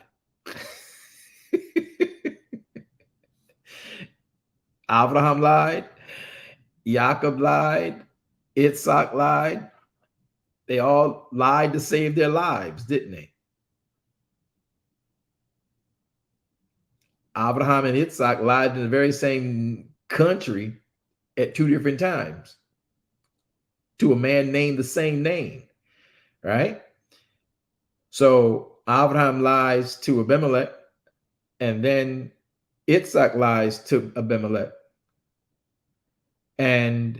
Abraham lied. Jacob lied. Yitzhak lied. They all lied to save their lives, didn't they? Abraham and Yitzhak lied in the very same country at two different times to a man named the same name, right? So Abraham lies to Abimelech, and then Yitzhak lies to Abimelech. And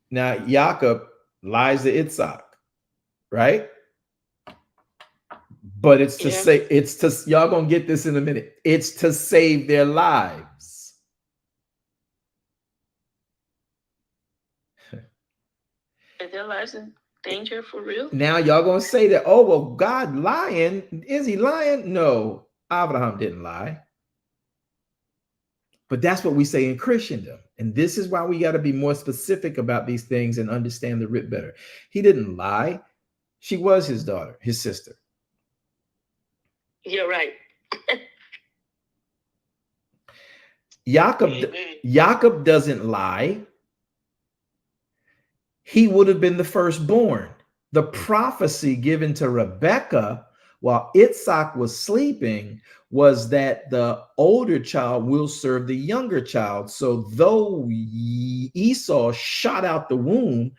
now Jacob lies to Yitzhak, right? But it's to say, y'all gonna get this in a minute. It's to save their lives. Is their lives in danger for real? Now y'all gonna say that, oh, well, God lying. Is he lying? No, Abraham didn't lie. But that's what we say in Christendom. And this is why we got to be more specific about these things and understand the writ better. He didn't lie. She was his daughter, his sister. You're right. Jacob doesn't lie. He would have been the firstborn. The prophecy given to Rebekah while Yitzhak was sleeping was that the older child will serve the younger child. So though Esau shot out the womb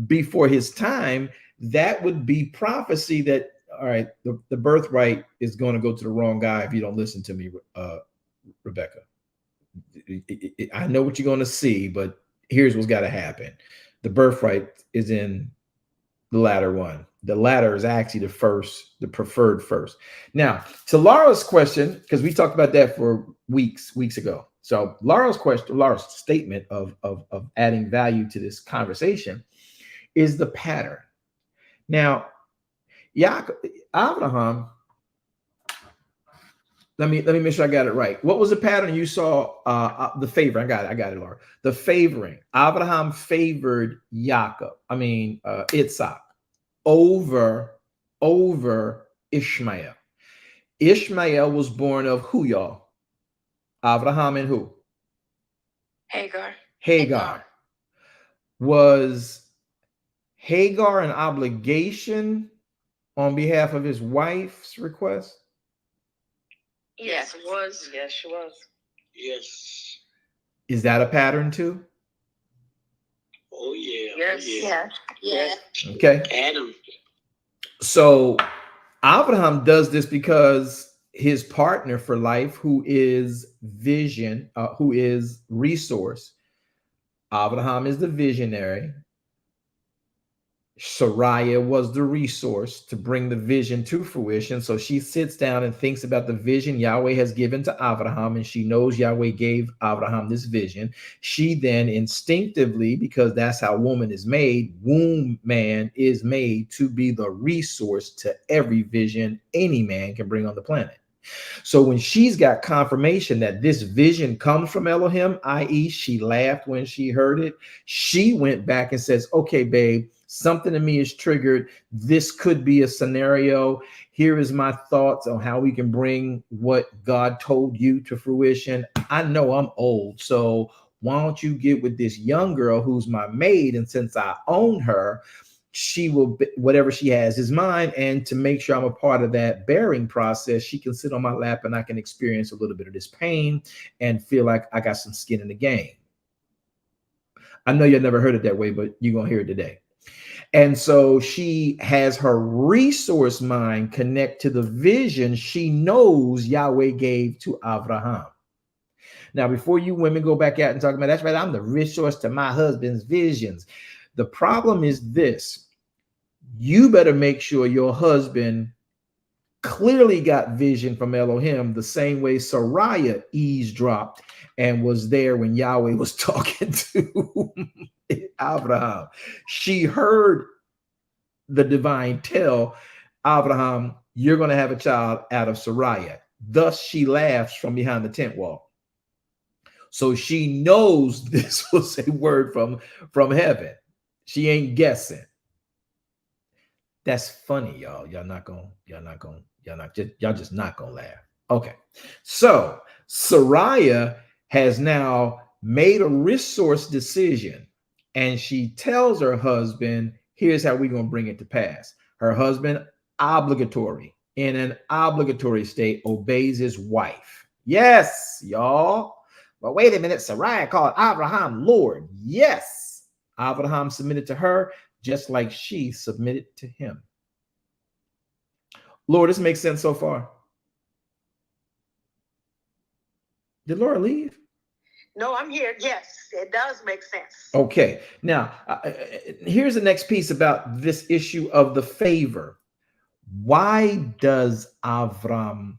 before his time, that would be prophecy that, all right, the birthright is going to go to the wrong guy if you don't listen to me, Rebecca. I know what you're going to see, but here's what's got to happen. The birthright is in the latter one. The latter is actually the preferred first. Now, to Laura's question, because we talked about that for weeks ago. So Laura's statement of adding value to this conversation is the pattern. Now, Abraham, let me make sure I got it right. What was the pattern you saw? The favor. I got it, Laura. The favoring. Abraham favored Yitzhak over Ishmael. Ishmael was born of who, y'all? Abraham and who? Hagar. Was Hagar an obligation on behalf of his wife's request? Yes, it was. Yes, she was. Yes. Is that a pattern too? Oh, yeah. Yes. Okay. Adam. So Abraham does this because his partner for life, who is vision, who is resource. Abraham is the visionary. Sarai was the resource to bring the vision to fruition. So she sits down and thinks about the vision Yahweh has given to Abraham, and she knows Yahweh gave Abraham this vision. She then instinctively, because that's how woman is made, womb man is made to be the resource to every vision any man can bring on the planet. So when she's got confirmation that this vision comes from Elohim, i.e., she laughed when she heard it, she went back and says, okay, babe, something in me is triggered. This could be a scenario. Here is my thoughts on how we can bring what God told you to fruition. I know I'm old, so why don't you get with this young girl who's my maid? And since I own her, she will, whatever she has is mine. And to make sure I'm a part of that bearing process, she can sit on my lap and I can experience a little bit of this pain and feel like I got some skin in the game. I know you've never heard it that way, but you're going to hear it today. And so she has her resource mind connect to the vision she knows Yahweh gave to Abraham. Now, before you women go back out and talk about, that's right, I'm the resource to my husband's visions. The problem is this: you better make sure your husband clearly got vision from Elohim the same way Sarai eavesdropped and was there when Yahweh was talking to Abraham. She heard the divine tell Abraham, you're going to have a child out of Sarai. Thus, she laughs from behind the tent wall. So she knows this was a word from heaven. She ain't guessing. That's funny, y'all. Y'all just not gonna laugh. Okay. So Sarai has now made a resource decision, and she tells her husband, here's how we're gonna bring it to pass. Her husband, in an obligatory state, obeys his wife. Yes, y'all. But wait a minute, Sarai called Abraham Lord. Yes, Abraham submitted to her just like she submitted to him. Lord, this makes sense so far. Did Laura leave? No, I'm here. Yes, it does make sense. Okay. Now, here's the next piece about this issue of the favor. Why does Avram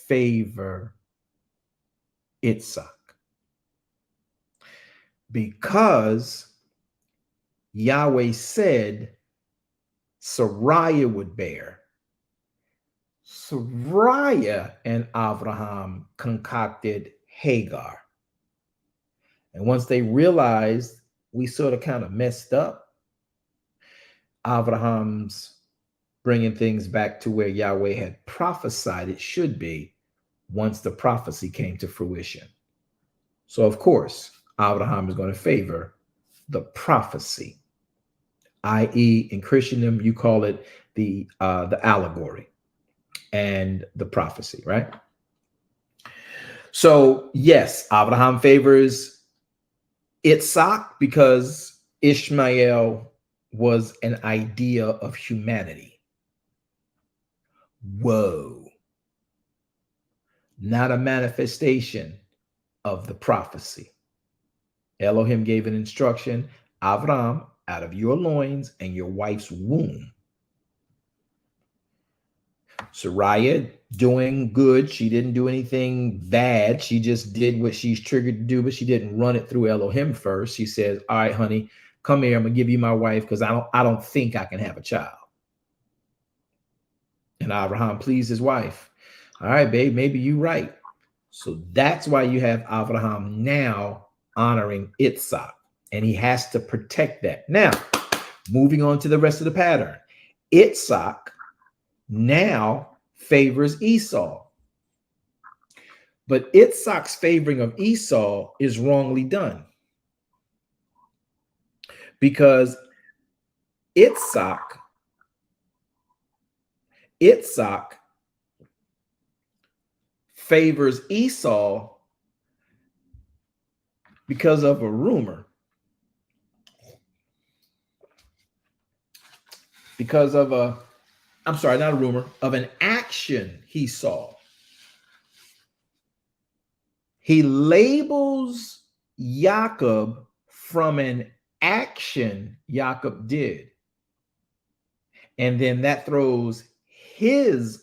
favor Yitzhak? Because Yahweh said Sarai would bear. Sarai and Abraham concocted Hagar. And once they realized we sort of kind of messed up, Abraham's bringing things back to where Yahweh had prophesied it should be once the prophecy came to fruition. So, of course, Abraham is going to favor the prophecy, i.e., in Christendom, you call it the allegory and the prophecy, right? So, yes, Abraham favors Yitzhak because Ishmael was an idea of humanity. Whoa. Not a manifestation of the prophecy. Elohim gave an instruction, Avram, out of your loins and your wife's womb. Sarai doing good. She didn't do anything bad. She just did what she's triggered to do, but she didn't run it through Elohim first. She says, all right, honey, come here. I'm going to give you my wife because I don't think I can have a child. And Abraham pleased his wife. All right, babe, maybe you're right. So that's why you have Abraham now honoring Yitzhak, and he has to protect that. Now, moving on to the rest of the pattern. Yitzhak now favors Esau. But Yitzhak's favoring of Esau is wrongly done. Because Yitzhak favors Esau because of a rumor. Because of not a rumor, of an action he saw. He labels Jacob from an action Jacob did. And then that throws his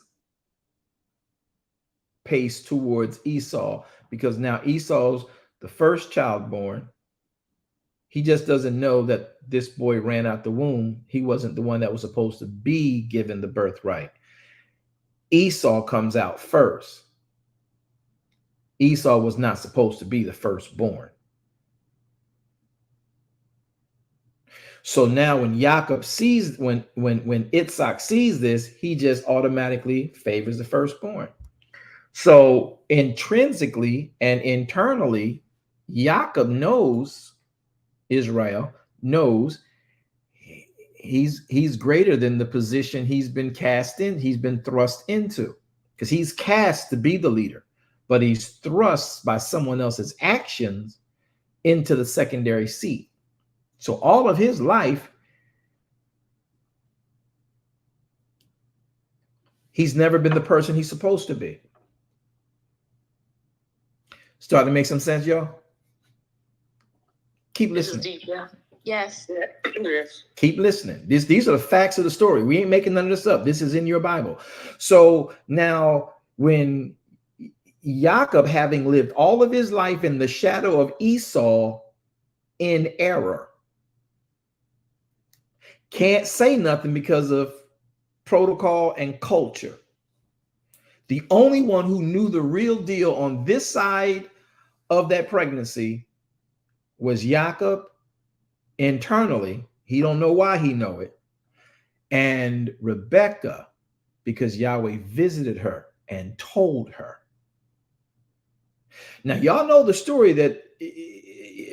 pace towards Esau, because now Esau's the first child born. He just doesn't know that this boy ran out the womb. He wasn't the one that was supposed to be given the birthright. Esau comes out first. Esau was not supposed to be the firstborn. So now when Jacob sees, when Yitzhak sees this, he just automatically favors the firstborn. So intrinsically and internally, Jacob knows, Israel knows, he's greater than the position he's been cast in, he's been thrust into, because he's cast to be the leader, but he's thrust by someone else's actions into the secondary seat. So all of his life, he's never been the person he's supposed to be. Starting to make some sense, y'all? Keep listening. This is deep, yeah. Yes. Yes. Keep listening. These are the facts of the story. We ain't making none of this up. This is in your Bible. So now when Jacob, having lived all of his life in the shadow of Esau in error, can't say nothing because of protocol and culture. The only one who knew the real deal on this side of that pregnancy was Jacob internally. He don't know why he know it. And Rebekah, because Yahweh visited her and told her. Now, y'all know the story that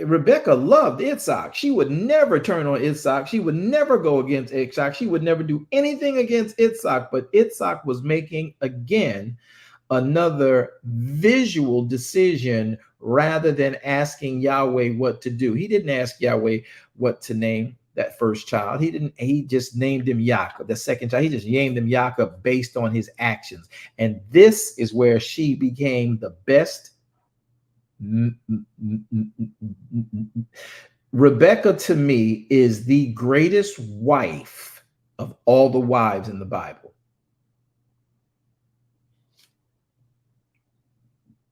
Rebekah loved Yitzhak. She would never turn on Yitzhak. She would never go against Yitzhak. She would never do anything against Yitzhak. But Yitzhak was making, again, another visual decision rather than asking Yahweh what to do. He didn't ask Yahweh what to name that first child. He just named him Jacob. The second child, he just named him Jacob based on his actions. And this is where she became the best. Rebecca, to me, is the greatest wife of all the wives in the Bible,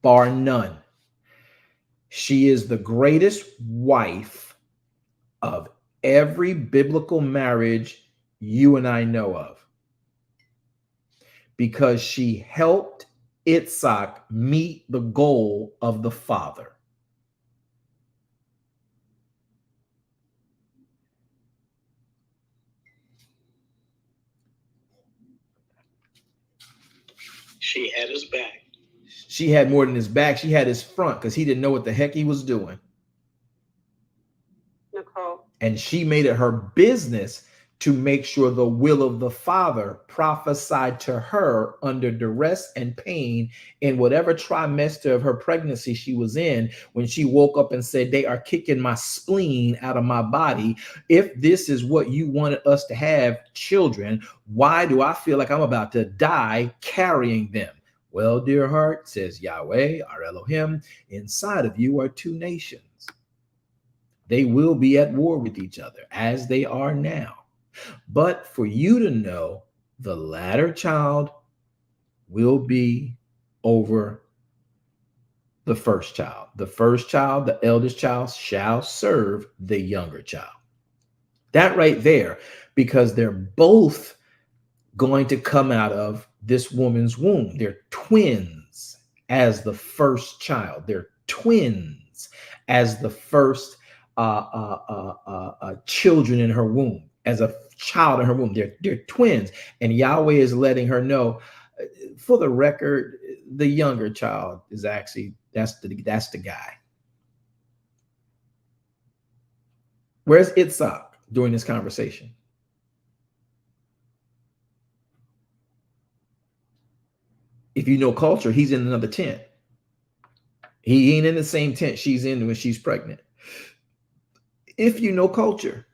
bar none. She is the greatest wife of every biblical marriage you and I know of, because she helped Yitzhak meet the goal of the father. She had his back. She had more than his back. She had his front, because he didn't know what the heck he was doing. Nicole. And she made it her business to make sure the will of the Father prophesied to her under duress and pain in whatever trimester of her pregnancy she was in, when she woke up and said, "They are kicking my spleen out of my body. If this is what you wanted us to have, children, why do I feel like I'm about to die carrying them?" "Well, dear heart," says Yahweh, our Elohim, "inside of you are two nations. They will be at war with each other, as they are now. But for you to know, the latter child will be over the first child. The first child, the eldest child, shall serve the younger child." That right there, because they're both going to come out of this woman's womb. They're twins as the first child. They're twins as the first children in her womb, as a child in her womb. They're twins. And Yahweh is letting her know, for the record, the younger child is actually, that's the guy. Where's Yitzhak during this conversation? If you know culture, he's in another tent. He ain't in the same tent she's in when she's pregnant. If you know culture.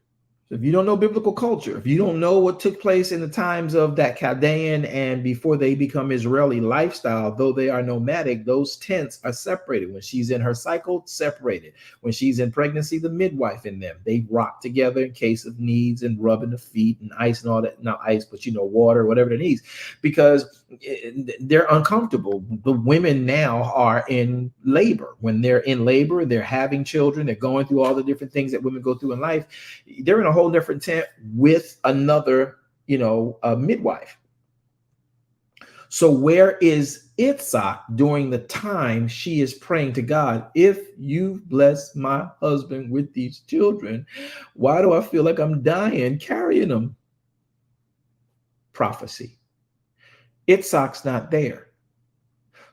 So if you don't know biblical culture, if you don't know what took place in the times of that Chaldean and before they become Israeli lifestyle, though they are nomadic, those tents are separated. When she's in her cycle, separated. When she's in pregnancy, the midwife in them, they rock together in case of needs and rubbing the feet and ice and all that. Not ice, but water, whatever it needs, because they're uncomfortable. The women now are in labor. When they're in labor, they're having children, they're going through all the different things that women go through in life. They're in a whole different tent with another, a midwife. So where is Itzhak during the time she is praying to God? If you bless my husband with these children, why do I feel like I'm dying carrying them? Prophecy. Itzhak's not there.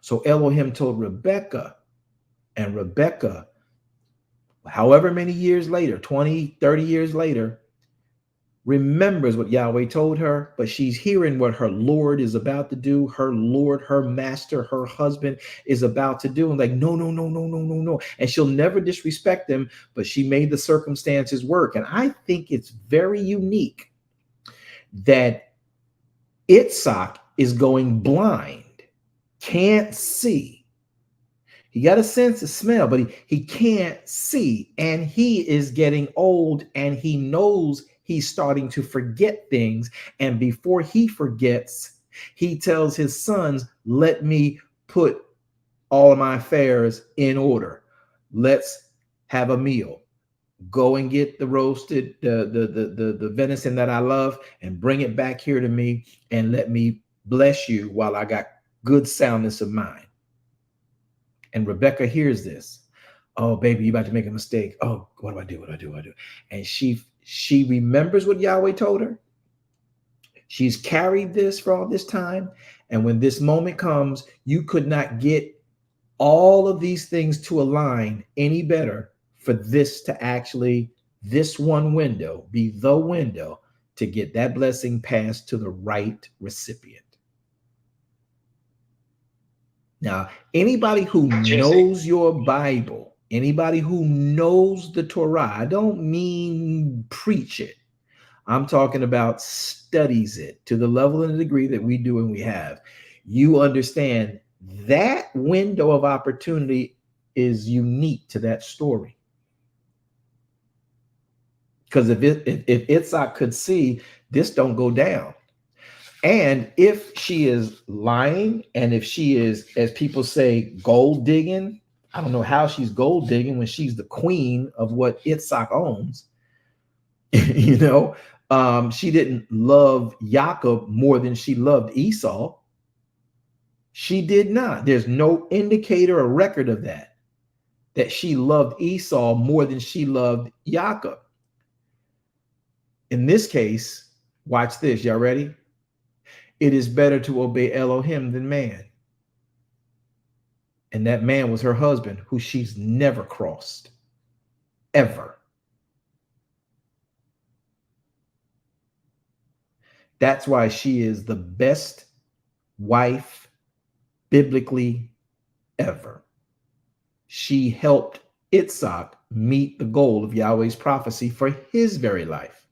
So Elohim told Rebecca, and Rebecca, however many years later, 20, 30 years later, remembers what Yahweh told her, but she's hearing what her Lord is about to do. Her Lord, her master, her husband is about to do. And like, no. And she'll never disrespect him, but she made the circumstances work. And I think it's very unique that Itzhak is going blind, can't see. He got a sense of smell, but he can't see. And he is getting old, and he knows he's starting to forget things. And before he forgets, he tells his sons, let me put all of my affairs in order. Let's have a meal. Go and get the roasted, the venison that I love, and bring it back here to me, and let me bless you while I got good soundness of mind. And Rebecca hears this. Oh, baby, you about to make a mistake. Oh, what do I do? And she remembers what Yahweh told her. She's carried this for all this time. And when this moment comes, you could not get all of these things to align any better for this to actually, this one window, be the window to get that blessing passed to the right recipient. Now, anybody who knows your Bible, anybody who knows the Torah, I don't mean preach it. I'm talking about studies it to the level and the degree that we do and we have. You understand that window of opportunity is unique to that story. Because if Itzhak could see, this don't go down. And if she is lying, and if she is, as people say, gold digging, I don't know how she's gold digging when she's the queen of what Itzhak owns. She didn't love Jacob more than she loved Esau. She did not. There's no indicator or record of that she loved Esau more than she loved Jacob. In this case, watch this. Y'all ready? It is better to obey Elohim than man. And that man was her husband, who she's never crossed, ever. That's why she is the best wife biblically ever. She helped Itzhak meet the goal of Yahweh's prophecy for his very life.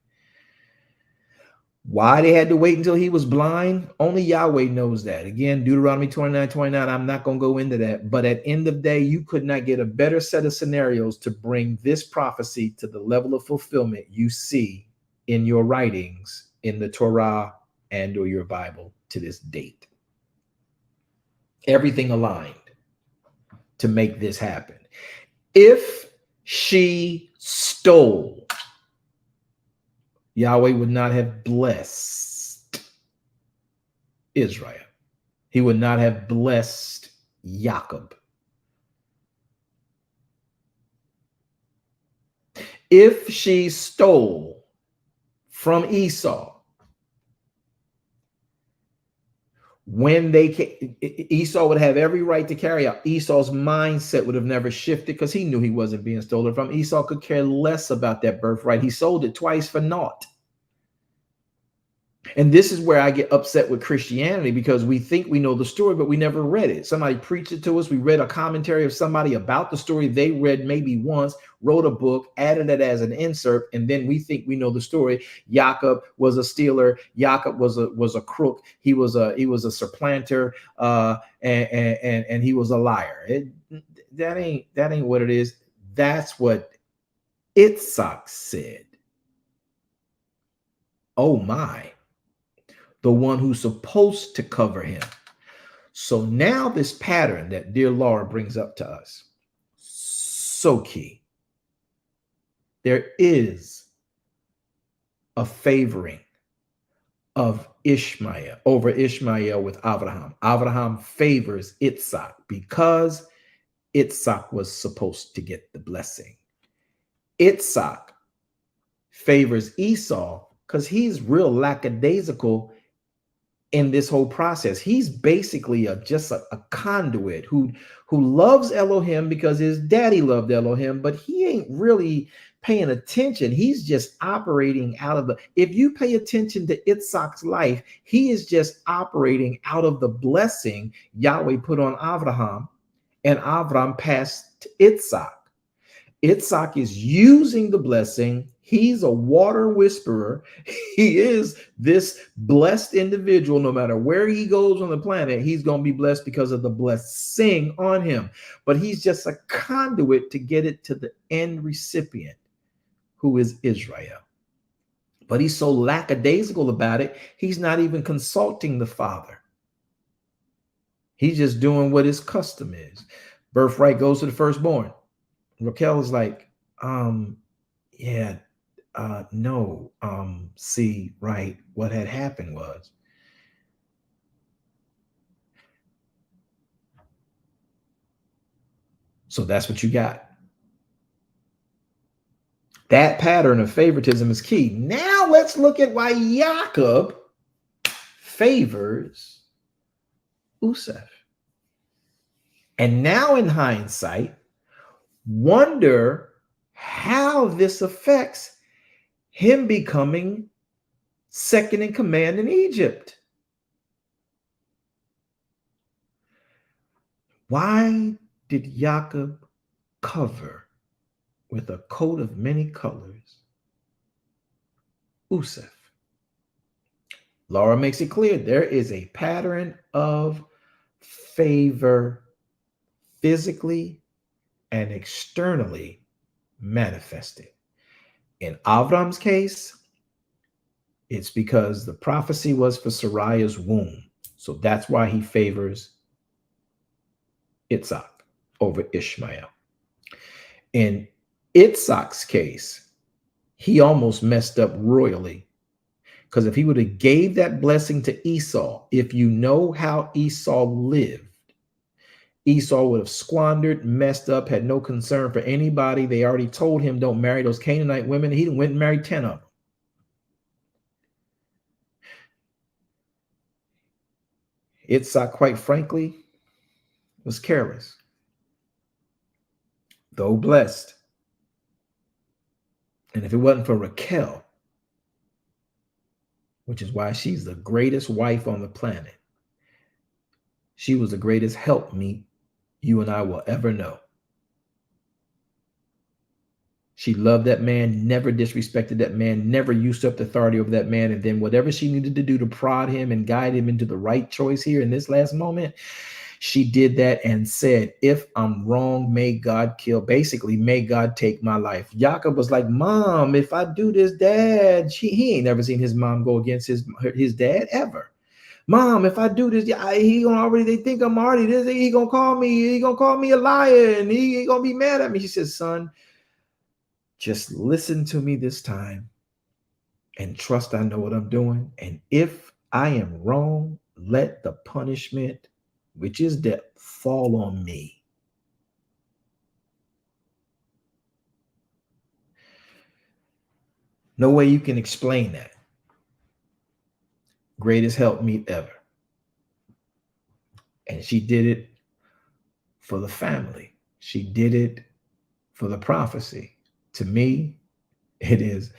Why they had to wait until he was blind, only Yahweh knows that. Again, Deuteronomy 29:29, I'm not going to go into that. But at the end of the day, you could not get a better set of scenarios to bring this prophecy to the level of fulfillment you see in your writings in the Torah and or your Bible to this date. Everything aligned to make this happen. If she stole, Yahweh would not have blessed Israel. He would not have blessed Jacob. If she stole from Esau, when they came, Esau would have every right to carry out. Esau's mindset would have never shifted because he knew he wasn't being stolen from. Esau could care less about that birthright. He sold it twice for naught. And this is where I get upset with Christianity, because we think we know the story, but we never read it. Somebody preached it to us. We read a commentary of somebody about the story they read maybe once, wrote a book, added it as an insert, and then we think we know the story. Jacob was a stealer. Jacob was a crook. He was a supplanter, and he was a liar. That ain't what it is. That's what Itzhak said. Oh my. The one who's supposed to cover him. So now this pattern that dear Laura brings up to us, so key. There is a favoring of Ishmael over Ishmael with Abraham. Abraham favors Itzhak because Itzhak was supposed to get the blessing. Itzhak favors Esau because he's real lackadaisical in this whole process. He's basically just a conduit who loves Elohim because his daddy loved Elohim, but he ain't really paying attention. He's just operating out of if you pay attention to Itzhak's life, he is just operating out of the blessing Yahweh put on Abraham, and Abraham passed to Itzhak. Itzhak is using the blessing. He's a water whisperer. He is this blessed individual. No matter where he goes on the planet, he's going to be blessed because of the blessing on him. But he's just a conduit to get it to the end recipient, who is Israel. But he's so lackadaisical about it, he's not even consulting the Father. He's just doing what his custom is. Birthright goes to the firstborn. Raquel was like, see, right, what had happened was, so that's what you got. That pattern of favoritism is key. Now let's look at why Jacob favors Usef. And now in hindsight, wonder how this affects him becoming second in command in Egypt. Why did Jacob cover with a coat of many colors Usef? Laura makes it clear there is a pattern of favor physically and externally manifested. In Avram's case, it's because the prophecy was for Sarai's womb. So that's why he favors Itzhak over Ishmael. In Itzhak's case, he almost messed up royally, because if he would have gave that blessing to Esau, if you know how Esau lived, Esau would have squandered, messed up, had no concern for anybody. They already told him don't marry those Canaanite women. He went and married 10 of them. Itzhak, quite frankly, was careless, though blessed. And if it wasn't for Raquel, which is why she's the greatest wife on the planet, she was the greatest helpmeet you and I will ever know. She loved that man, never disrespected that man, never usurped authority over that man. And then whatever she needed to do to prod him and guide him into the right choice here in this last moment, she did that and said, if I'm wrong, may God kill. Basically, may God take my life. Jacob was like, Mom, if I do this, Dad, he ain't never seen his mom go against his dad ever. Mom, if I do this, they think I'm already this. He gonna call me a liar, and he gonna be mad at me. She says, son, just listen to me this time and trust I know what I'm doing. And if I am wrong, let the punishment, which is death, fall on me. No way you can explain that. Greatest helpmeet ever. And she did it for the family. She did it for the prophecy. To me, it is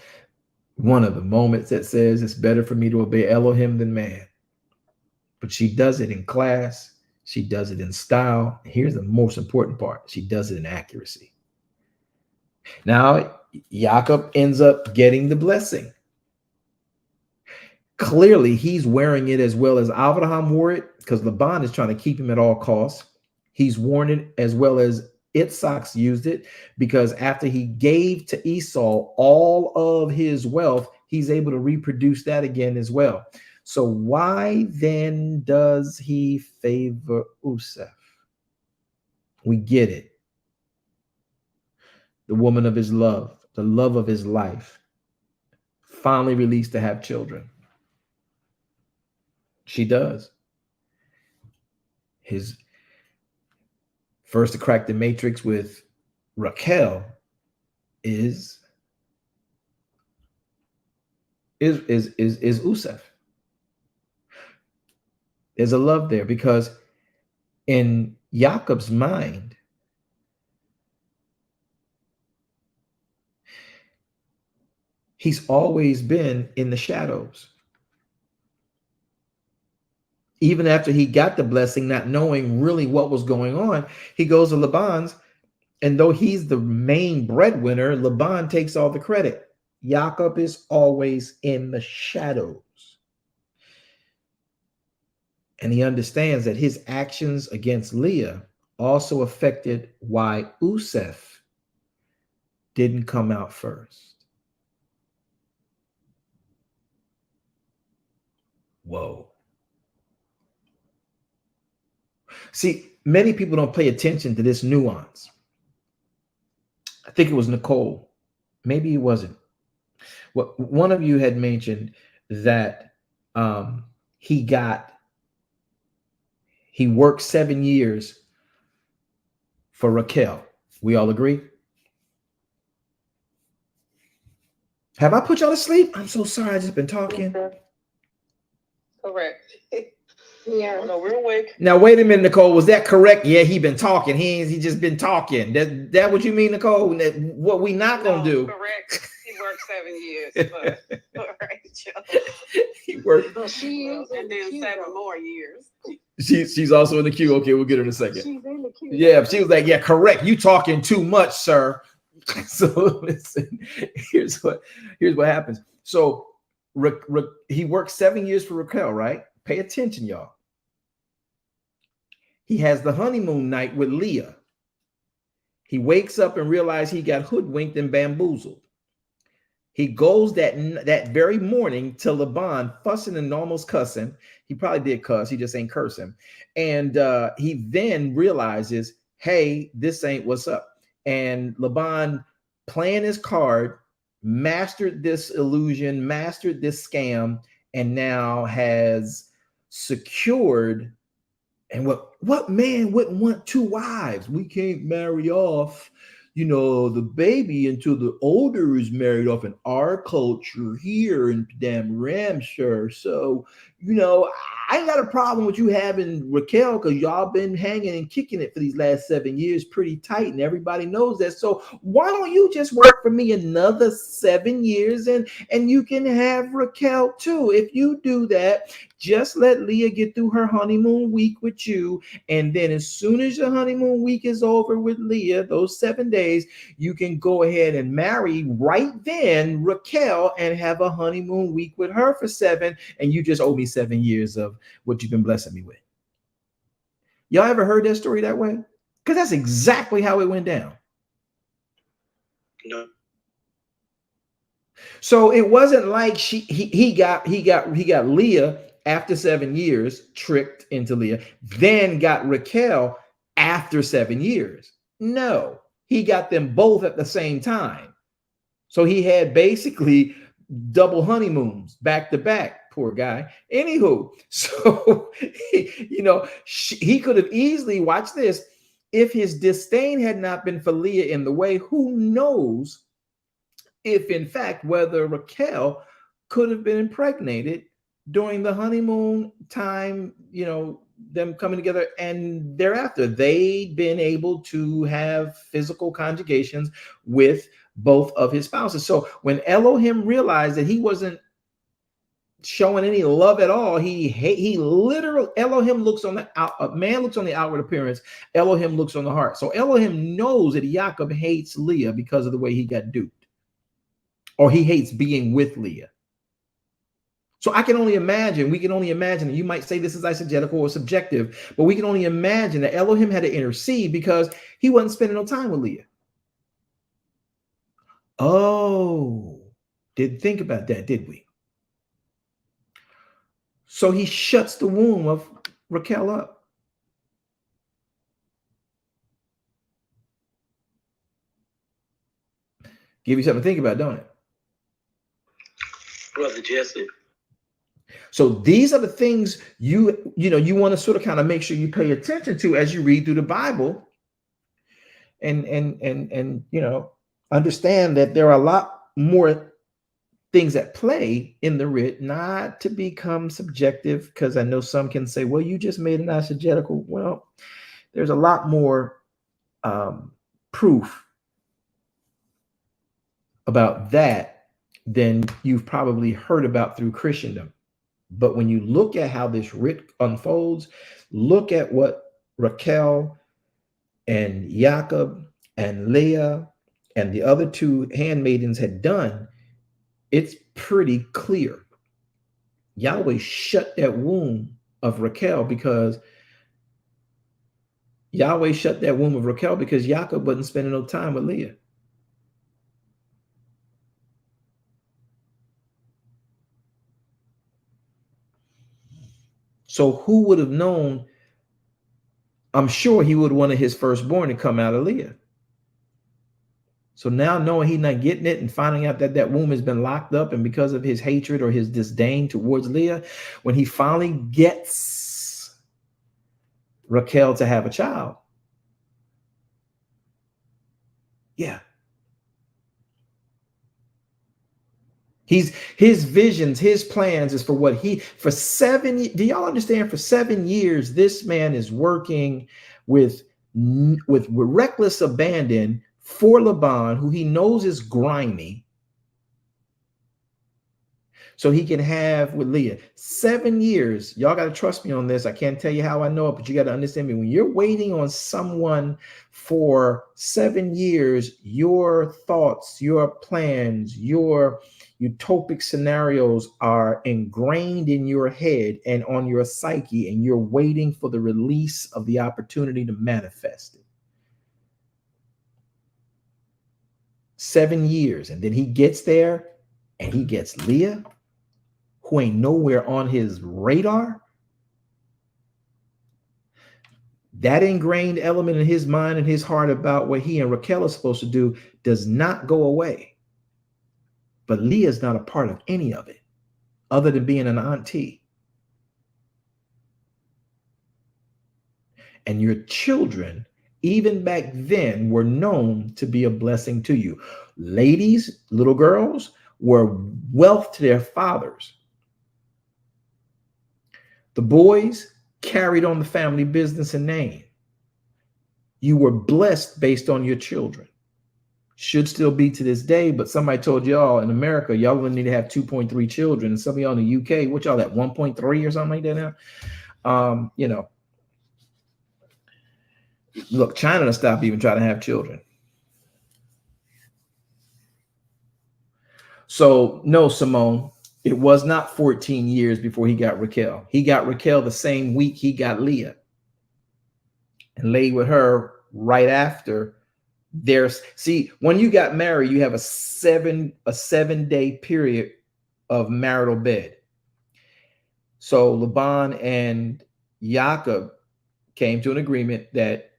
one of the moments that says it's better for me to obey Elohim than man. But she does it in class. She does it in style. Here's the most important part. She does it in accuracy. Now, Jacob ends up getting the blessing. Clearly, he's wearing it as well as Abraham wore it, because Laban is trying to keep him at all costs. He's worn it as well as Yitzhak's used it, because after he gave to Esau all of his wealth, he's able to reproduce that again as well. So why then does he favor Usef? We get it. The woman of his love, the love of his life, finally released to have children. She does. His first to crack the matrix with Raquel is Usef. There's a love there, because in Jacob's mind, he's always been in the shadows. Even after he got the blessing, not knowing really what was going on, he goes to Laban's, and though he's the main breadwinner, Laban takes all the credit. Jacob is always in the shadows. And he understands that his actions against Leah also affected why Usef didn't come out first. Whoa. See, many people don't pay attention to this nuance. I think it was Nicole. Maybe it wasn't. Well, one of you had mentioned that he worked 7 years for Raquel. We all agree? Have I put y'all to sleep? I'm so sorry. I just been talking. Correct. Yeah. No, we're awake. Now, wait a minute, Nicole. Was that correct? Yeah, he been talking. He just been talking. That what you mean, Nicole? That what we not gonna do? Correct. He worked 7 years. But, all right, Joe. He worked. But she is and then 7 more years. She's also in the queue. Okay, we'll get her in a second. She's in the queue. Yeah, she was like, yeah, correct. You talking too much, sir. So listen, here's what happens. So he worked 7 years for Raquel, right? Pay attention, y'all. He has the honeymoon night with Leah. He wakes up and realizes he got hoodwinked and bamboozled. He goes that very morning to Laban, fussing and almost cussing. He probably did cuss. He just ain't cursing. And he then realizes, hey, this ain't what's up. And Laban, playing his card, mastered this illusion, mastered this scam, and now has secured. And what man wouldn't want 2 wives? We can't marry off, the baby until the older is married off in our culture here in damn Ramshire. So, I ain't got a problem with you having Raquel, because y'all been hanging and kicking it for these last 7 years pretty tight, and everybody knows that. So why don't you just work for me another 7 years and you can have Raquel too? If you do that, just let Leah get through her honeymoon week with you, and then as soon as your honeymoon week is over with Leah, those 7 days, you can go ahead and marry right then Raquel and have a honeymoon week with her for 7, and you just owe me 7 years of what you've been blessing me with. Y'all ever heard that story that way? Because that's exactly how it went down. No. So it wasn't like he got Leah after 7 years, tricked into Leah, then got Raquel after 7 years. No, he got them both at the same time. So he had basically double honeymoons back to back. Poor guy. Anywho, so he could have easily, watch this, if his disdain had not been for Leah in the way, who knows if in fact whether Raquel could have been impregnated during the honeymoon time, them coming together, and thereafter they'd been able to have physical conjugations with both of his spouses. So when Elohim realized that he wasn't showing any love at all, he literally, Elohim looks on the out, man looks on the outward appearance, Elohim looks on the heart. So Elohim knows that Jacob hates Leah because of the way he got duped, or he hates being with Leah. So I can only imagine, we can only imagine, and you might say this is eisegetical or subjective, but we can only imagine that Elohim had to intercede because he wasn't spending no time with Leah. Oh, didn't think about that, did we? So he shuts the womb of Raquel up. Give you something to think about, don't it? Brother Jesse. So these are the things you want to sort of kind of make sure you pay attention to as you read through the Bible, and understand that there are a lot more things at play in the writ, not to become subjective, because I know some can say, well, you just made an eisegetical. Well, there's a lot more proof about that than you've probably heard about through Christendom. But when you look at how this writ unfolds, look at what Raquel and Jacob and Leah and the other two handmaidens had done, it's pretty clear. Yahweh shut that womb of Raquel because Jacob wasn't spending no time with Leah. So who would have known? I'm sure he would have wanted his firstborn to come out of Leah. So now knowing he's not getting it and finding out that that womb has been locked up, and because of his hatred or his disdain towards Leah, when he finally gets Raquel to have a child, yeah. His visions, his plans is for 7 years. Do y'all understand? For 7 years, this man is working with reckless abandon for Laban, who he knows is grimy, so he can have with Leah. 7 years. Y'all got to trust me on this. I can't tell you how I know it, but you got to understand me. When you're waiting on someone for 7 years, your thoughts, your plans, your utopic scenarios are ingrained in your head and on your psyche, and you're waiting for the release of the opportunity to manifest it. 7 years, and then he gets there and he gets Leah, who ain't nowhere on his radar. That ingrained element in his mind and his heart about what he and Raquel are supposed to do does not go away. But Leah's not a part of any of it, other than being an auntie. And your children, even back then, were known to be a blessing to you. Ladies, little girls, were wealth to their fathers. The boys carried on the family business and name. You were blessed based on your children. Should still be to this day, but somebody told y'all in America, y'all only need to have 2.3 children. And some of y'all in the UK, what y'all at 1.3 or something like that now? Look, China to stop even trying to have children. So no, Simone, it was not 14 years before he got Raquel. He got Raquel the same week he got Leah, and laid with her right after. See, when you got married, you have a 7-day period of marital bed. So Laban and Jacob came to an agreement that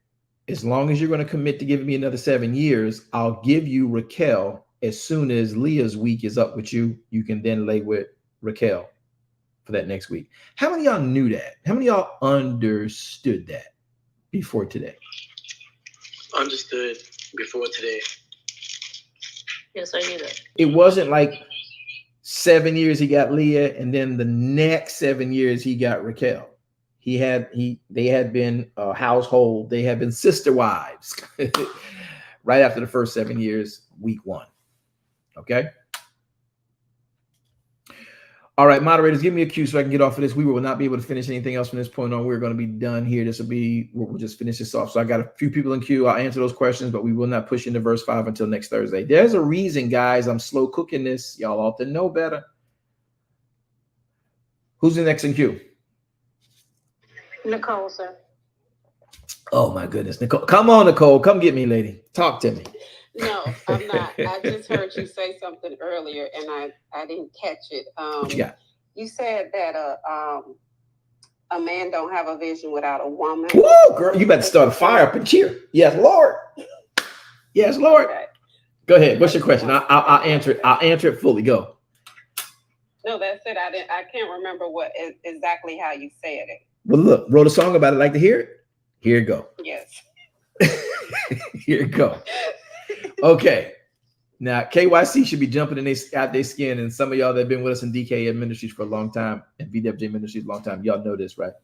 as long as you're going to commit to giving me another 7 years, I'll give you Raquel. As soon as Leah's week is up with you, you can then lay with Raquel for that next week. How many of y'all knew that? How many of y'all understood that before today? Understood before today. Yes, I knew that. It wasn't like 7 years he got Leah, and then the next 7 years he got Raquel. They had been a household. They had been sister wives right after the first 7 years. week 1. Okay. All right, moderators, give me a cue so I can get off of this. We will not be able to finish anything else from this point on. We're going to be done here. We'll just finish this off. So I got a few people in queue. I'll answer those questions, but we will not push into verse 5 until next Thursday. There's a reason, guys. I'm slow cooking this. Y'all ought to know better. Who's the next in queue? Nicole, sir. Oh, my goodness. Nicole. Come on, Nicole. Come get me, lady. Talk to me. No, I'm not. I just heard you say something earlier, and I didn't catch it. What you got? You said that a man don't have a vision without a woman. Whoa, girl, you better start a fire up and cheer. Yes, Lord. Yes, Lord. Okay. Go ahead. What's your question? I'll answer it. I'll answer it fully. Go. No, that's it. I can't remember what exactly how you said it. Well, look, wrote a song about it. Like to hear it? Here it go. Yes. Here it go. Okay. Now, KYC should be jumping out their skin. And some of y'all that have been with us in DKM Ministries for a long time and BWJ Ministries a long time, y'all know this, right?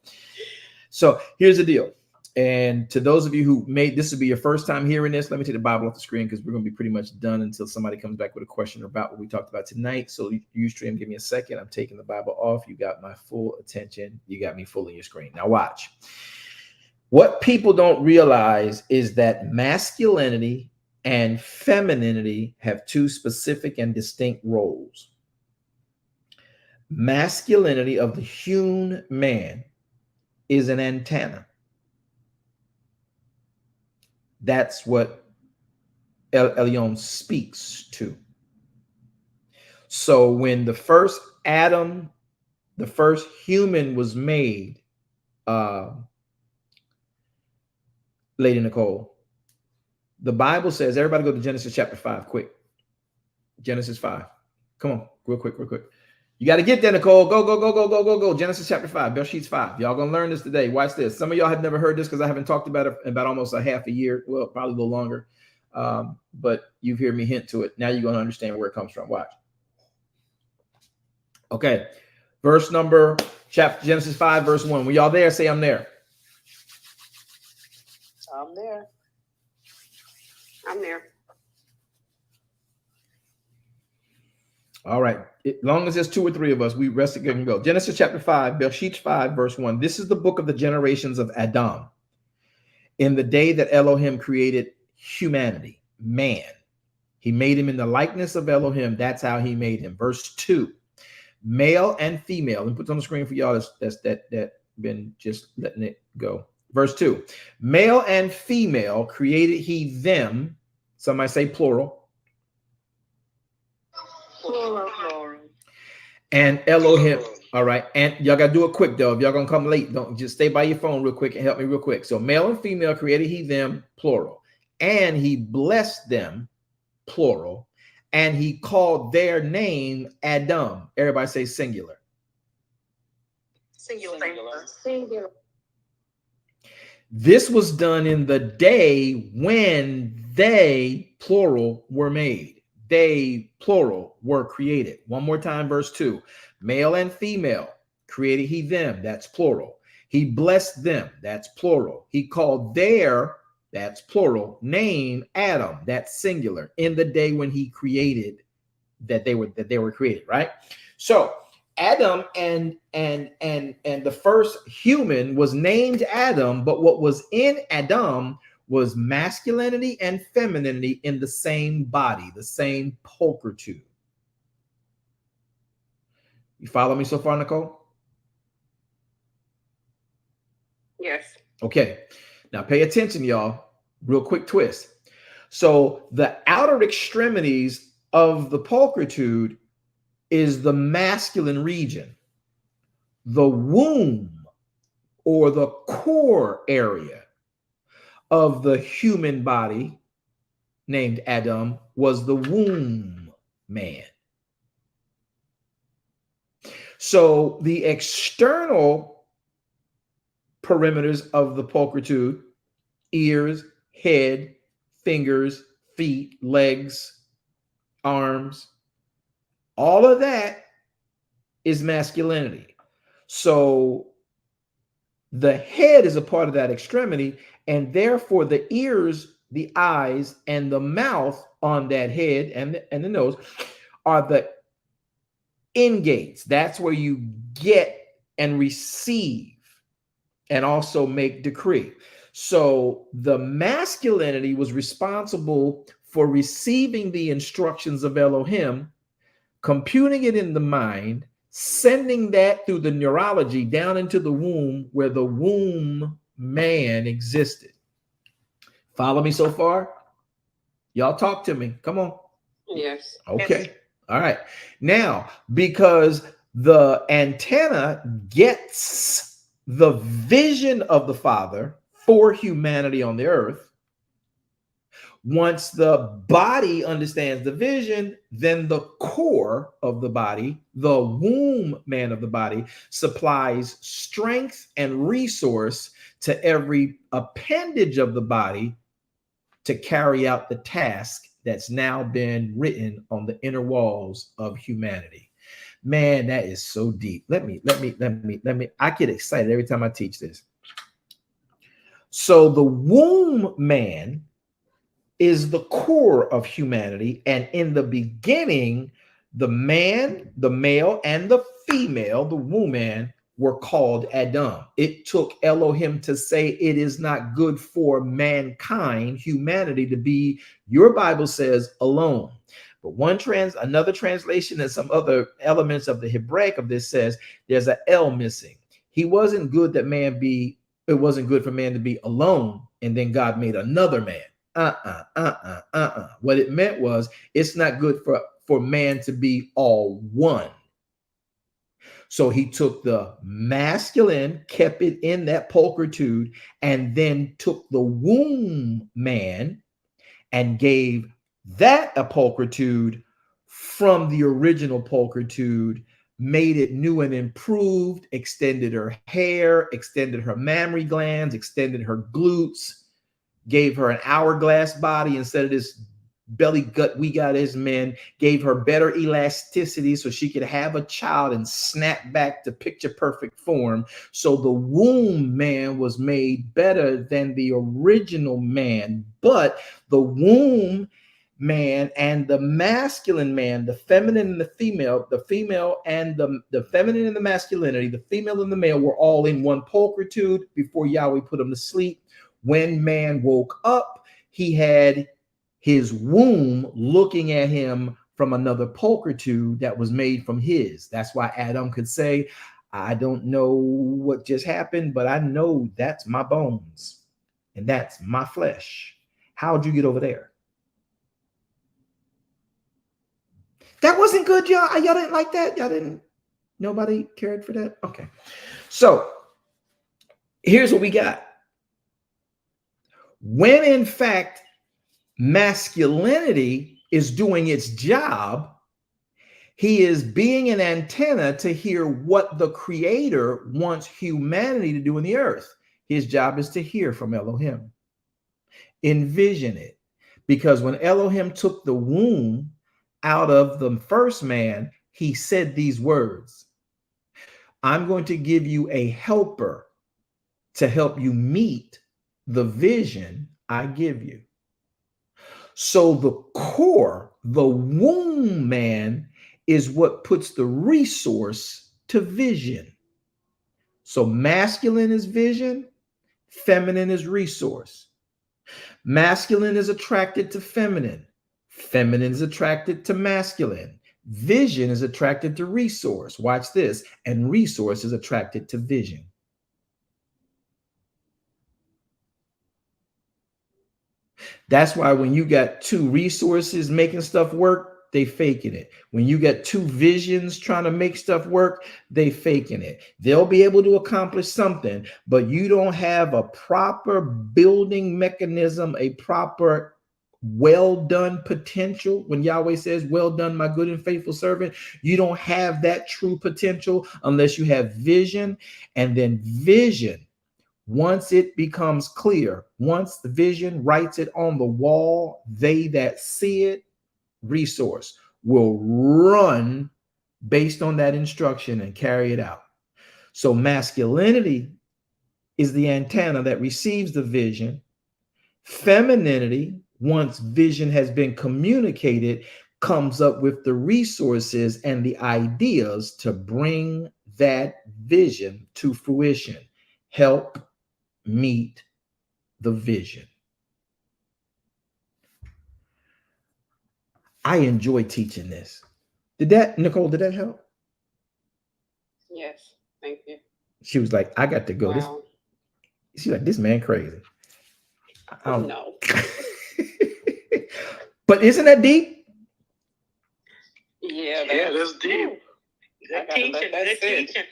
So here's the deal. And to those of you who this will be your first time hearing this, let me take the Bible off the screen because we're going to be pretty much done until somebody comes back with a question about what we talked about tonight. So Ustream, give me a second. I'm taking the Bible off. You got my full attention. You got me full in your screen. Now watch. What people don't realize is that masculinity and femininity have two specific and distinct roles. Masculinity of the hewn man is an antenna. That's what El Elyon speaks to. So when the first Adam, the first human was made, Lady Nicole, the Bible says, everybody go to Genesis chapter 5, quick. Genesis 5. Come on, real quick. You got to get there, Nicole. Go. Genesis chapter 5, Bereishits 5. Y'all going to learn this today. Watch this. Some of y'all have never heard this because I haven't talked about it about almost a half a year. Well, probably a little longer. But you've heard me hint to it. Now you're going to understand where it comes from. Watch. Okay. Genesis 5, verse 1. When y'all there, say I'm there. I'm there. I'm there. All right. As long as there's 2 or 3 of us, we rest it and go. Genesis chapter 5, Bereishits 5, verse 1. This is the book of the generations of Adam. In the day that Elohim created humanity, man, he made him in the likeness of Elohim. That's how he made him. Verse 2, male and female. And put it on the screen for y'all that been just letting it go. Verse 2, male and female created he them. Some might say plural. Plural. And Elohim. All right. And y'all got to do it quick, though. If y'all going to come late, don't just stay by your phone real quick and help me real quick. So male and female created he them, plural. And he blessed them, plural. And he called their name Adam. Everybody say singular. Singular. This was done in the day when they, plural, were made. They, plural, were created. One more time, verse 2. Male and female created he them. That's plural. He blessed them. That's plural. He called their, that's plural, name Adam. That's singular. In the day when he created that they were created, right? So Adam and the first human was named Adam, but what was in Adam was masculinity and femininity in the same body, the same pulchritude. You follow me so far, Nicole? Yes. Okay. Now pay attention, y'all. Real quick twist. So the outer extremities of the pulchritude is the masculine region. The womb or the core area of the human body named Adam was the womb man. So the external perimeters of the pulchritude, ears, head, fingers, feet, legs, arms, all of that is masculinity. So the head is a part of that extremity, and therefore the ears the eyes, and the mouth on that head and the nose are the in gates. That's where you get and receive and also make decree. So the masculinity was responsible for receiving the instructions of Elohim, computing it in the mind, sending that through the neurology down into the womb where the womb man existed. Follow me so far? Y'all talk to me. Come on. Yes. Okay. All right. Now, because the antenna gets the vision of the Father for humanity on the earth, once the body understands the vision, then the core of the body, the womb man of the body, supplies strength and resource to every appendage of the body to carry out the task that's now been written on the inner walls of humanity. Man, that is so deep. Let me, I get excited every time I teach this. So the womb man is the core of humanity. And in the beginning, the man, the male, and the female, the womb man, were called Adam. It took Elohim to say it is not good for mankind, humanity, to be, your Bible says, alone. But another translation and some other elements of the Hebraic of this says there's an L missing. It wasn't good for man to be alone, and then God made another man. What it meant was it's not good for man to be all one. So he took the masculine, kept it in that pulchritude, and then took the womb man and gave that a pulchritude from the original pulchritude, made it new and improved, extended her hair, extended her mammary glands, extended her glutes, gave her an hourglass body instead of this belly gut we got as men, gave her better elasticity so she could have a child and snap back to picture perfect form. So the womb man was made better than the original man, but the womb man and the masculine man, the feminine and the female and the feminine and the masculinity, the female and the male were all in one pulchritude before Yahweh put them to sleep. When man woke up, he had his womb looking at him from another pulchritude that was made from his. That's why Adam could say, I don't know what just happened, but I know that's my bones and that's my flesh. How'd you get over there? That wasn't good, y'all. Y'all didn't like that? Nobody cared for that? Okay. So here's what we got. When in fact, masculinity is doing its job, he is being an antenna to hear what the Creator wants humanity to do in the earth. His job is to hear from Elohim, envision it. Because when Elohim took the womb out of the first man, he said these words, I'm going to give you a helper to help you meet the vision I give you. So the core, the womb man, is what puts the resource to vision. So masculine is vision, feminine is resource. Masculine is attracted to feminine. Feminine is attracted to masculine. Vision is attracted to resource. Watch this. And resource is attracted to vision. That's why when you got two resources making stuff work, they faking it. When you got two visions trying to make stuff work, they faking it. They'll be able to accomplish something, but you don't have a proper building mechanism, a proper well done potential. When Yahweh says, well done, my good and faithful servant, you don't have that true potential unless you have vision. And then vision, once it becomes clear, once the vision writes it on the wall, they that see it, resource, will run based on that instruction and carry it out. So masculinity is the antenna that receives the vision. Femininity, once vision has been communicated, comes up with the resources and the ideas to bring that vision to fruition. Help meet the vision. I enjoy teaching this. Nicole, did that help? Yes, thank you. She was like, I got to go. Wow. She's like, this man crazy. No. But isn't that deep? Yeah, that's deep. Good teaching.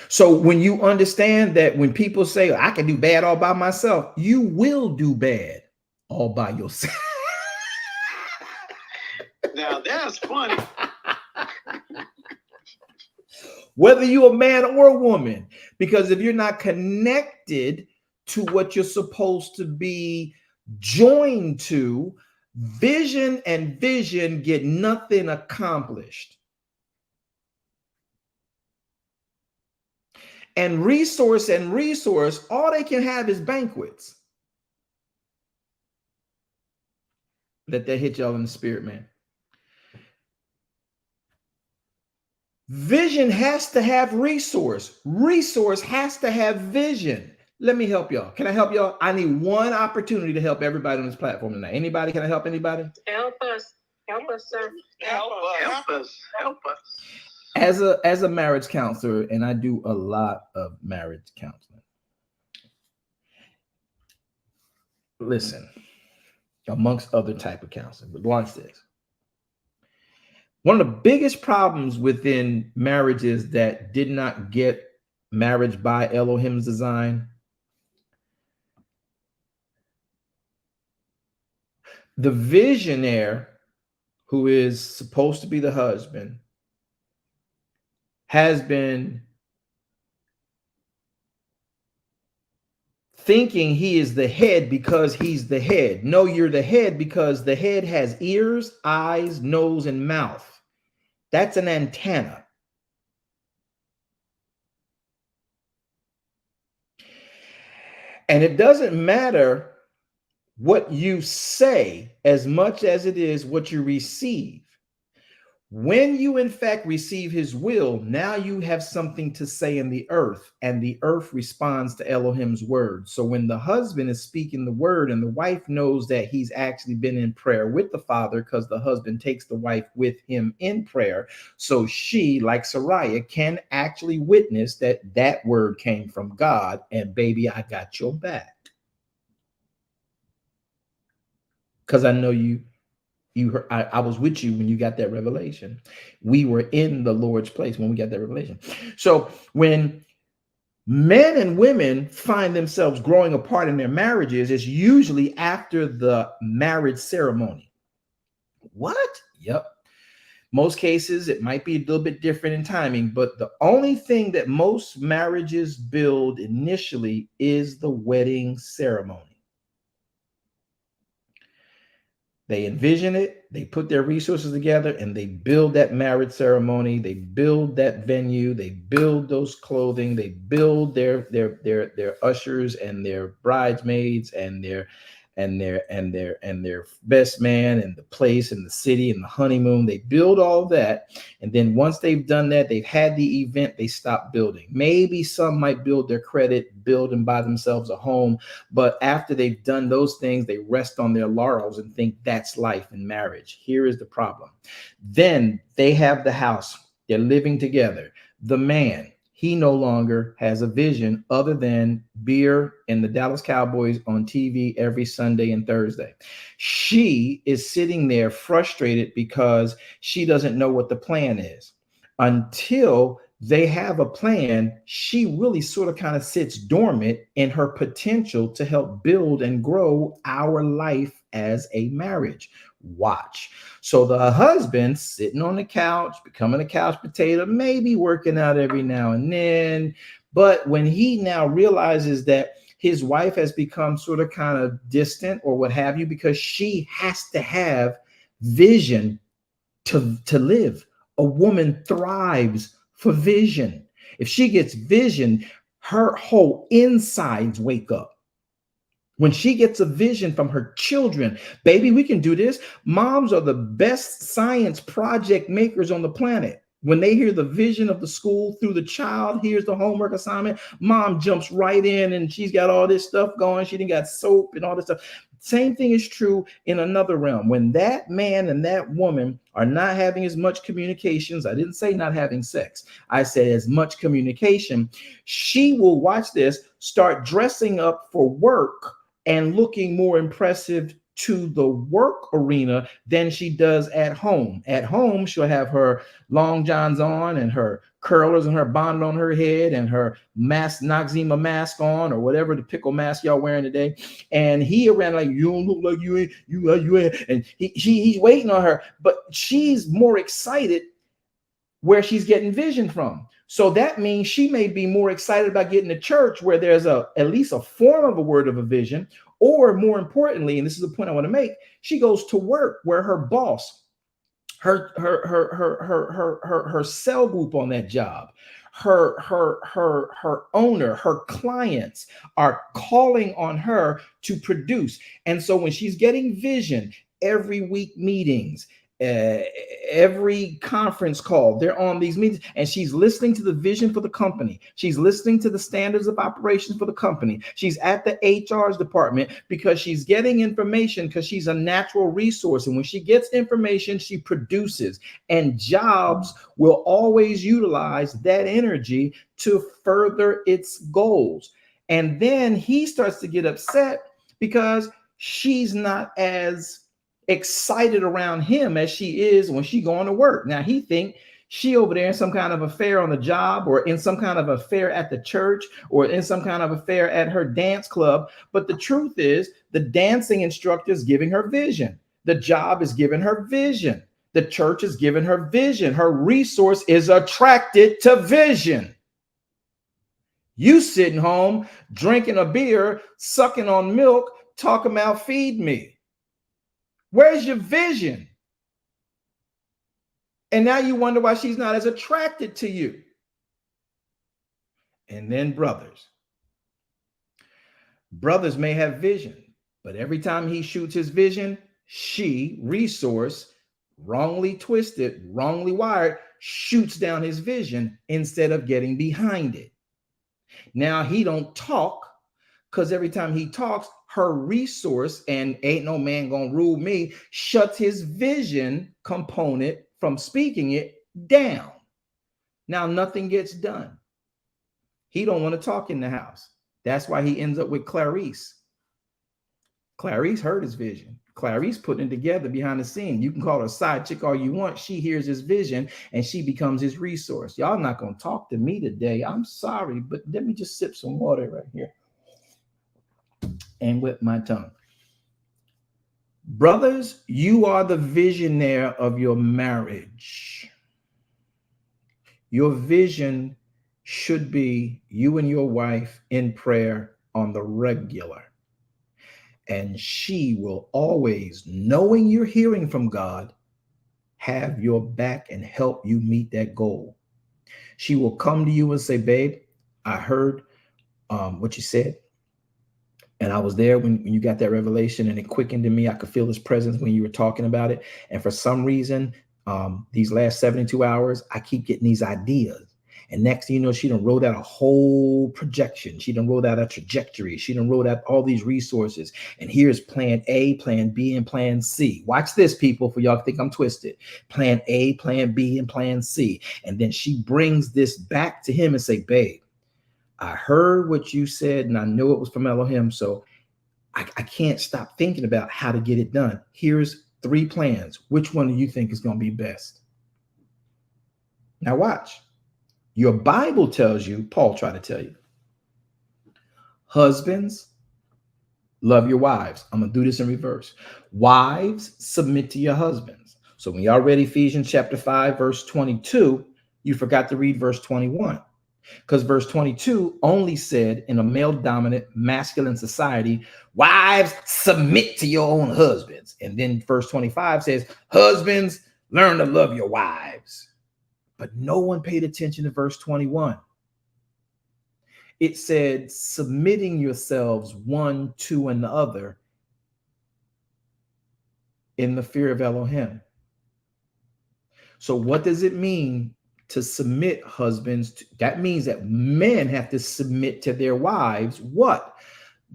So when you understand that when people say, I can do bad all by myself, you will do bad all by yourself. Now that's funny. Whether you're a man or a woman, because if you're not connected to what you're supposed to be joined to, vision and vision get nothing accomplished. And resource, all they can have is banquets. Let that hit y'all in the spirit, man. Vision has to have resource. Resource has to have vision. Let me help y'all. Can I help y'all? I need one opportunity to help everybody on this platform tonight. Anybody? Can I help anybody? Help us. Help us, sir. Help us. As a marriage counselor, and I do a lot of marriage counseling. Listen, amongst other type of counseling, but watch this. One of the biggest problems within marriages that did not get marriage by Elohim's design, the visionary, who is supposed to be the husband, has been thinking he is the head because he's the head. No, you're the head because the head has ears, eyes, nose, and mouth. That's an antenna. And it doesn't matter what you say as much as it is what you receive. When you in fact receive his will, now you have something to say in the earth, and the earth responds to Elohim's word. So when the husband is speaking the word and the wife knows that he's actually been in prayer with the father, because the husband takes the wife with him in prayer, so she, like Sariah, can actually witness that that word came from God, and baby, I got your back. Because I know you heard, I was with you when you got that revelation. We were in the Lord's place when we got that revelation. So when men and women find themselves growing apart in their marriages, it's usually after the marriage ceremony. What? Yep. Most cases, it might be a little bit different in timing, but the only thing that most marriages build initially is the wedding ceremony. They envision it, they put their resources together, and they build that marriage ceremony. They build that venue, they build those clothing, they build their ushers and their bridesmaids and their best man and the place and the city and the honeymoon. They build all that, and then once they've done that, they've had the event, they stop building. Maybe some might build their credit, build and buy themselves a home, but after they've done those things, they rest on their laurels and think that's life in marriage. Here is the problem. Then they have the house, they're living together. The man, he no longer has a vision other than beer and the Dallas Cowboys on TV every Sunday and Thursday. She is sitting there frustrated because she doesn't know what the plan is. Until they have a plan, she really sort of kind of sits dormant in her potential to help build and grow our life as a marriage. Watch. So the husband sitting on the couch, becoming a couch potato, maybe working out every now and then. But when he now realizes that his wife has become sort of kind of distant or what have you, because she has to have vision to live. A woman thrives for vision. If she gets vision, her whole insides wake up. When she gets a vision from her children, baby, we can do this. Moms are the best science project makers on the planet. When they hear the vision of the school through the child, here's the homework assignment, mom jumps right in and she's got all this stuff going. She done got soap and all this stuff. Same thing is true in another realm. When that man and that woman are not having as much communications, I didn't say not having sex, I said as much communication, she will, watch this, start dressing up for work and looking more impressive to the work arena than she does at home. At home, she'll have her long johns on and her curlers and her bonnet on her head and her mask, Noxzema mask on, or whatever the pickle mask y'all wearing today. And he around like, you don't look like you ain't, and he's waiting on her, but she's more excited where she's getting vision from. So that means she may be more excited about getting to church where there's at least a form of a word of a vision, or more importantly, and this is the point I want to make, she goes to work where her boss, her cell group on that job, her owner, her clients are calling on her to produce. And so when she's getting vision, every week meetings, every conference call, they're on these meetings, and she's listening to the vision for the company. She's listening to the standards of operations for the company. She's at the HR's department because she's getting information, because she's a natural resource. And when she gets information, she produces. And jobs will always utilize that energy to further its goals. And then he starts to get upset because she's not as excited around him as she is when she going to work. Now he think she over there in some kind of affair on the job, or in some kind of affair at the church, or in some kind of affair at her dance club. But the truth is, the dancing instructor is giving her vision. The job is giving her vision. The church is giving her vision. Her resource is attracted to vision. You sitting home, drinking a beer, sucking on milk, talking about feed me. Where's your vision? And now you wonder why she's not as attracted to you. And then brothers may have vision, but every time he shoots his vision, she, resource, wrongly twisted, wrongly wired, shoots down his vision instead of getting behind it. Now he don't talk, because every time he talks, her resource, and ain't no man gonna rule me, shuts his vision component from speaking it down. Now nothing gets done. He don't want to talk in the house. That's why he ends up with Clarice. Clarice heard his vision. Clarice putting it together behind the scene. You can call her a side chick all you want. She hears his vision and she becomes his resource. Y'all not gonna talk to me today. I'm sorry, but let me just sip some water right here and whip my tongue. Brothers, you are the visionary of your marriage. Your vision should be you and your wife in prayer on the regular. And she will always, knowing you're hearing from God, have your back and help you meet that goal. She will come to you and say, babe, I heard what you said. And I was there when you got that revelation, and it quickened in me. I could feel his presence when you were talking about it. And for some reason, these last 72 hours, I keep getting these ideas. And next thing you know, she done wrote out a whole projection. She done wrote out a trajectory. She done wrote out all these resources. And here's plan A, plan B, and plan C. Watch this, people, for y'all think I'm twisted. Plan A, plan B, and plan C. And then she brings this back to him and say, babe, I heard what you said, and I know it was from Elohim, so I can't stop thinking about how to get it done. Here's 3 plans. Which one do you think is going to be best? Now watch. Your Bible tells you, Paul tried to tell you, husbands, love your wives. I'm going to do this in reverse. Wives, submit to your husbands. So when y'all read Ephesians chapter 5, verse 22, you forgot to read verse 21. Because verse 22 only said, in a male-dominant, masculine society, wives, submit to your own husbands. And then verse 25 says, husbands, learn to love your wives. But no one paid attention to verse 21. it said submitting yourselves one to another in the fear of Elohim. So what does it mean to submit, husbands? That means that men have to submit to their wives. What?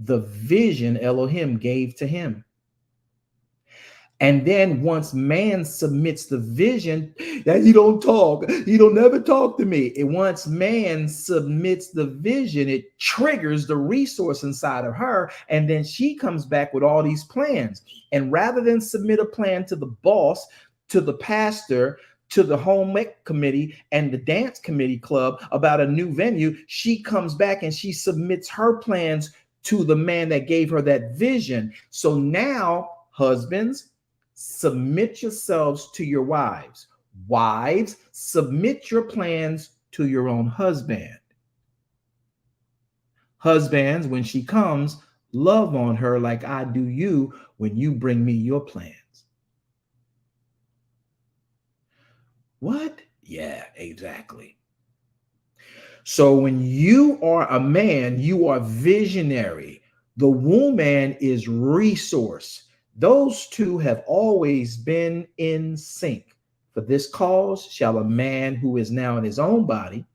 The vision Elohim gave to him. And then once man submits the vision, that he don't talk, he don't never talk to me. And once man submits the vision, it triggers the resource inside of her. And then she comes back with all these plans. And rather than submit a plan to the boss, to the pastor, to the home ec committee and the dance committee club about a new venue, she comes back and she submits her plans to the man that gave her that vision. So now, husbands, submit yourselves to your wives. Wives, submit your plans to your own husband. Husbands, when she comes, love on her like I do you when you bring me your plans. What? Yeah, exactly. So when you are a man, you are visionary. The woman is resource. Those two have always been in sync. For this cause shall a man who is now in his own body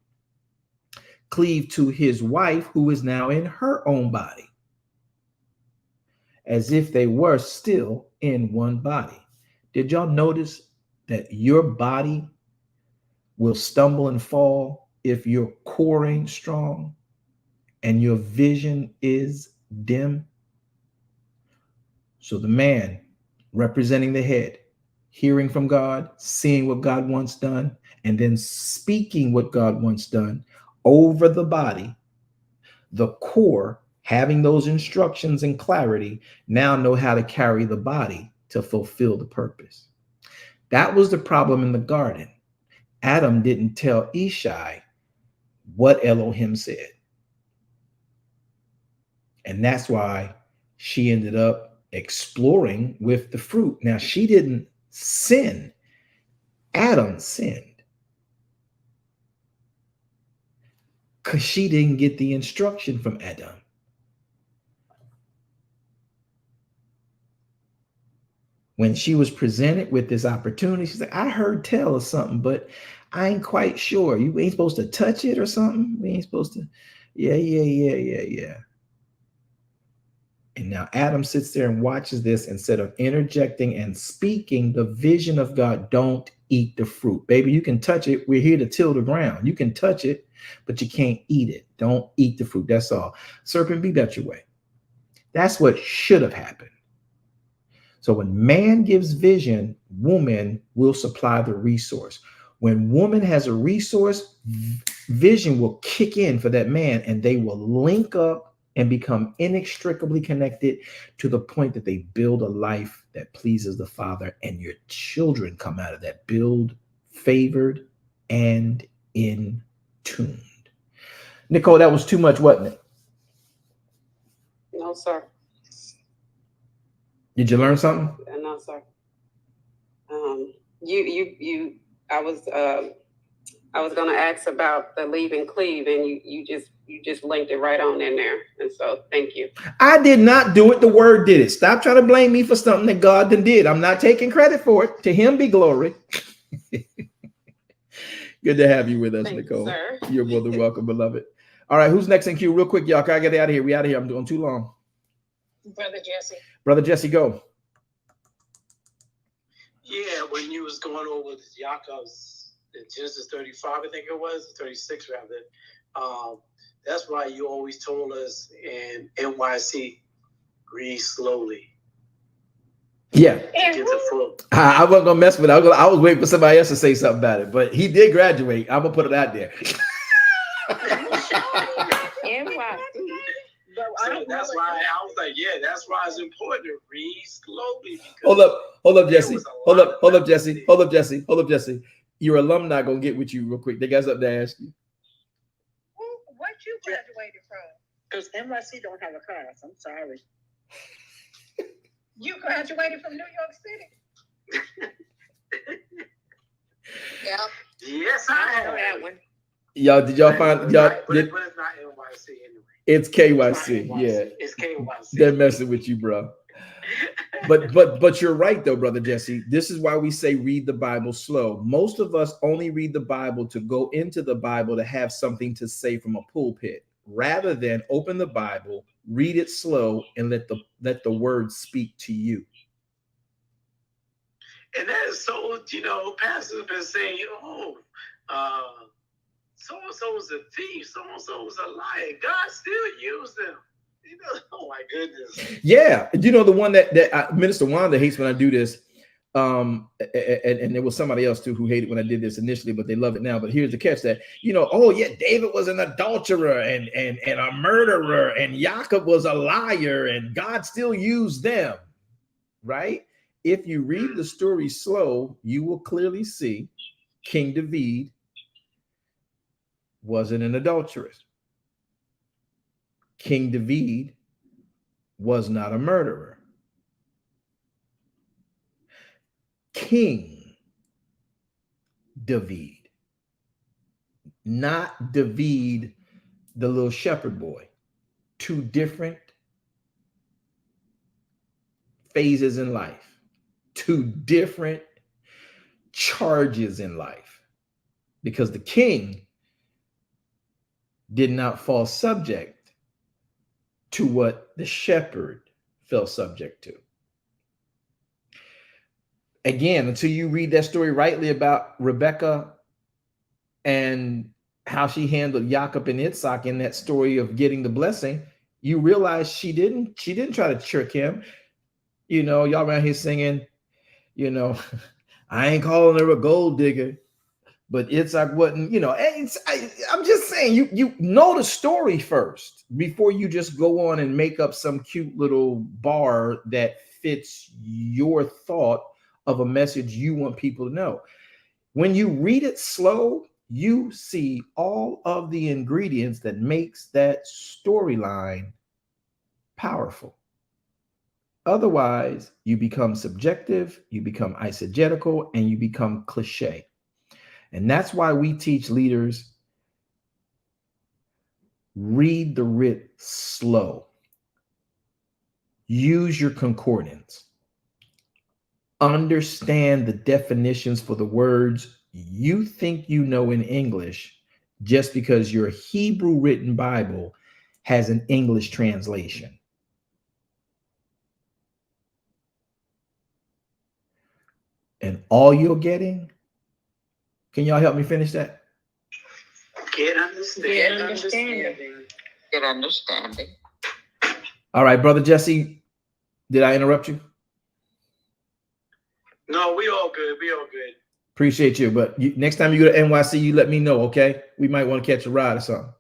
cleave to his wife who is now in her own body, as if they were still in one body. Did y'all notice that your body will stumble and fall if your core ain't strong and your vision is dim? So the man representing the head, hearing from God, seeing what God wants done, and then speaking what God wants done over the body, the core having those instructions and clarity now know how to carry the body to fulfill the purpose. That was the problem in the garden. Adam didn't tell Ishai what Elohim said. And that's why she ended up exploring with the fruit. Now, she didn't sin. Adam sinned because she didn't get the instruction from Adam. When she was presented with this opportunity, she's like, I heard tell of something, but I ain't quite sure. You ain't supposed to touch it or something? We ain't supposed to. Yeah. And now Adam sits there and watches this instead of interjecting and speaking the vision of God. Don't eat the fruit. Baby, you can touch it. We're here to till the ground. You can touch it, but you can't eat it. Don't eat the fruit. That's all. Serpent, be that your way. That's what should have happened. So when man gives vision, woman will supply the resource. When woman has a resource, vision will kick in for that man, and they will link up and become inextricably connected to the point that they build a life that pleases the Father, and your children come out of that, build favored and in tuned. Nicole, that was too much, wasn't it? No, sir. Did you learn something? No, sir. I was going to ask about the leave and cleave, and you just linked it right on in there. And so thank you. I did not do it. The word did it. Stop trying to blame me for something that God did. I'm not taking credit for it. To him be glory. Good to have you with us, Nicole. You're more than welcome, beloved. All right, who's next in queue? Real quick, y'all. Can I get out of here? We out of here. I'm doing too long. Brother Jesse. Brother Jesse, go. Yeah, when you was going over Yaakov's Gensis 35, I think it was 36 rather. That's why you always told us in NYC, read slowly. Yeah. I wasn't gonna mess with it. I was waiting for somebody else to say something about it, but he did graduate. I'm gonna put it out there. So that's why I was like, yeah, that's why it's important to read slowly. Hold up, Jesse. Hold up, Jesse. Your alumni gonna get with you real quick. They got something to ask you. What you graduated from? Because NYC don't have a class. I'm sorry. You graduated from New York City. Yeah. Yes, I have that one. Y'all, did y'all find y'all? But it's not NYC anyway. It's KYC. Yeah, it's KYC. They're messing with you, bro. But you're right though, brother Jesse. This is why we say read the Bible slow. Most of us only read the Bible to go into the Bible to have something to say from a pulpit, rather than open the Bible, read it slow, and let the words speak to you. And that is so, pastors have been saying, so-and-so was a thief, so-and-so was a liar. God still used them. Oh my goodness. Yeah. The one that Minister Wanda hates when I do this. And there was somebody else too who hated when I did this initially, but they love it now. But here's the catch: that David was an adulterer and a murderer, and Jacob was a liar, and God still used them, right? If you read the story slow, you will clearly see King David wasn't an adulterer. King David was not a murderer. King David, not David, the little shepherd boy. Two different phases in life. Two different charges in life, because the king did not fall subject to what the shepherd fell subject to. Again, until you read that story rightly about Rebecca and how she handled Jacob and Yitzhak in that story of getting the blessing, you realize she didn't try to trick him. Y'all around here singing, I ain't calling her a gold digger, but Yitzhak wasn't, I'm just saying, you know the story first before you just go on and make up some cute little bar that fits your thought of a message you want people to know. When you read it slow, you see all of the ingredients that makes that storyline powerful. Otherwise, you become subjective, you become eisegetical, and you become cliche. And that's why we teach leaders, read the writ slow. Use your concordance. Understand the definitions for the words you think you know in English just because your Hebrew written Bible has an English translation. And all you're getting, can y'all help me finish that? Get understanding. Get understanding. All right, Brother Jesse, did I interrupt you? No, we all good. Appreciate you. But next time you go to NYC, you let me know, okay? We might want to catch a ride or something.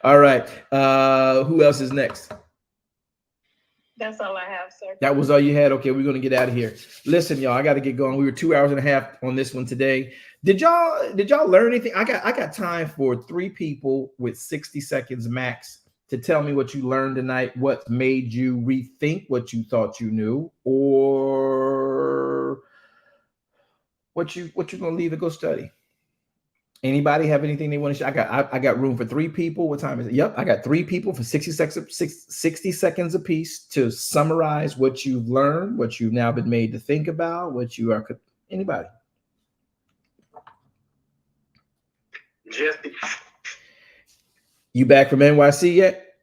All right. Who else is next? That's all I have, sir. That was all you had? Okay, we're going to get out of here. Listen, y'all, I got to get going. We were 2 hours and a half on this one today. Did y'all learn anything? I got time for 3 people with 60 seconds max to tell me what you learned tonight, what made you rethink what you thought you knew, or what you going to leave to go study. Anybody have anything they want to share? I got room for 3 people. What time is it? Yep, I got 3 people for 60 seconds a piece to summarize what you've learned, what you've now been made to think about, what you are. Anybody? Jesse. You back from NYC yet?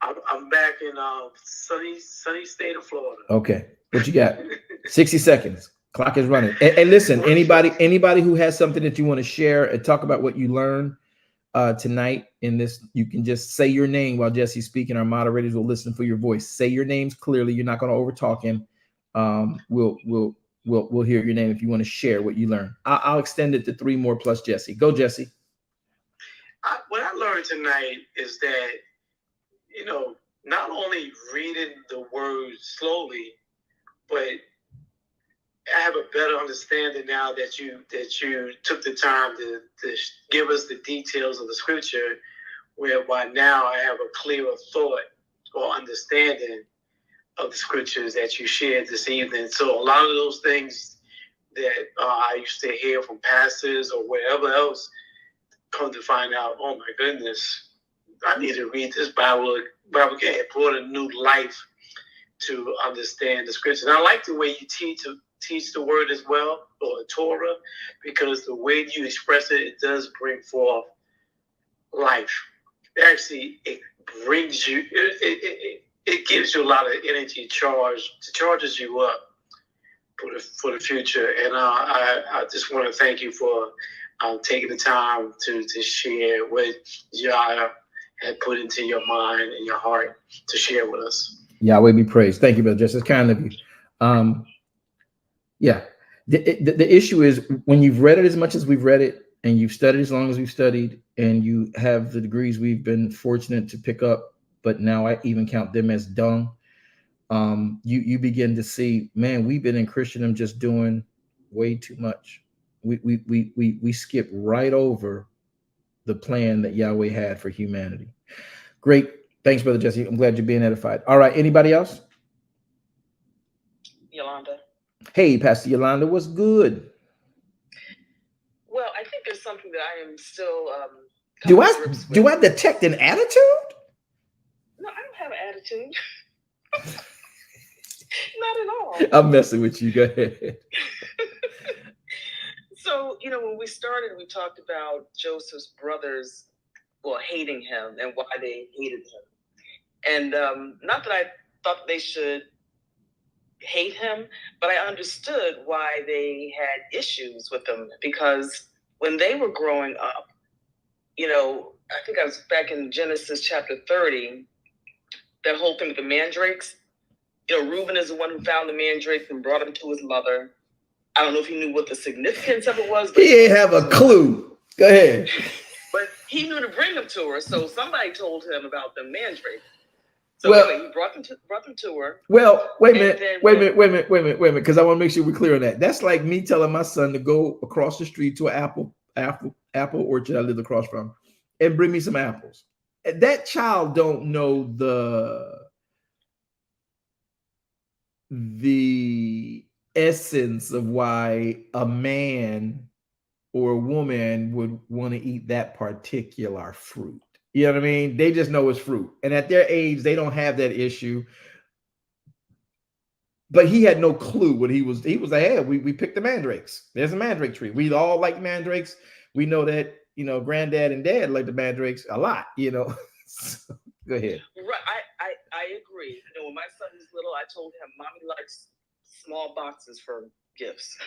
I'm back in sunny state of Florida. Okay, what you got? 60 seconds. Clock is running. And listen, anybody who has something that you want to share and talk about what you learned tonight in this, you can just say your name while Jesse's speaking. Our moderators will listen for your voice. Say your names clearly. You're not going to overtalk him. We'll hear your name if you want to share what you learned. I'll extend it to 3 more plus Jesse. Go, Jesse. What I learned tonight is that, not only reading the words slowly, but I have a better understanding now that you took the time to give us the details of the scripture, whereby now I have a clearer thought or understanding of the scriptures that you shared this evening. So a lot of those things that I used to hear from pastors or wherever else, come to find out, oh my goodness, I need to read this Bible again. It brought a new life to understand the scriptures. And I like the way you teach the word as well, or the Torah, because the way you express it, it does bring forth life. Actually, it brings you, it gives you a lot of energy charges you up for the future. And I just want to thank you for taking the time to share what Yah had put into your mind and your heart to share with us. Yahweh be praised. Thank you, Brother Justice. Kind of you. Yeah. The issue is when you've read it as much as we've read it, and you've studied as long as we've studied, and you have the degrees we've been fortunate to pick up, but now I even count them as dung. You begin to see, man, we've been in Christendom just doing way too much. We skip right over the plan that Yahweh had for humanity. Great. Thanks, Brother Jesse. I'm glad you're being edified. All right. Anybody else? Yolanda. Hey, Pastor Yolanda, what's good? Well, I think there's something that I am still do I detect an attitude? No, I don't have an attitude. Not at all. I'm messing with you. Go ahead. So, when we started, we talked about Joseph's brothers, hating him and why they hated him. And not that I thought they should hate him, but I understood why they had issues with him, because when they were growing up, I think I was back in Genesis chapter 30, that whole thing with the mandrakes. Reuben is the one who found the mandrakes and brought him to his mother. I don't know if he knew what the significance of it was, but he didn't have a clue. Go ahead. But he knew to bring them to her, so somebody told him about the mandrake. So anyway, he brought them to her. Well, wait a minute, because I want to make sure we're clear on that. That's like me telling my son to go across the street to an apple orchard I live across from and bring me some apples. That child don't know the essence of why a man or a woman would want to eat that particular fruit. You know what I mean? They just know it's fruit. And at their age, they don't have that issue. But he had no clue what he was like, hey, we picked the mandrakes. There's a mandrake tree. We all like mandrakes. We know that, granddad and dad like the mandrakes a lot, So, go ahead. Right. I agree. When my son was little, I told him, Mommy likes small boxes for gifts.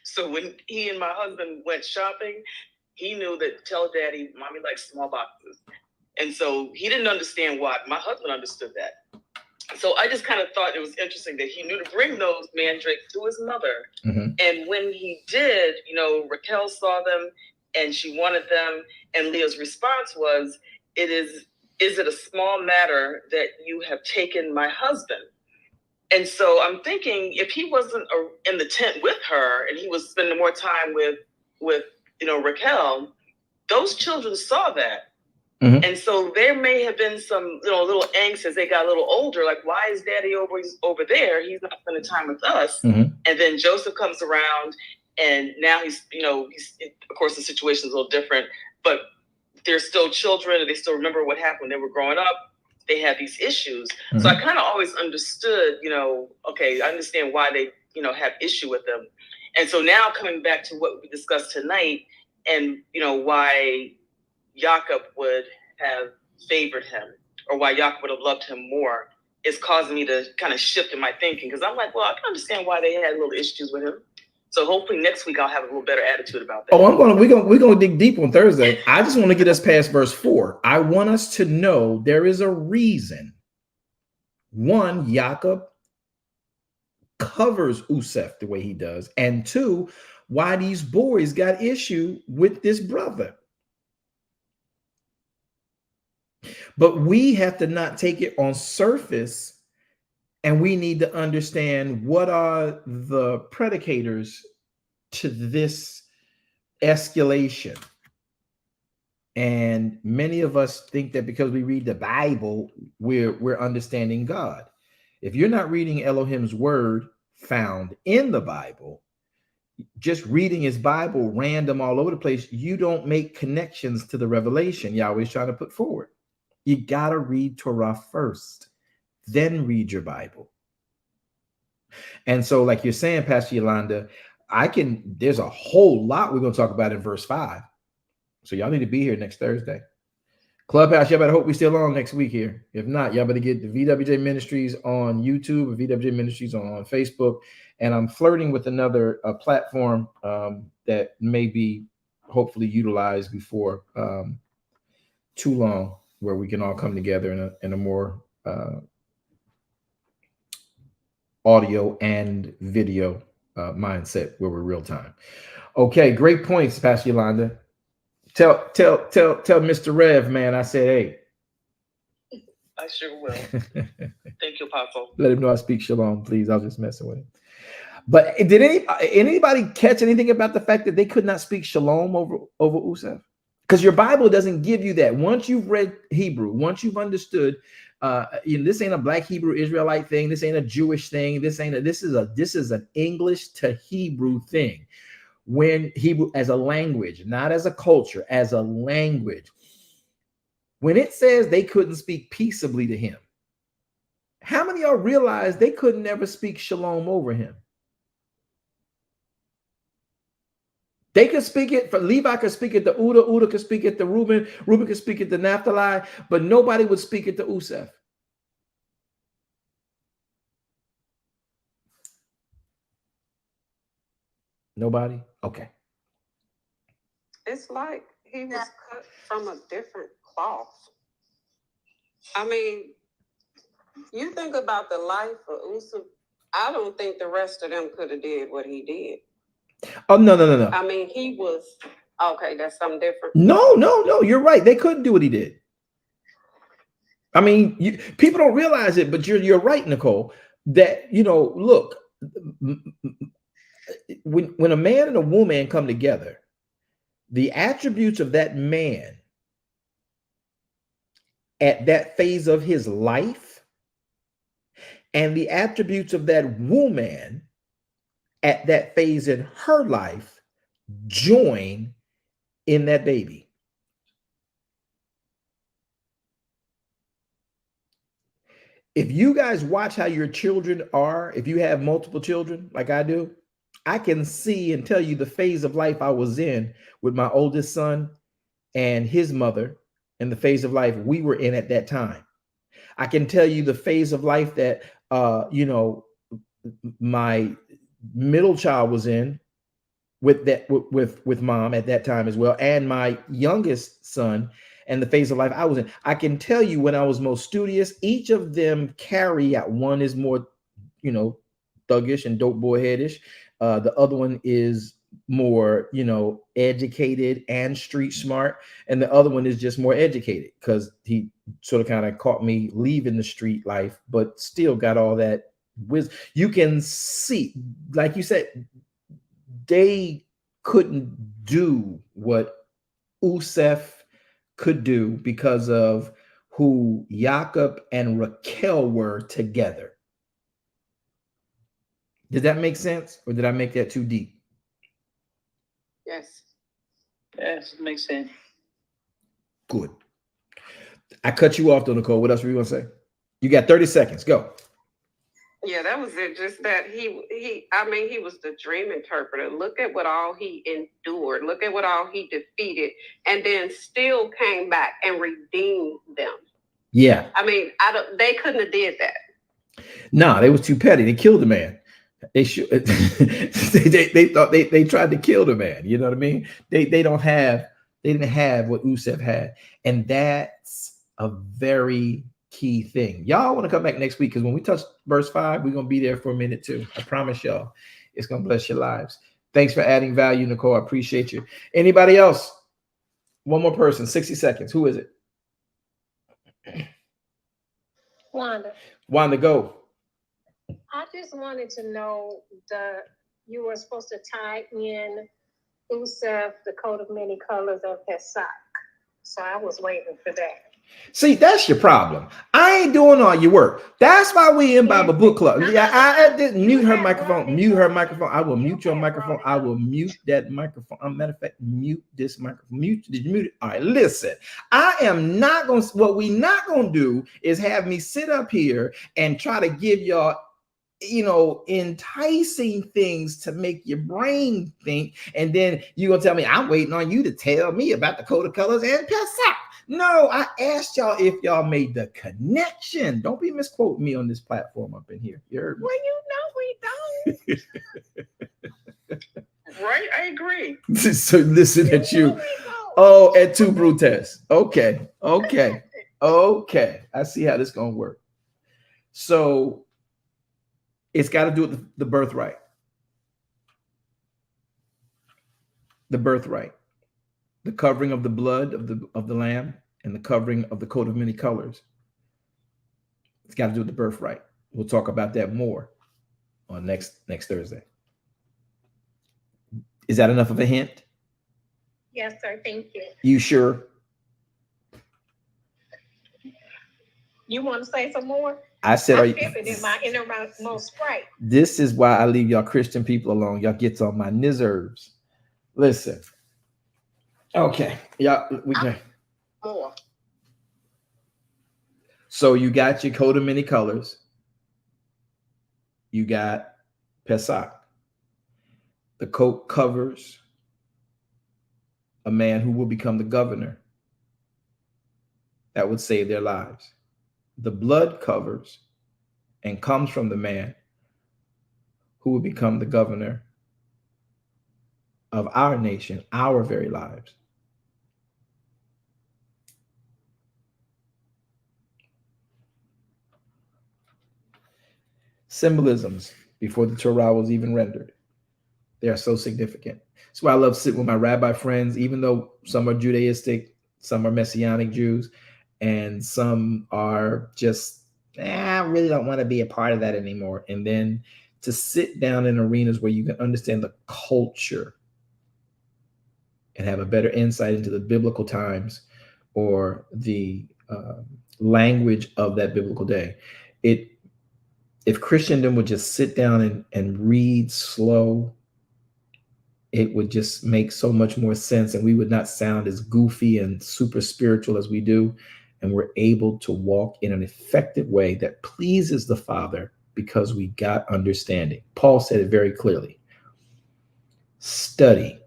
So when he and my husband went shopping, he knew that tell Daddy, Mommy likes small boxes. And so he didn't understand why. My husband understood that. So I just kind of thought it was interesting that he knew to bring those mandrakes to his mother. Mm-hmm. And when he did, Raquel saw them and she wanted them. And Leah's response was, is it a small matter that you have taken my husband? And so I'm thinking, if he wasn't in the tent with her and he was spending more time with Raquel, those children saw that. Mm-hmm. And so there may have been some little angst as they got a little older, like, why is Daddy over there? He's not spending time with us. Mm-hmm. And then Joseph comes around and now he's of course the situation is a little different, but they're still children and they still remember what happened when they were growing up. They had these issues. Mm-hmm. So I kind of always understood, okay, I understand why they, have issue with them. And so now coming back to what we discussed tonight and, why Jacob would have favored him or why Jacob would have loved him more is causing me to kind of shift in my thinking. Because I'm like, well, I can understand why they had little issues with him. So hopefully next week I'll have a little better attitude about that. Oh, we're gonna dig deep on Thursday. I just want to get us past verse 4. I want us to know there is a reason. One, Jacob covers Usef the way he does, and two, why these boys got issue with this brother. But we have to not take it on surface. And we need to understand what are the predicators to this escalation. And many of us think that because we read the Bible, we're understanding God. If you're not reading Elohim's word found in the Bible, just reading his Bible random all over the place, you don't make connections to the revelation Yahweh's trying to put forward. You got to read Torah first, then read your Bible. And so, like you're saying, Pastor Yolanda, there's a whole lot we're going to talk about in verse 5. So y'all need to be here next Thursday. Clubhouse, y'all better hope we still on next week here. If not, y'all better get the VWJ Ministries on YouTube or VWJ Ministries on Facebook. And I'm flirting with another platform that may be hopefully utilized before too long, where we can all come together in a more audio and video mindset where we're real time. Okay, great points, Pastor Yolanda. Tell Mr. Rev, man, I said, hey. I sure will. Thank you, Apostle. Let him know I speak shalom, please. I was just messing with him. But did anybody catch anything about the fact that they could not speak shalom over Usef? Because your Bible doesn't give you that. Once you've read Hebrew, once you've understood, this ain't a Black Hebrew Israelite thing. This ain't a Jewish thing. This is an English to Hebrew thing. When Hebrew as a language, not as a culture, as a language. When it says they couldn't speak peaceably to him, how many of y'all realize they could never speak shalom over him? They could speak it for Levi, could speak it to Uda could speak it to Reuben could speak it to Naphtali, but nobody would speak it to Usef. Nobody? Okay. It's like he was cut from a different cloth. I mean, you think about the life of Usef, I don't think the rest of them could have did what he did. Oh, no. I mean, he was, okay, that's something different. No, you're right. They couldn't do what he did. I mean, people don't realize it, but you're right, Nicole, that, look, when a man and a woman come together, the attributes of that man at that phase of his life and the attributes of that woman at that phase in her life join in that baby. If you guys watch how your children are, if you have multiple children like I do, I can see and tell you the phase of life I was in with my oldest son and his mother and the phase of life we were in at that time. I can tell you the phase of life that, my middle child was in with mom at that time as well, and my youngest son and the phase of life I was in. I can tell you when I was most studious, each of them carry out. One is more, thuggish and dope boy headish. The other one is more, educated and street smart. And the other one is just more educated because he sort of kind of caught me leaving the street life, but still got all that wisdom. You can see, like you said, they couldn't do what Usef could do because of who Jacob and Raquel were together. Did that make sense? Or did I make that too deep? Yes. Yes, it makes sense. Good. I cut you off though, Nicole. What else were you going to say? You got 30 seconds. Go. Yeah, that was it. Just that he was the dream interpreter. Look at what all he endured. Look at what all he defeated, and then still came back and redeemed them. Yeah. I mean, they couldn't have did that. No, they was too petty. They killed the man. They should. they thought they tried to kill the man. You know what I mean? They didn't have what Usef had, and that's a very key thing. Y'all want to come back next week because when we touch verse 5, we're gonna be there for a minute too. I promise y'all, it's gonna bless your lives. Thanks for adding value, Nicole. I appreciate you. Anybody else? One more person. 60 seconds. Who is it? Wanda, go. I just wanted to know you were supposed to tie in Usef, the coat of many colors of Pesach. So I was waiting for that. See, that's your problem. I ain't doing all your work. That's why we in Bible book club. Yeah, I didn't mute her microphone. Mute her microphone. I will mute your microphone. I will mute that microphone. Matter of fact, mute this microphone. Mute. Did you mute it? All right. Listen, I am not going to, what we not going to do is have me sit up here and try to give y'all, enticing things to make your brain think. And then you're going to tell me, I'm waiting on you to tell me about the code of colors and Pesach. No, I asked y'all if y'all made the connection. Don't be misquoting me on this platform up in here. You heard me? Well, we don't. Right? I agree. So listen at you. Oh, at two brutes. Okay. I see how this is going to work. So it's got to do with the birthright. The birthright. The covering of the blood of the lamb and the covering of the coat of many colors. It's got to do with the birthright. We'll talk about that more on next Thursday. Is that enough of a hint? Yes, sir. Thank you. You sure? You want to say some more? I said, I feel it in my innermost right. This is why I leave y'all Christian people alone. Y'all get on my nerves. Listen. Okay, yeah, we can. More. So you got your coat of many colors. You got Pesach. The coat covers a man who will become the governor that would save their lives. The blood covers and comes from the man who will become the governor of our nation, our very lives. Symbolisms before the Torah was even rendered. They are so significant. That's why I love sitting with my rabbi friends, even though some are Judaistic, some are Messianic Jews, and some are just, I really don't want to be a part of that anymore. And then to sit down in arenas where you can understand the culture and have a better insight into the biblical times or the language of that biblical day. If Christendom would just sit down and read slow, it would just make so much more sense, and we would not sound as goofy and super spiritual as we do. And we're able to walk in an effective way that pleases the Father because we got understanding. Paul said it very clearly. Study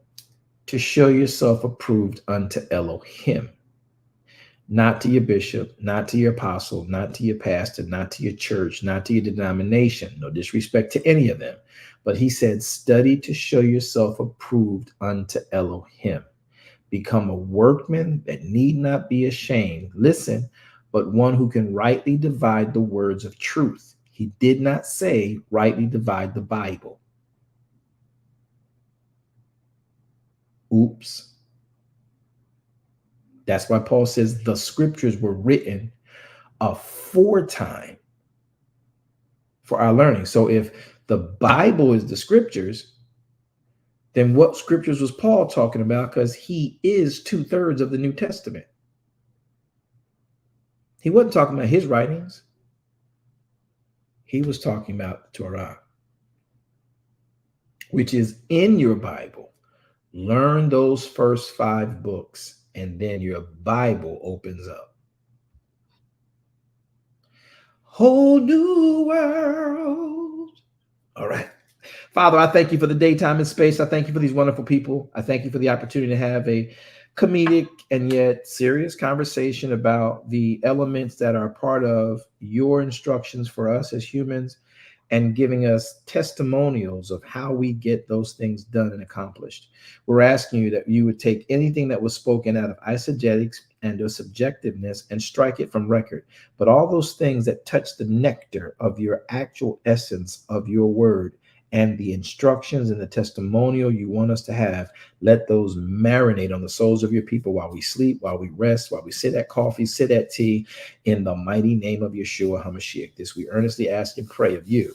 to show yourself approved unto Elohim. Not to your bishop, not to your apostle, not to your pastor, not to your church, not to your denomination. No disrespect to any of them. But he said, study to show yourself approved unto Elohim. Become a workman that need not be ashamed. Listen, but one who can rightly divide the words of truth. He did not say rightly divide the Bible. Oops. That's why Paul says the scriptures were written aforetime for our learning. So if the Bible is the scriptures, then what scriptures was Paul talking about? Because he is 2/3 of the New Testament. He wasn't talking about his writings. He was talking about the Torah, which is in your Bible. Learn those first 5 books, and then your Bible opens up. Whole new world. All right. Father, I thank you for the daytime and space. I thank you for these wonderful people. I thank you for the opportunity to have a comedic and yet serious conversation about the elements that are part of your instructions for us as humans, and giving us testimonials of how we get those things done and accomplished. We're asking you that you would take anything that was spoken out of eisegetics and or subjectiveness and strike it from record. But all those things that touch the nectar of your actual essence of your word and the instructions and the testimonial you want us to have, let those marinate on the souls of your people while we sleep, while we rest, while we sit at coffee, sit at tea, in the mighty name of Yeshua HaMashiach. This we earnestly ask and pray of you.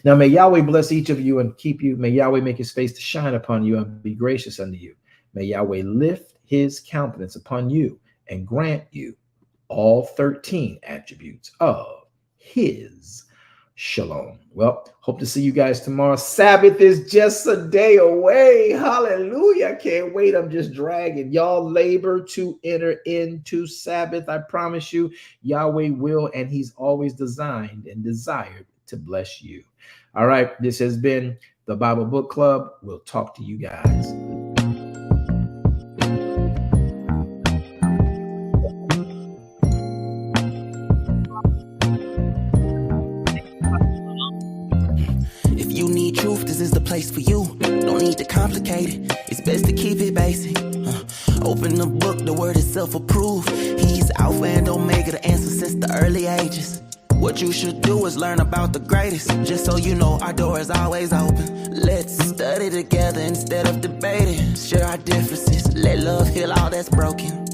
Now may Yahweh bless each of you and keep you. May Yahweh make his face to shine upon you and be gracious unto you. May Yahweh lift his countenance upon you and grant you all 13 attributes of his shalom. Well, hope to see you guys tomorrow. Sabbath is just a day away. Hallelujah. I can't wait. I'm just dragging. Y'all labor to enter into Sabbath. I promise you, Yahweh will, and he's always designed and desired to bless you. All right. This has been the Bible Book Club. We'll talk to you guys. Truth, this is the place for you. Don't need to complicate it. It's best to keep it basic. Open the book, the word itself approved. He's Alpha and Omega, the answer since the early ages. What you should do is learn about the greatest. Just so you know, our door is always open. Let's study together instead of debating. Share our differences. Let love heal all that's broken.